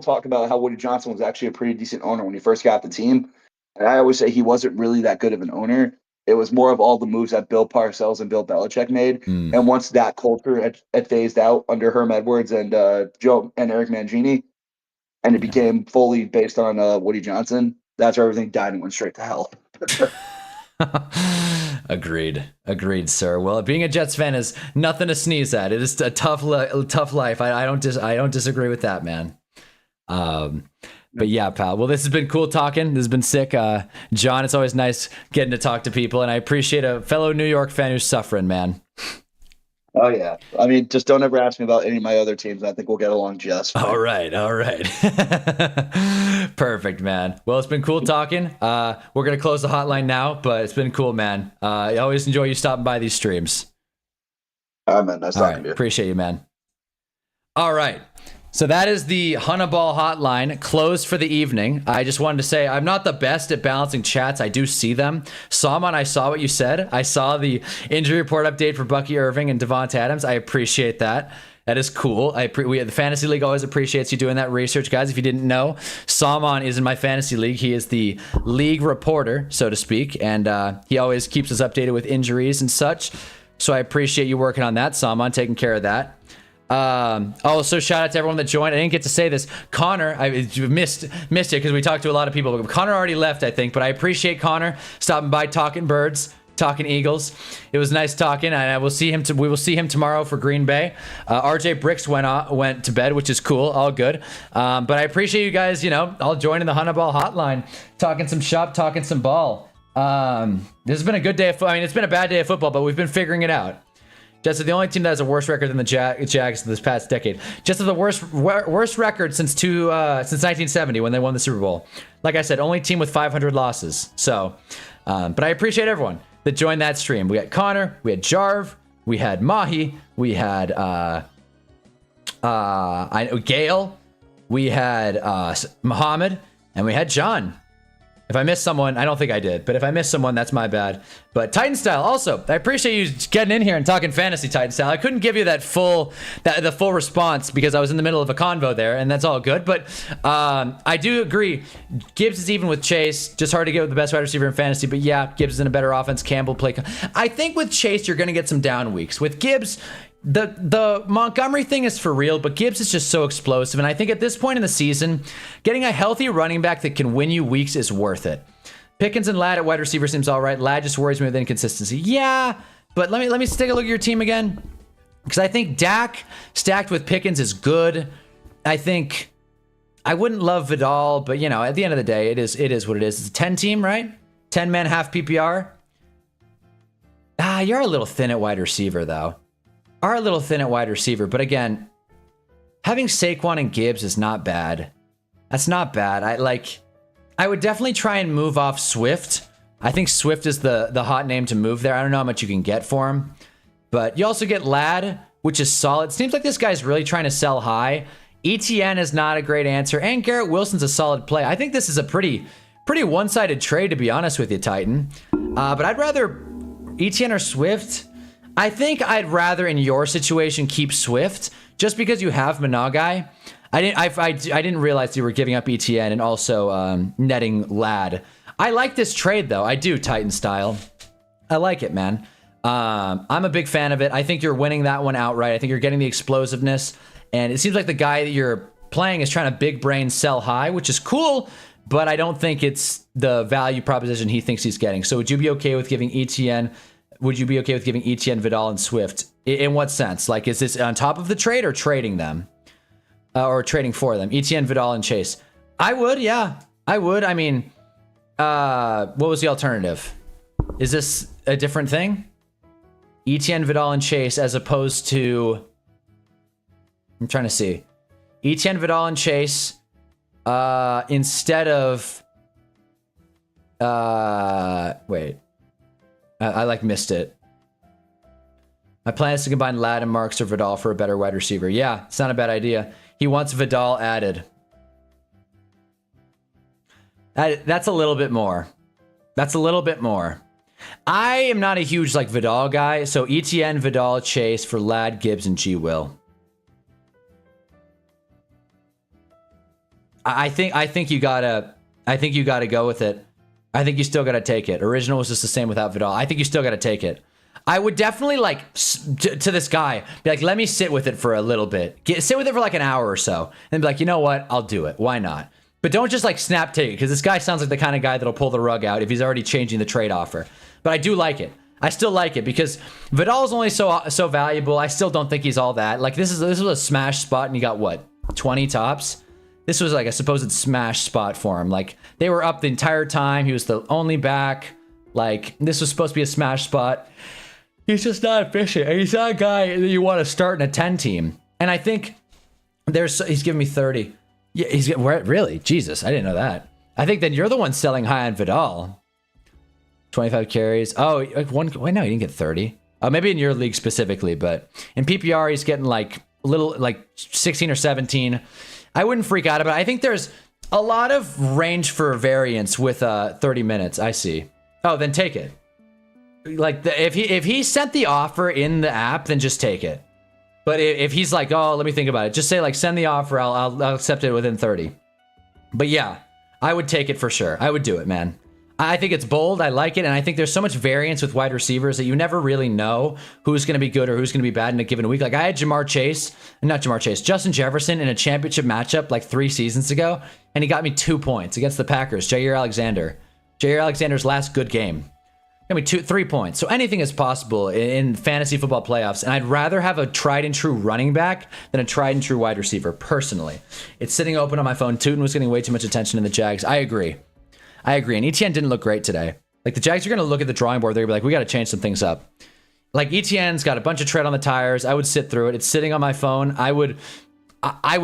talk about how Woody Johnson was actually a pretty decent owner when he first got the team. And I always say he wasn't really that good of an owner. It was more of all the moves that Bill Parcells and Bill Belichick made. And once that culture had phased out under Herm Edwards and Joe and Eric Mangini, and it became fully based on Woody Johnson, that's where everything died and went straight to hell. Agreed, sir. Well, being a Jets fan is nothing to sneeze at. It is a tough life. I don't disagree with that, man. But yeah, pal. Well, this has been cool talking. This has been sick. John, it's always nice getting to talk to people, and I appreciate a fellow New York fan who's suffering, man. Oh, yeah. I mean, just don't ever ask me about any of my other teams. I think we'll get along just fine. All right. Perfect, man. Well, it's been cool talking. We're gonna close the hotline now, but it's been cool, man. I always enjoy you stopping by these streams. All right, man. Nice All talking right, to you. appreciate you, man. All right. So that is the Hunnaball hotline closed for the evening. I just wanted to say I'm not the best at balancing chats. I do see them. Salman, I saw what you said. I saw the injury report update for Bucky Irving and Devonta Adams. I appreciate that. That is cool. The Fantasy League always appreciates you doing that research, guys. If you didn't know, Salman is in my Fantasy League. He is the league reporter, so to speak, and he always keeps us updated with injuries and such. So I appreciate you working on that, Salman, taking care of that. Also, shout out to everyone that joined. I didn't get to say this. Connor, I missed it because we talked to a lot of people. Connor already left, I think, but I appreciate Connor stopping by, talking birds, talking Eagles. It was nice talking, and we will see him tomorrow for Green Bay. RJ Bricks went to bed, which is cool. All good. But I appreciate you guys, all joining the Hunnaball hotline, talking some shop, talking some ball. This has been a good day of football. I mean, it's been a bad day of football, but we've been figuring it out. Jets are the only team that has a worse record than the Jags this past decade. Jets are the worst record since 1970 when they won the Super Bowl. Like I said, only team with 500 losses. So, but I appreciate everyone that joined that stream. We had Connor, we had Jarv, we had Mahi, we had Gail, we had Muhammad, and we had John. If I missed someone, I don't think I did, but if I missed someone, that's my bad. But Titan Style, also, I appreciate you getting in here and talking fantasy, Titan Style. I couldn't give you the full response because I was in the middle of a convo there, and that's all good. But I do agree, Gibbs is even with Chase. Just hard to get with the best wide receiver in fantasy, but yeah, Gibbs is in a better offense. Campbell play. I think with Chase, you're going to get some down weeks. With Gibbs, the Montgomery thing is for real, but Gibbs is just so explosive, and I think at this point in the season, getting a healthy running back that can win you weeks is worth it. Pickens and Ladd at wide receiver seems all right. Ladd just worries me with inconsistency. Yeah, but let me take a look at your team again, because I think Dak stacked with Pickens is good. I think I wouldn't love Vidal, but at the end of the day, it is what it is. It's a 10 team, right? 10-man half PPR. You're a little thin at wide receiver though. But again, having Saquon and Gibbs is not bad. That's not bad. I would definitely try and move off Swift. I think Swift is the hot name to move there. I don't know how much you can get for him, but you also get Ladd, which is solid. Seems like this guy's really trying to sell high. ETN is not a great answer, and Garrett Wilson's a solid play. I think this is a pretty one-sided trade, to be honest with you, Titan. But I'd rather ETN or Swift. I think I'd rather, in your situation, keep Swift just because you have Managai. I didn't realize you were giving up ETN and also netting Ladd. I like this trade though. I do, Titan Style. I like it, man. I'm a big fan of it. I think you're winning that one outright. I think you're getting the explosiveness, and it seems like the guy that you're playing is trying to big brain sell high, which is cool, but I don't think it's the value proposition he thinks he's getting. So would you be okay with giving ETN? Would you be okay with giving ETN, Vidal, and Swift? In what sense? Like, is this on top of the trade or trading them? Or trading for them? ETN, Vidal, and Chase. I would, yeah. I would. I mean, what was the alternative? Is this a different thing? ETN, Vidal, and Chase as opposed to... I'm trying to see. ETN, Vidal, and Chase instead of... wait. I missed it. My plan is to combine Ladd and Marks or Vidal for a better wide receiver. Yeah, it's not a bad idea. He wants Vidal added. That's a little bit more. I am not a huge Vidal guy, so ETN, Vidal, Chase for Ladd, Gibbs, and G. Will. I think you gotta go with it. I think you still gotta take it. Original was just the same without Vidal. I think you still gotta take it. I would definitely to this guy be like, let me sit with it for a little bit. Sit with it for an hour or so, and be like, you know what? I'll do it. Why not? But don't just snap take it, because this guy sounds like the kind of guy that'll pull the rug out if he's already changing the trade offer. But I do like it. I still like it because Vidal is only so valuable. I still don't think he's all that. This was a smash spot, and you got what, 20 tops? This was a supposed smash spot for him. They were up the entire time. He was the only back. This was supposed to be a smash spot. He's just not efficient. And he's not a guy that you want to start in a 10 team. And I think he's giving me 30. Yeah, he's where really? Jesus, I didn't know that. I think then you're the one selling high on Vidal. 25 carries. Oh, like one. Wait, no, he didn't get 30. Maybe in your league specifically, but in PPR he's getting like little, like 16 or 17. I wouldn't freak out about it. I think there's a lot of range for variance with 30 minutes. I see. Oh, then take it. Like if he sent the offer in the app, then just take it. But if he's like, oh, let me think about it, just say like, send the offer. I'll accept it within 30. But yeah, I would take it for sure. I would do it, man. I think it's bold. I like it. And I think there's so much variance with wide receivers that you never really know who's going to be good or who's going to be bad in a given week. Like I had Justin Jefferson in a championship matchup like 3 seasons ago. And he got me 2 points against the Packers. Jair Alexander's last good game. Got me 3 points. So anything is possible in fantasy football playoffs. And I'd rather have a tried and true running back than a tried and true wide receiver, personally. It's sitting open on my phone. Tootin was getting way too much attention in the Jags. I agree. And ETN didn't look great today. Like the Jags are going to look at the drawing board. They're going to be like, we got to change some things up. Like ETN's got a bunch of tread on the tires. I would sit through it. It's sitting on my phone. I would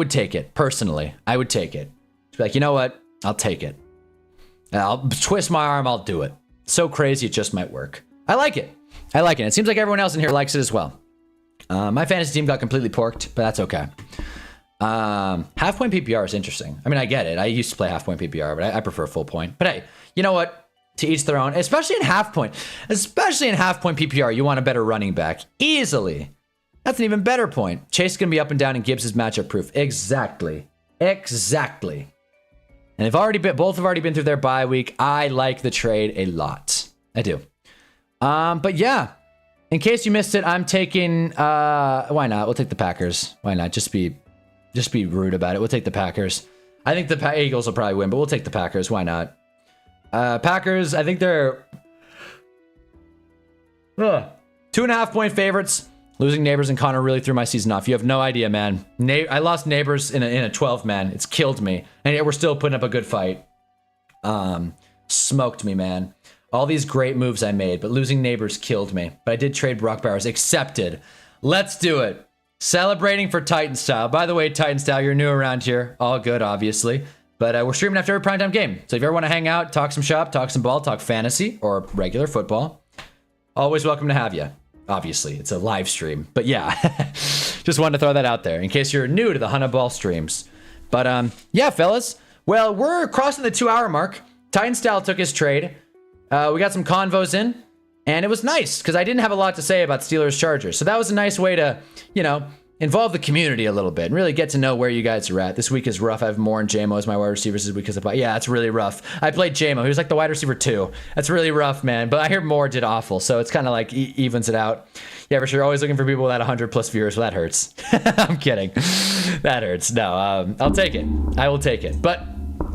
take it personally. I would take it. Just be like, you know what? I'll take it. And I'll twist my arm. I'll do it. So crazy, it just might work. I like it. It seems like everyone else in here likes it as well. My fantasy team got completely porked, but that's okay. Half point PPR is interesting. I mean, I get it. I used to play half point PPR, but I prefer full point. But hey, you know what? To each their own, especially in half point PPR, you want a better running back. Easily. That's an even better point. Chase is going to be up and down and Gibbs is matchup proof. Exactly. And both have already been through their bye week. I like the trade a lot. I do. But yeah, in case you missed it, I'm taking, why not? We'll take the Packers. Why not? Just be rude about it. We'll take the Packers. I think the Eagles will probably win, but we'll take the Packers. Why not? Packers, I think they're 2.5 point favorites. Losing Neighbors and Connor really threw my season off. You have no idea, man. I lost Neighbors in a 12-man. It's killed me. And yet we're still putting up a good fight. Smoked me, man. All these great moves I made, but losing Neighbors killed me. But I did trade Brock Bowers. Accepted. Let's do it. Celebrating for Titan Style. By the way, Titan Style, you're new around here. All good, obviously. But we're streaming after every primetime game. So if you ever want to hang out, talk some shop, talk some ball, talk fantasy, or regular football, always welcome to have you. Obviously, it's a live stream. But yeah, just wanted to throw that out there in case you're new to the Hunnaball streams. But yeah, fellas. Well, we're crossing the 2-hour mark. Titan Style took his trade. We got some convos in. And it was nice because I didn't have a lot to say about Steelers Chargers. So that was a nice way to, involve the community a little bit and really get to know where you guys are at. This week is rough. I have Moore and JMO as my wide receivers this week. Yeah, it's really rough. I played JMO. He was like the wide receiver 2. That's really rough, man. But I hear Moore did awful. So it's kind of like evens it out. Yeah, for sure. Always looking for people with that 100+ viewers. Well, that hurts. I'm kidding. That hurts. No, I'll take it. I will take it. But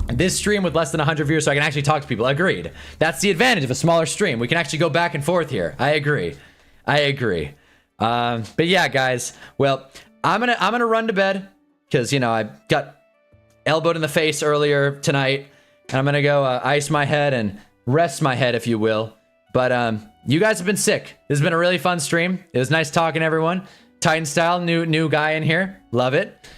this stream with less than 100 viewers, so I can actually talk to people. Agreed. That's the advantage of a smaller stream. We can actually go back and forth here. I agree. But yeah, guys. Well, I'm gonna run to bed because I got elbowed in the face earlier tonight, and I'm gonna go ice my head and rest my head, if you will. But you guys have been sick. This has been a really fun stream. It was nice talking to everyone. Titan Style, new guy in here. Love it.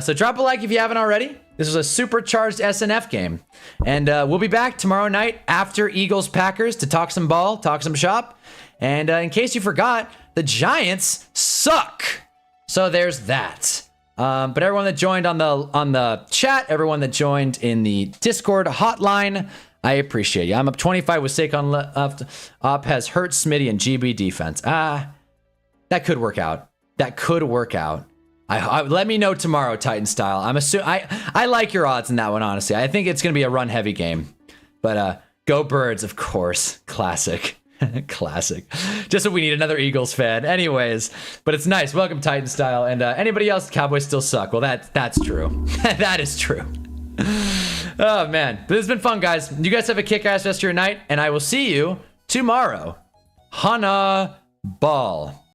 So drop a like if you haven't already. This was a supercharged SNF game. And we'll be back tomorrow night after Eagles-Packers to talk some ball, talk some shop. And in case you forgot, the Giants suck. So there's that. But everyone that joined on the chat, everyone that joined in the Discord hotline, I appreciate you. I'm up 25 with Saquon left. Up has hurt Smitty and GB defense. That could work out. Let me know tomorrow, Titan Style. I like your odds in that one, honestly. I think it's going to be a run-heavy game. But go Birds, of course. Classic. Just so we need another Eagles fan. Anyways, but it's nice. Welcome, Titan Style. And anybody else, Cowboys still suck. Well, that's true. That is true. Oh, man. This has been fun, guys. You guys have a kick-ass rest of your night, and I will see you tomorrow. Hunnaball.